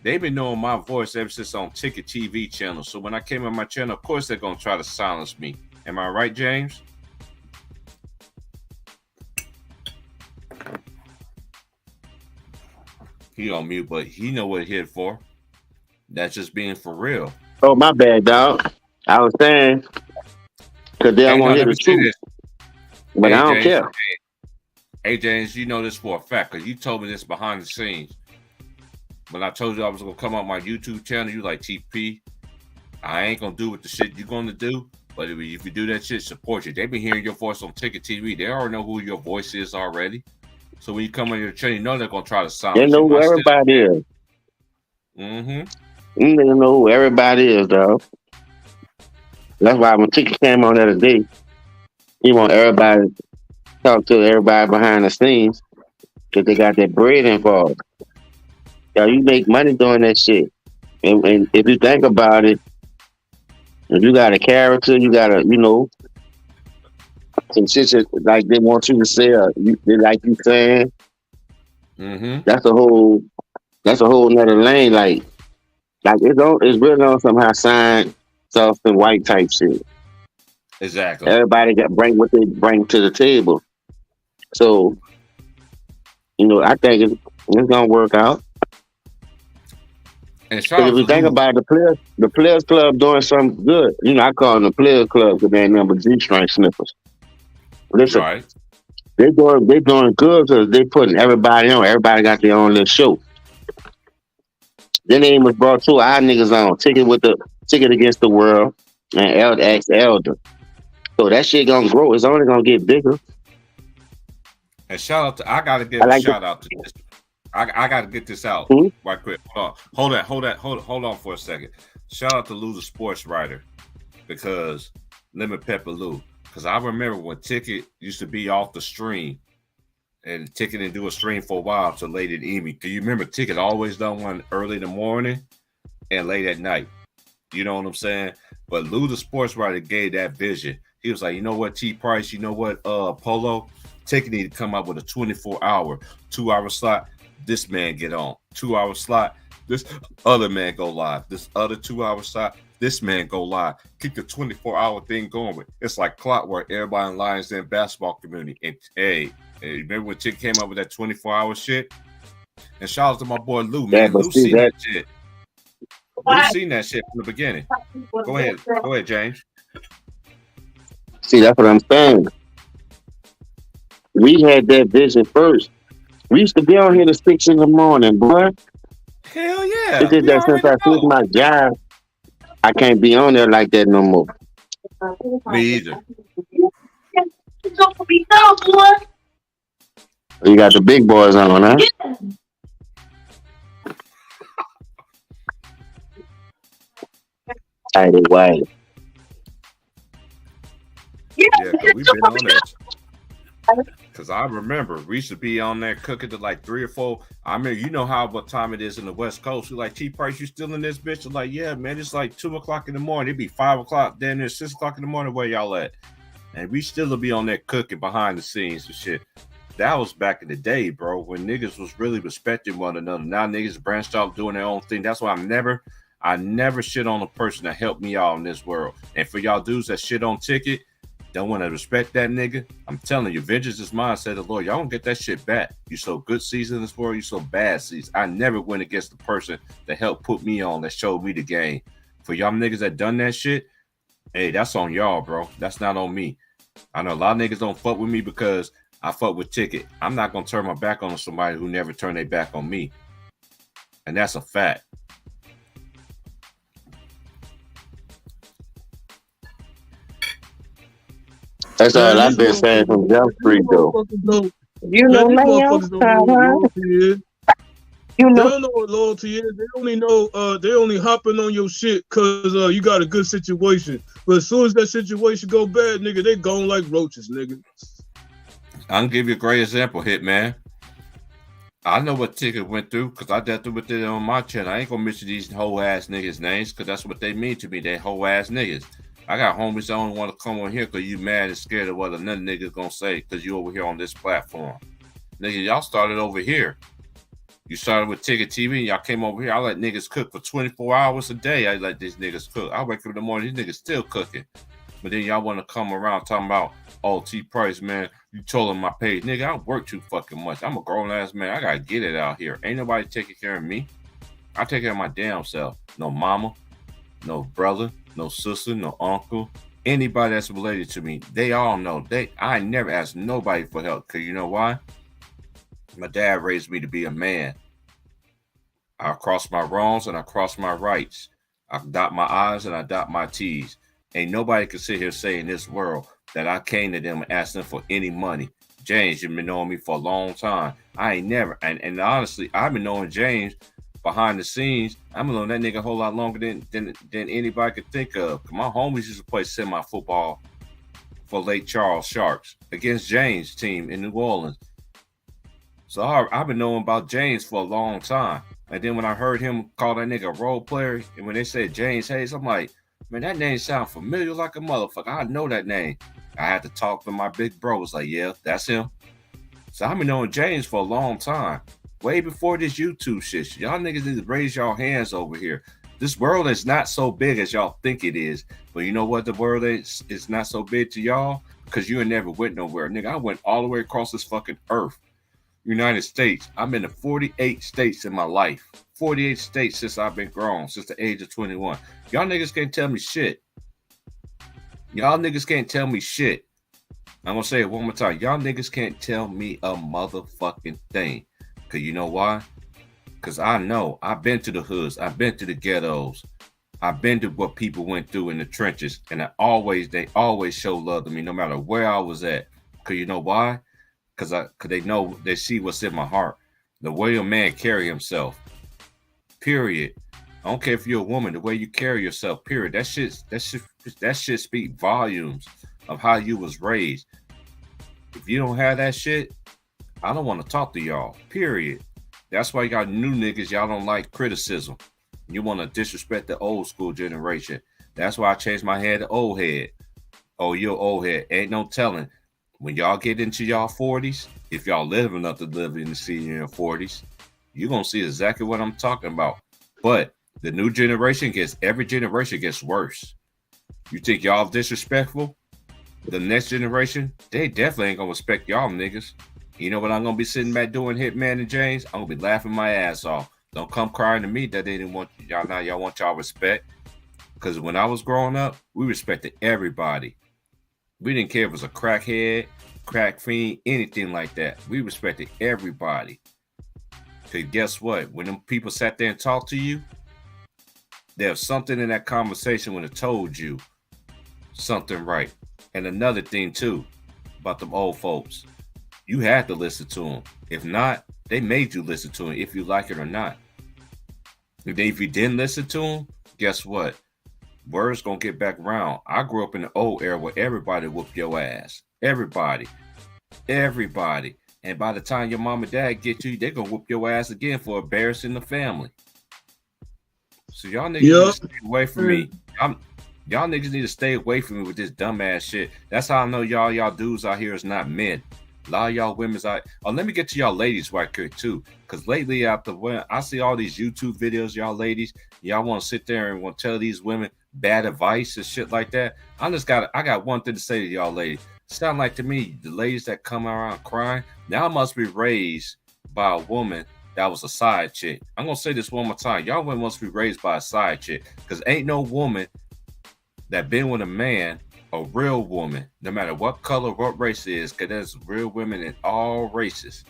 They've been knowing my voice ever since on Ticket TV channel. So when I came on my channel, of course they're gonna try to silence me. Am I right, James? He on mute, but he know what he hit for. That's just being for real. Oh, my bad, dog. I was saying, because they don't want to hear the truth. But I don't care. Hey, James, you know this for a fact, because you told me this behind the scenes. When I told you I was going to come on my YouTube channel, you like, TP, I ain't going to do what the shit you're going to do, but if you do that shit, support you. They've been hearing your voice on Ticket TV. They already know who your voice is already. So when you come on your channel, you know they're going to try to silence you. They know who everybody is. Mm-hmm. They know who everybody is, dog. That's why when Ticket came on the other day, he want everybody to talk to everybody behind the scenes because they got that bread involved. Yo, you make money doing that shit. And if you think about it, if you got a character, you got a, you know, some shit like they want you to say, they like you saying. Mm-hmm. That's a whole nother lane. Like it's really on somehow signed soft and white type shit. Exactly. Everybody got bring what they bring to the table. So, you know, I think it's gonna work out. And if you think about it, the players club doing something good. You know, I call them the players club because they ain't number G-string sniffers. Listen, right. they doing good because they putting everybody on. Everybody got their own little show. Then they was brought two our niggas on Ticket Against the World and Elder X Elder. So that shit gonna grow. It's only gonna get bigger. And shout out to I gotta give a shout out to this. I gotta get this out right quick. Hold on for a second. Shout out to Lou the sports writer, because Lemon Pepper Lou. Because I remember when Ticket used to be off the stream, and Ticket didn't do a stream for a while till late in the evening. Do you remember Ticket always done one early in the morning and late at night? You know what I'm saying? But Lou the sports writer gave that vision. He was like, you know what, T Price, you know what, Polo, Ticket need to come up with a 24-hour, 2-hour slot. This man get on. 2-hour slot. This other man go live. This other 2-hour slot. This man go live. Keep the 24-hour thing going with. It's like clockwork. Everybody in Lions Den basketball community. And hey, remember when Ticket came up with that 24-hour shit? And shout out to my boy Lou, man. Lou seen that shit. Lou seen that shit from the beginning. Go ahead, James. See, that's what I'm saying. We had that vision first. We used to be on here to 6 in the morning, boy. Hell yeah. It's just that since I quit my job, I can't be on there like that no more. Me either. You got the big boys on, huh? Tidy white. Yeah, we've been on this. Because I remember we used to be on there cooking to like 3 or 4. I mean, you know what time it is in the West Coast. We're like, T Price, you still in this bitch? I'm like, yeah, man, it's like 2 o'clock in the morning. It'd be 5 o'clock, then there's 6 o'clock in the morning. Where y'all at? And we still be on there cooking behind the scenes and shit. That was back in the day, bro, when niggas was really respecting one another. Now niggas branched off doing their own thing. That's why I never shit on a person that helped me out in this world. And for y'all dudes that shit on Ticket, don't want to respect that nigga. I'm telling you, vengeance is mine, said the Lord. Y'all don't get that shit back. You so good season in this world, you so bad season. I never went against the person that helped put me on, that showed me the game. For y'all niggas that done that shit, hey, that's on y'all, bro. That's not on me. I know a lot of niggas don't fuck with me because I fuck with Ticket. I'm not gonna turn my back on somebody who never turned their back on me. And that's a fact. That's all I've been saying from Jump Street, though. You know, man, these motherfuckers don't know what loyalty is. They don't know what loyalty is. They only know they only hopping on your shit because you got a good situation. But as soon as that situation go bad, nigga, they gone like roaches, nigga. I can give you a great example, Hitman. I know what Ticket went through because I dealt with it on my channel. I ain't gonna mention these whole ass niggas' names because that's what they mean to me. They whole ass niggas. I got homies that don't want to come on here because you mad and scared of what another nigga's gonna say because you over here on this platform. Nigga, y'all started over here. You started with Ticket TV and y'all came over here. I let niggas cook for 24 hours a day. I let these niggas cook. I wake up in the morning, these niggas still cooking. But then y'all want to come around talking about, oh, T Price, man, you told him my page. Nigga, I work too fucking much. I'm a grown ass man. I gotta get it out here. Ain't nobody taking care of me. I take care of my damn self. No mama, no brother, no sister, no uncle, anybody that's related to me. They all know. I never asked nobody for help. Cause you know why? My dad raised me to be a man. I cross my wrongs and I cross my rights. I dot my I's and I dot my T's. Ain't nobody can sit here say in this world that I came to them and asked them for any money. James, you've been knowing me for a long time. I ain't never, and honestly, I've been knowing James behind the scenes. I've been knowing that nigga a whole lot longer than anybody could think of. My homies used to play semi-football for Lake Charles Sharks against James' team in New Orleans. So I've been knowing about James for a long time. And then when I heard him call that nigga a role player, and when they said James Hayes, I'm like, man, that name sounds familiar like a motherfucker. I know that name. I had to talk to my big bro. Was like, yeah, that's him. So I've been knowing James for a long time. Way before this YouTube shit. Y'all niggas need to raise y'all hands over here. This world is not so big as y'all think it is. But you know what the world is? It's not so big to y'all because you ain't never went nowhere. Nigga, I went all the way across this fucking earth. United States. I've been to 48 states in my life. 48 states since I've been grown, since the age of 21. Y'all niggas can't tell me shit. Y'all niggas can't tell me shit. I'm gonna say it one more time. Y'all niggas can't tell me a motherfucking thing. Cause you know why? Cause I know I've been to the hoods, I've been to the ghettos, I've been to what people went through in the trenches, and they always show love to me no matter where I was at. Cause you know why? Cause they know, they see what's in my heart. The way a man carry himself. Period. I don't care if you're a woman, the way you carry yourself, period. That shit speak volumes of how you was raised. If you don't have that shit, I don't want to talk to y'all, period. That's why you got new niggas, y'all don't like criticism. You want to disrespect the old school generation. That's why I changed my head to old head. Oh, you're old head. Ain't no telling. When y'all get into y'all 40s, if y'all live enough to live in the senior 40s, you're going to see exactly what I'm talking about. But the new generation every generation gets worse. You think y'all disrespectful? The next generation, they definitely ain't going to respect y'all niggas. You know what I'm going to be sitting back doing, Hitman and James? I'm going to be laughing my ass off. Don't come crying to me that they didn't want y'all. Now y'all want y'all respect. Because when I was growing up, we respected everybody. We didn't care if it was a crackhead, crack fiend, anything like that. We respected everybody. Because guess what? When them people sat there and talked to you, there's something in that conversation when it told you something right. And another thing, too, about them old folks. You had to listen to them. If not, they made you listen to them, if you like it or not. If you didn't listen to them, guess what? Word's gonna get back around. I grew up in the old era where everybody whooped your ass. Everybody. And by the time your mom and dad get you, they're gonna whoop your ass again for embarrassing the family. So y'all niggas need to stay away from me. Y'all niggas need to stay away from me with this dumbass shit. That's how I know y'all dudes out here is not men. A lot of y'all women's out. Oh, let me get to y'all ladies right quick too. Because lately after when I see all these YouTube videos, y'all ladies, y'all want to sit there and want to tell these women bad advice and shit like that. I got one thing to say to y'all ladies. Sound like to me, the ladies that come around crying, y'all must be raised by a woman that was a side chick. I'm gonna say this one more time. Y'all women must be raised by a side chick. Because ain't no woman that been with a man, a real woman, no matter what color, what race it is, because there's real women in all races.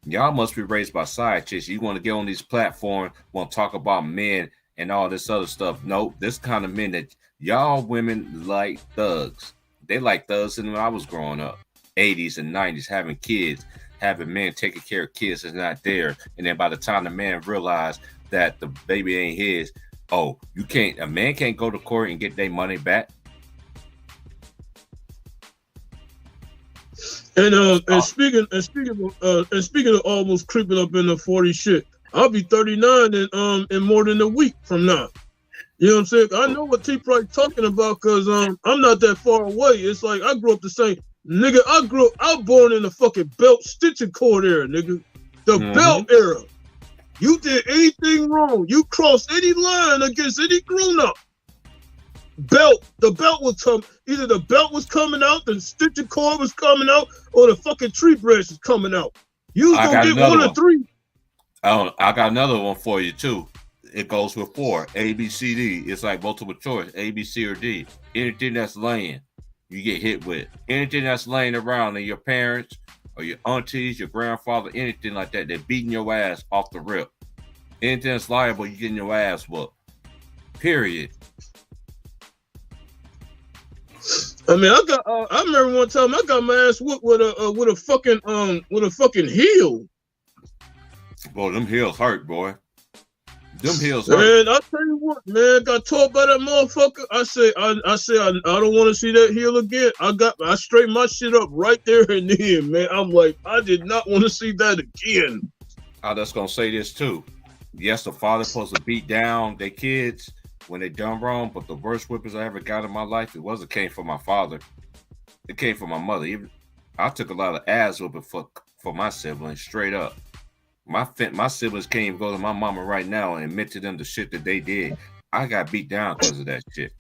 Y'all must be raised by side chicks. You want to get on these platforms, want to talk about men and all this other stuff. No, this kind of men that y'all women like thugs. They like thugs when I was growing up, 80s and 90s, having kids, having men taking care of kids that's not there. And then by the time the man realized that the baby ain't his, oh, a man can't go to court and get their money back. And speaking of almost creeping up in the 40 shit, I'll be 39 in more than a week from now. You know what I'm saying? I know what T Price talking about because I'm not that far away. It's like I grew up the same nigga. I was born in the fucking belt stitching cord era, nigga. The belt era. You did anything wrong, you crossed any line against any grown up. The belt was come. Either the belt was coming out, the stitching cord was coming out, or the fucking tree branch was coming out. You was gonna get one of three. I got another one for you too. It goes with 4. A, B, C, D. It's like multiple choice. A, B, C, or D. Anything that's laying, you get hit with. Anything that's laying around and your parents or your aunties, your grandfather, anything like that, they're beating your ass off the rip. Anything that's liable, you're getting your ass whooped. Period. I mean, I remember one time I got my ass whooped with a fucking heel. Boy, them heels hurt, boy. Them heels hurt. Man, I tell you what, man, got taught by that motherfucker. I say I don't want to see that heel again. I straightened my shit up right there and then, man. I'm like, I did not want to see that again. I'm just gonna say this too. Yes, the father's supposed to beat down their kids when they done wrong, but the worst whippers I ever got in my life, it came from my father. It came from my mother. I took a lot of ass whipping for my siblings, straight up. My siblings can't even go to my mama right now and admit to them the shit that they did. I got beat down because of that shit.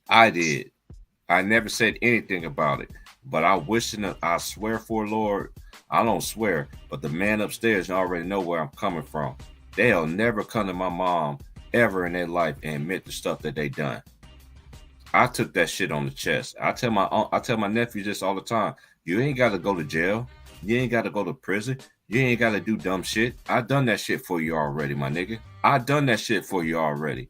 I did. I never said anything about it, but I swear for Lord, I don't swear, but the man upstairs already know where I'm coming from. They'll never come to my mom ever in their life and admit the stuff that they done. I took that shit on the chest. I tell my nephews this all the time. You ain't got to go to jail. You ain't got to go to prison. You ain't got to do dumb shit. I done that shit for you already, my nigga. I done that shit for you already.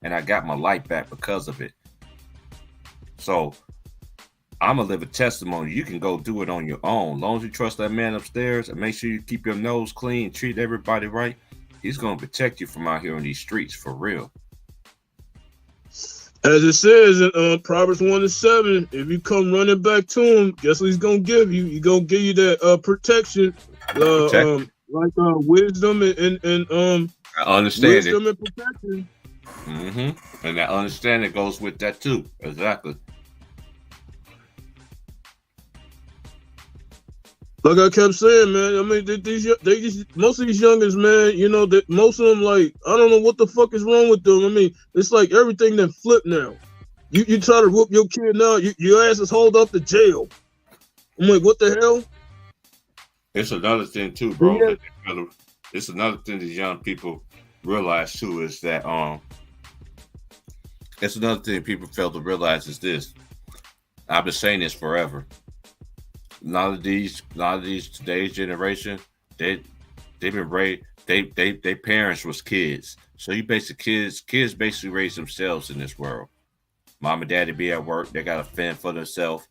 And I got my life back because of it. So I'm going to live a testimony. You can go do it on your own. As long as you trust that man upstairs and make sure you keep your nose clean, treat everybody right, he's going to protect you from out here on these streets for real. As it says in Proverbs 1:7, if you come running back to him, guess what he's gonna give you? He's gonna give you that protection, wisdom and understanding. Wisdom and protection. Mm-hmm. And that understanding goes with that too. Exactly. Like I kept saying, man. I mean, most of these youngins, man. You know that most of them, like, I don't know what the fuck is wrong with them. I mean, it's like everything that flipped now. You try to whoop your kid now, your ass is hauled up to jail. I'm like, what the hell? It's another thing too, bro. Yeah. It's another thing these young people realize too is that it's another thing people fail to realize is this. I've been saying this forever. A lot of these today's generation, they've been raised. They parents was kids, so kids basically raise themselves in this world. Mom and daddy be at work, they got to fend for themselves.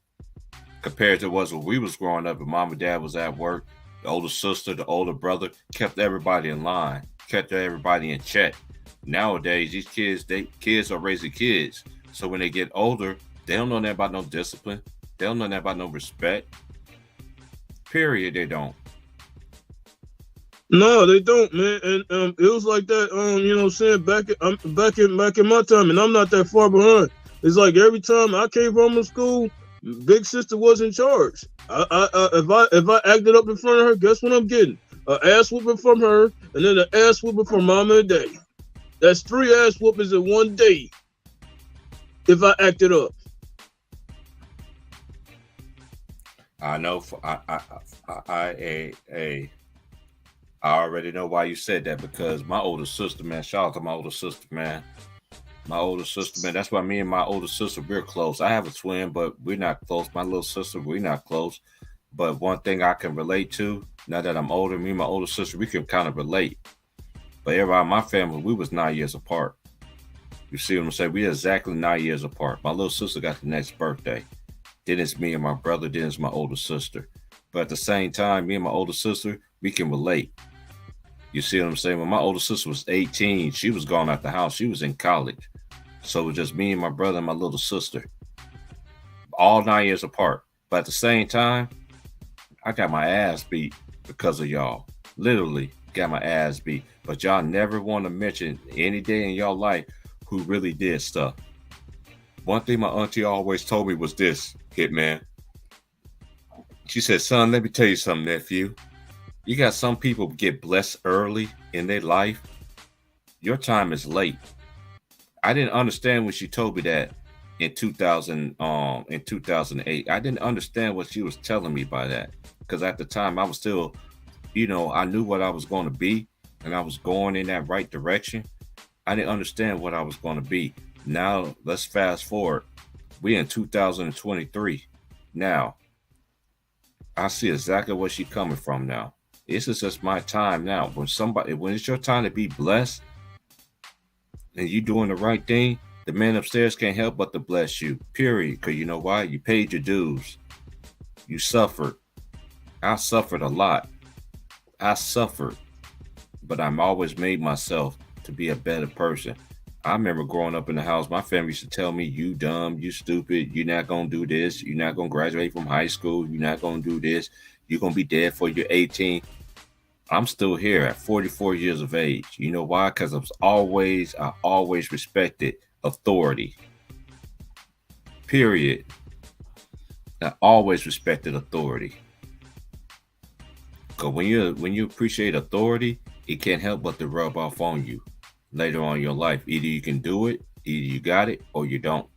Compared to was when we was growing up and mom and dad was at work, the older sister, the older brother kept everybody in line, kept everybody in check. Nowadays, these kids are raising kids, so when they get older, they don't know nothing about no discipline. They don't know nothing about no respect. Period, they don't. No, they don't, man. And it was like that. You know, what I'm saying back in my time, and I'm not that far behind. It's like every time I came home from school, big sister was in charge. If I acted up in front of her, guess what I'm getting? An ass whooping from her, and then an ass whooping from mama and daddy. That's 3 ass whoopings in one day. If I acted up. I know. I already know why you said that because my older sister, man. Shout out to my older sister, man. My older sister, man. That's why me and my older sister, we're close. I have a twin, but we're not close. My little sister, we're not close. But one thing I can relate to, now that I'm older, me and my older sister, we can kind of relate. But everybody in my family, we was 9 years apart. You see what I'm saying? We exactly 9 years apart. My little sister got the next birthday. Then it's me and my brother. Then it's my older sister. But at the same time, me and my older sister, we can relate. You see what I'm saying? When my older sister was 18, she was gone out the house. She was in college. So it was just me and my brother and my little sister. All 9 years apart. But at the same time, I got my ass beat because of y'all. Literally got my ass beat. But y'all never want to mention any day in y'all life who really did stuff. One thing my auntie always told me was this, Hitman. She said, son, let me tell you something, nephew. You got some people get blessed early in their life. Your time is late. I didn't understand when she told me that in 2008. I didn't understand what she was telling me by that. Because at the time I was still, I knew what I was going to be and I was going in that right direction. I didn't understand what I was going to be. Now let's fast forward. We're in 2023. Now I see exactly where she's coming from now. This is just my time now. When it's your time to be blessed and you doing the right thing, the man upstairs can't help but to bless you, period. Because you know why? You paid your dues. You suffered. I suffered a lot. I suffered. But I'm always made myself to be a better person. I remember growing up in the house, my family used to tell me, you dumb, you stupid, you're not going to do this, you're not going to graduate from high school, you're not going to do this, you're going to be dead before you're 18. I'm still here at 44 years of age. You know why? Because I always respected authority. Period. I always respected authority. Because when you appreciate authority, it can't help but to rub off on you later on in your life. Either you can do it, either you got it, or you don't.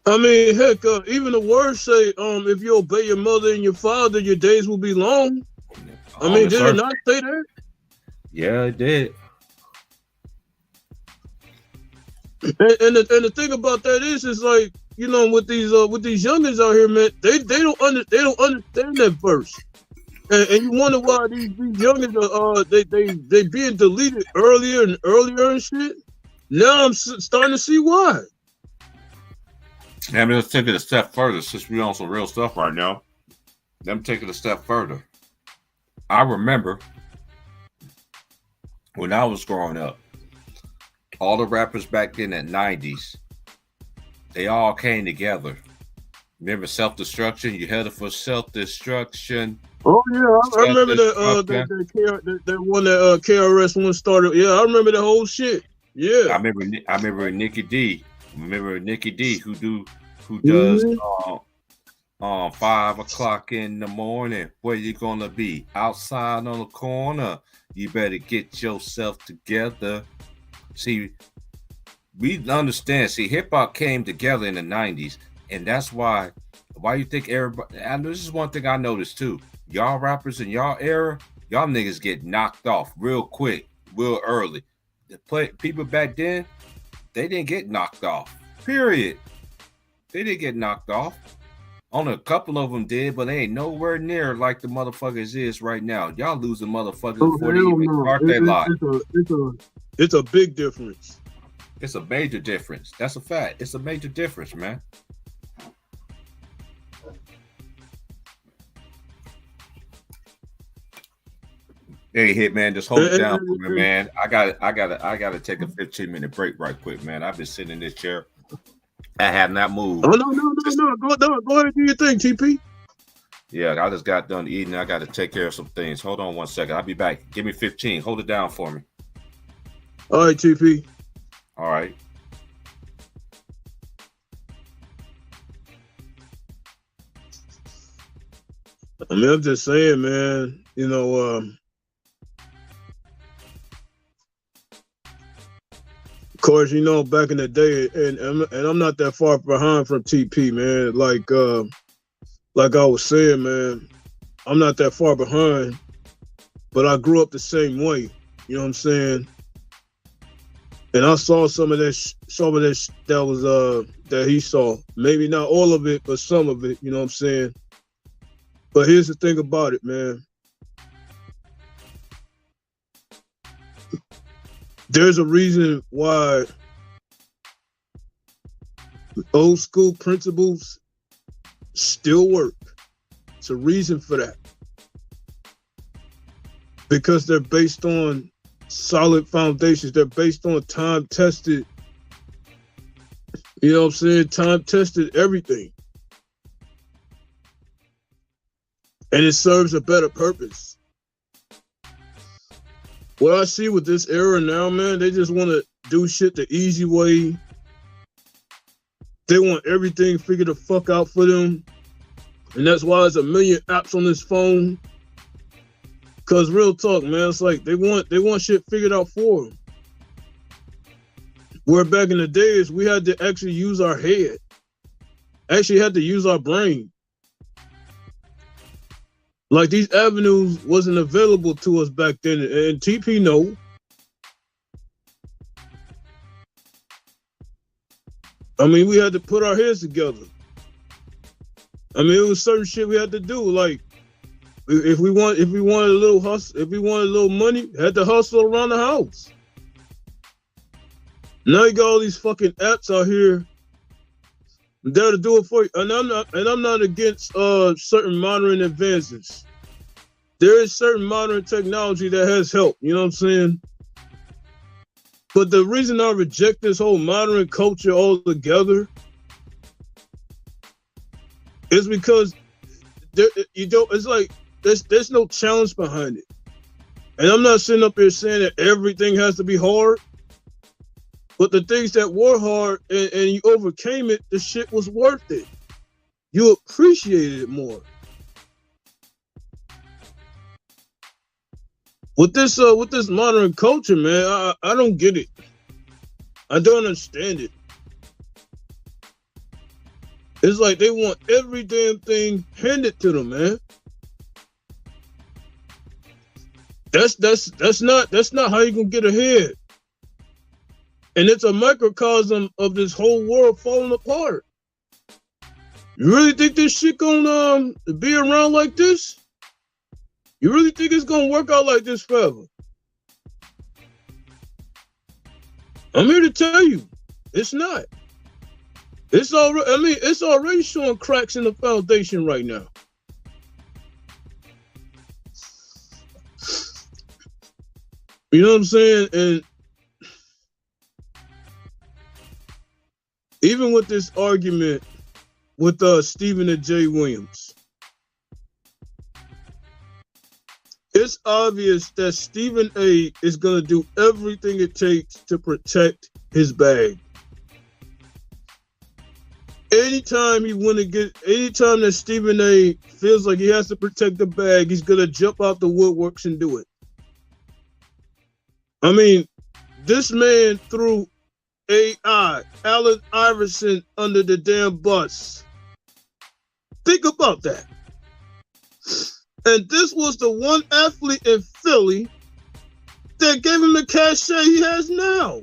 I mean, heck, even the words say, if you obey your mother and your father, your days will be long. I mean, did it not say that? Yeah, it did. And the thing about that is like, with these youngins out here, man, they don't understand that verse. And you wonder why these youngins are they being deleted earlier and earlier and shit. Now I'm starting to see why. Let me just take it a step further since we're on some real stuff right now. Let me take it a step further. I remember when I was growing up, all the rappers back then at 90s, They all came together. Remember self-destruction? You headed for self-destruction. Oh yeah, I remember that one that KRS One started. Yeah, I remember the whole shit. Yeah, I remember Nikki D. Who does 5 o'clock in the morning. Where you gonna be? Outside on the corner. You better get yourself together. See, we understand. See, hip hop came together in the 90s, and that's why you think everybody. And this is one thing I noticed too. Y'all rappers in y'all era, y'all niggas get knocked off real quick, real early. People back then, they didn't get knocked off. Period. They didn't get knocked off. Only a couple of them did, but they ain't nowhere near like the motherfuckers is right now. Y'all losing motherfuckers before they even start their life. It's a big difference. It's a major difference. That's a fact. It's a major difference, man. Hey, Hitman, just hold it down for me, man. I gotta take a 15-minute break right quick, man. I've been sitting in this chair. I have not moved. Oh, no. Go ahead and do your thing, TP. Yeah, I just got done eating. I got to take care of some things. Hold on 1 second. I'll be back. Give me 15. Hold it down for me. All right, TP. All right. I mean, I'm just saying, man, you know, of course, you know, back in the day, and I'm not that far behind from TP, man. Like I was saying, man, I'm not that far behind, but I grew up the same way. You know what I'm saying? And I saw some of that that was that he saw. Maybe not all of it, but some of it. You know what I'm saying? But here's the thing about it, man. There's a reason why old school principles still work. It's a reason for that. Because they're based on solid foundations. They're based on time-tested, you know what I'm saying? Time-tested everything. And it serves a better purpose. What I see with this era now, man, they just want to do shit the easy way. They want everything figured the fuck out for them. And that's why there's a million apps on this phone. Cause real talk, man, it's like they want shit figured out for them. Where back in the days, we had to actually use our head. Actually had to use our brain. Like these avenues wasn't available to us back then, and TP know. I mean, we had to put our heads together. I mean, it was certain shit we had to do. Like, if we wanted a little hustle, if we wanted a little money, had to hustle around the house. Now you got all these fucking apps out here there to do it for you. And I'm not against certain modern advances. There is certain modern technology that has helped, you know what I'm saying? But the reason I reject this whole modern culture altogether is because it's like there's no challenge behind it. And I'm not sitting up here saying that everything has to be hard. But the things that were hard and you overcame it, the shit was worth it. You appreciated it more. With this modern culture, man, I don't get it. I don't understand it. It's like they want every damn thing handed to them, man. That's not how you gonna get ahead. And it's a microcosm of this whole world falling apart. You really think this shit gonna be around like this? You really think it's gonna work out like this forever? I'm here to tell you, it's not. It's already showing cracks in the foundation right now. You know what I'm saying? And even with this argument with Stephen and Jay Williams, it's obvious that Stephen A is going to do everything it takes to protect his bag. Anytime that Stephen A feels like he has to protect the bag, he's going to jump out the woodworks and do it. I mean, this man threw AI, Allen Iverson, under the damn bus. Think about that. And this was the one athlete in Philly that gave him the cachet he has now.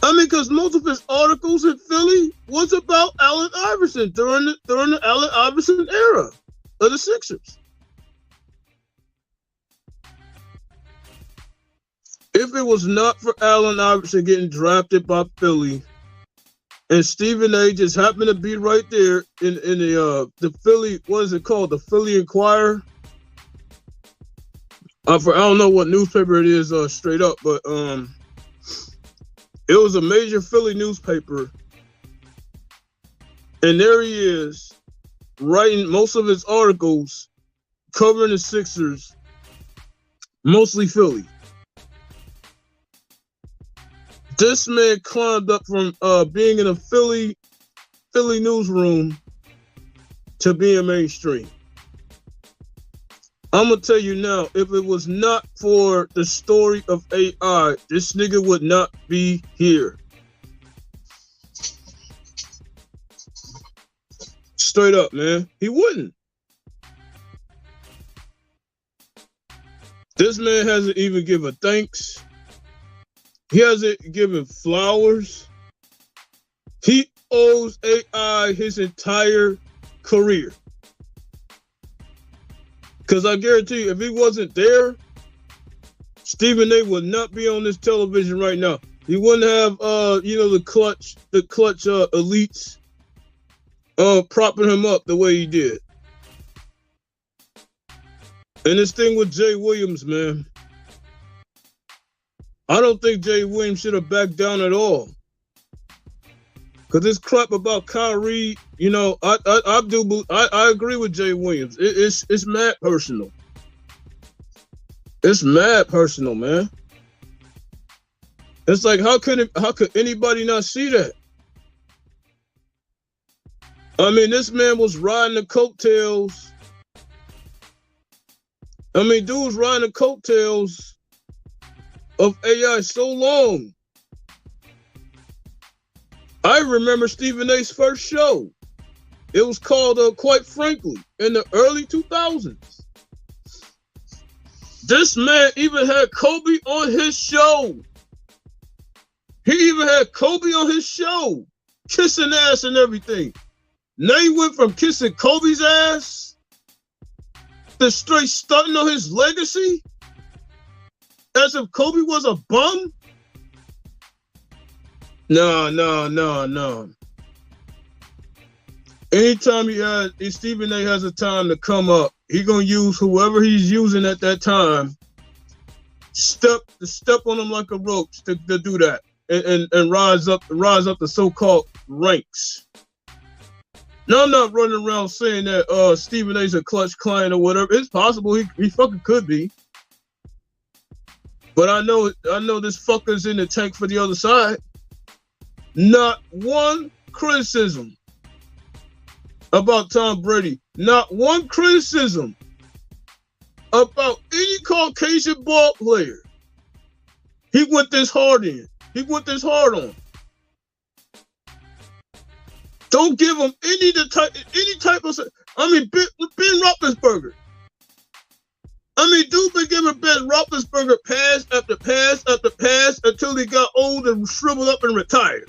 I mean, because most of his articles in Philly was about Allen Iverson during the Allen Iverson era of the Sixers. If it was not for Allen Iverson getting drafted by Philly, and Stephen A just happened to be right there in the Philly, what is it called? The Philly Inquirer. I don't know what newspaper it is straight up, but it was a major Philly newspaper. And there he is, writing most of his articles covering the Sixers, mostly Philly. This man climbed up from being in a Philly newsroom to being mainstream. I'm going to tell you now, if it was not for the story of AI, this nigga would not be here. Straight up, man. He wouldn't. This man hasn't even given thanks. He hasn't given flowers. He owes AI his entire career. Because I guarantee you, if he wasn't there, Stephen A would not be on this television right now. He wouldn't have, the clutch elites propping him up the way he did. And this thing with Jay Williams, man, I don't think Jay Williams should have backed down at all. Because this crap about Kyrie, I agree with Jay Williams. It's mad personal. It's mad personal, man. It's like, how could anybody not see that? I mean, this man was riding the coattails. I mean, dude was riding the coattails of AI so long. I remember Stephen A's first show. It was called, Quite Frankly, in the early 2000s. This man even had Kobe on his show. He even had Kobe on his show, kissing ass and everything. Now he went from kissing Kobe's ass to straight stunting on his legacy as if Kobe was a bum. No. Anytime Stephen A has a time to come up, he gonna use whoever he's using at that time. Step on him like a rope to do that and rise up the so-called ranks. Now I'm not running around saying that Stephen A's a clutch client or whatever. It's possible he fucking could be. But I know this fucker's in the tank for the other side. Not one criticism about Tom Brady. Not one criticism about any Caucasian ball player. He went this hard in. He went this hard on. Don't give him any type of. I mean, Ben Roethlisberger. I mean, dude been giving Ben Roethlisberger pass after pass after pass until he got old and shriveled up and retired.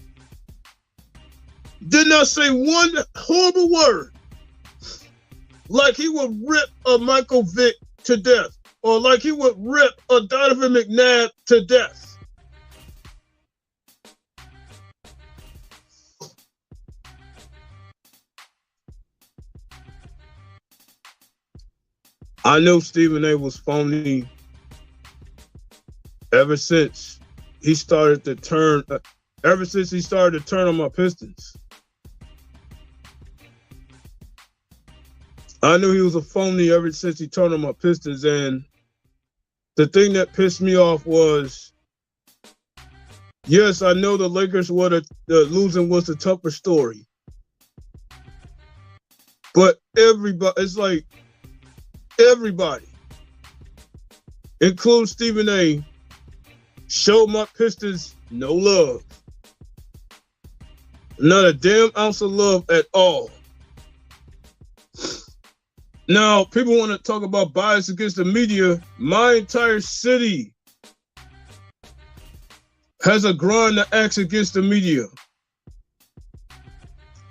Did not say one horrible word. Like he would rip a Michael Vick to death, or like he would rip a Donovan McNabb to death. I know Stephen A was phony ever since he started to turn. ever since he started to turn on my Pistons. I knew he was a phony ever since he turned on my Pistons, and the thing that pissed me off was, yes, I know the Lakers were the losing was the tougher story, but everybody, it's like everybody, including Stephen A., showed my Pistons no love, not a damn ounce of love at all. Now, people want to talk about bias against the media. My entire city has a grind to axe against the media.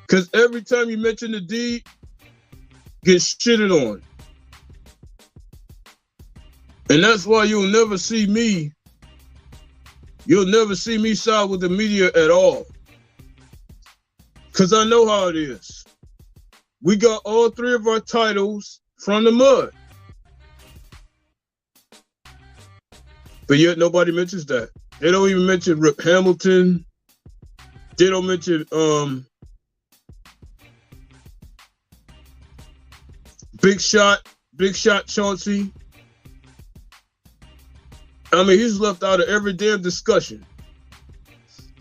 Because every time you mention the D, gets shitted on. And that's why you'll never see me side with the media at all. Because I know how it is. We got all 3 of our titles from the mud. But yet nobody mentions that. They don't even mention Rip Hamilton. They don't mention Big Shot Chauncey. I mean, he's left out of every damn discussion.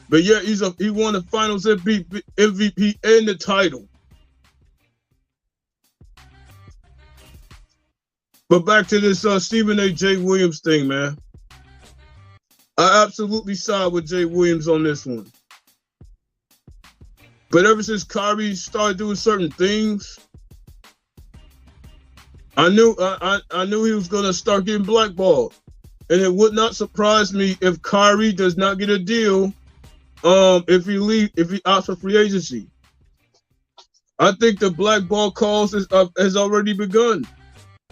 But yet he won the Finals MVP and the title. But back to this Stephen A. Jay Williams thing, man. I absolutely side with Jay Williams on this one. But ever since Kyrie started doing certain things, I knew he was gonna start getting blackballed. And it would not surprise me if Kyrie does not get a deal if he opts for free agency. I think the blackball cause has already begun.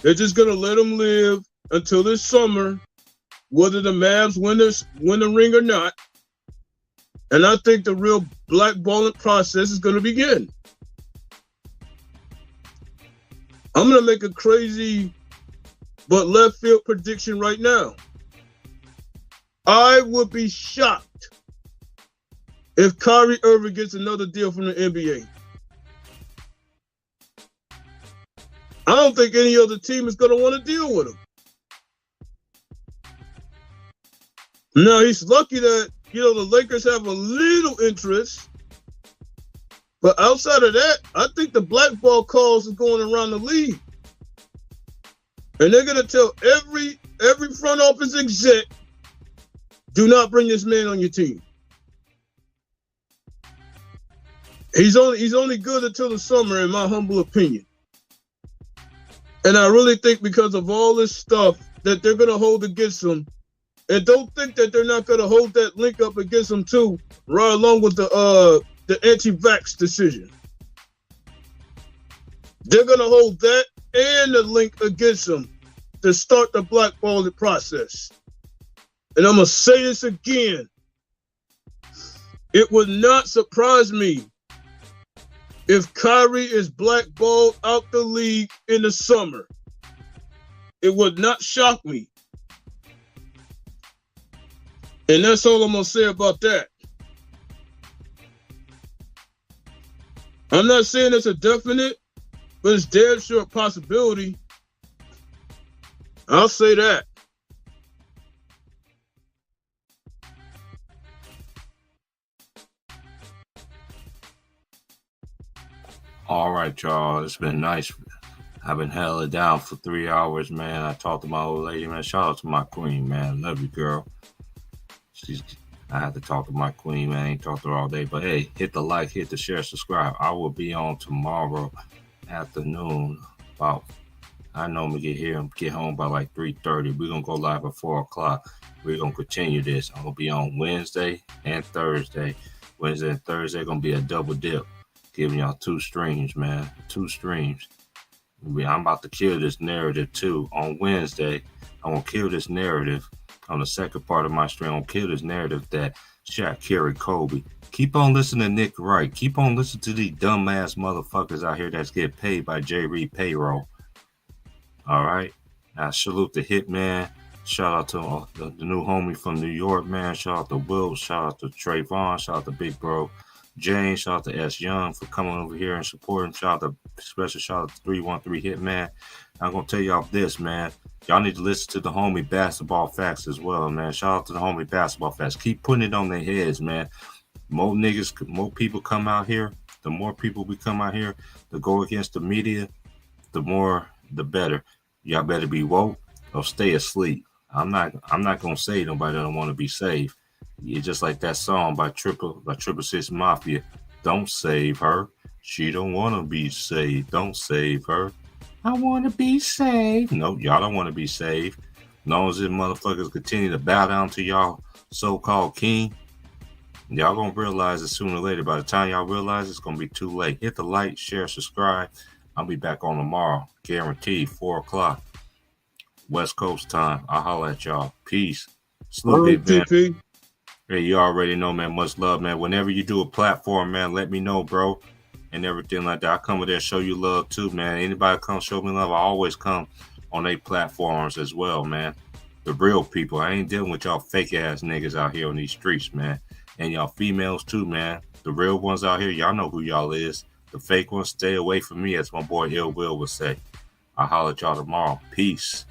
They're just gonna let him live until this summer, whether the Mavs win the ring or not. And I think the real blackballing process is gonna begin. I'm gonna make a crazy but left field prediction right now. I would be shocked if Kyrie Irving gets another deal from the NBA. I don't think any other team is going to want to deal with him. Now, he's lucky that, the Lakers have a little interest. But outside of that, I think the blackball calls is going around the league. And they're going to tell every front office exec, do not bring this man on your team. He's only good until the summer, in my humble opinion. And I really think because of all this stuff that they're going to hold against him, and don't think that they're not going to hold that link up against him too, right along with the anti-vax decision. They're going to hold that and the link against him to start the blackballing process. And I'm going to say this again. It would not surprise me if Kyrie is blackballed out the league in the summer. It would not shock me. And that's all I'm going to say about that. I'm not saying it's a definite, but it's damn sure a possibility. I'll say that. All right, y'all. It's been nice. I've been held it down for 3 hours, man. I talked to my old lady, man. Shout out to my queen, man. Love you, girl. I had to talk to my queen, man. I ain't talked to her all day. But hey, hit the like, hit the share, subscribe. I will be on tomorrow afternoon. I normally get home by like 3:30. We're gonna go live at 4 o'clock. We're gonna continue this. I'm gonna be on Wednesday and Thursday. Wednesday and Thursday gonna be a double dip. Giving y'all 2 streams, man. 2 streams. I'm about to kill this narrative too. On Wednesday, I'm gonna kill this narrative. On the second part of my stream, I'm gonna kill this narrative that Shaq carried Kobe. Keep on listening to Nick Wright. Keep on listening to these dumbass motherfuckers out here that's getting paid by J. Reed payroll. All right. Now salute the Hitman. Shout out to the new homie from New York, man. Shout out to Will. Shout out to Trayvon. Shout out to Big Bro James. Shout out to S Young for coming over here and supporting. Shout out to special shout out to 313 Hitman. I'm gonna tell y'all this, man. Y'all need to listen to the homie Basketball Facts as well, man. Shout out to the homie Basketball Facts. Keep putting it on their heads, man. More niggas, more people come out here. The more people we come out here to go against the media, the better. Y'all better be woke or stay asleep. I'm not gonna say nobody don't want to be saved. It's just like that song by Triple Six Mafia. Don't save her. She don't want to be saved. Don't save her. I want to be saved. No, y'all don't want to be saved. As long as these motherfuckers continue to bow down to y'all so-called king, y'all gonna realize it sooner or later. By the time y'all realize it's gonna be too late. Hit the like, share, subscribe. I'll be back on tomorrow. Guaranteed, 4 o'clock. West Coast time. I'll holler at y'all. Peace. Salute, big man. Hey, you already know, man. Much love, man. Whenever you do a platform, man, let me know, bro. And everything like that. I come over there and show you love too, man. Anybody come show me love, I always come on their platforms as well, man. The real people. I ain't dealing with y'all fake ass niggas out here on these streets, man. And y'all females too, man. The real ones out here, y'all know who y'all is. The fake ones, stay away from me, as my boy Ill Will would say. I'll holler at y'all tomorrow. Peace.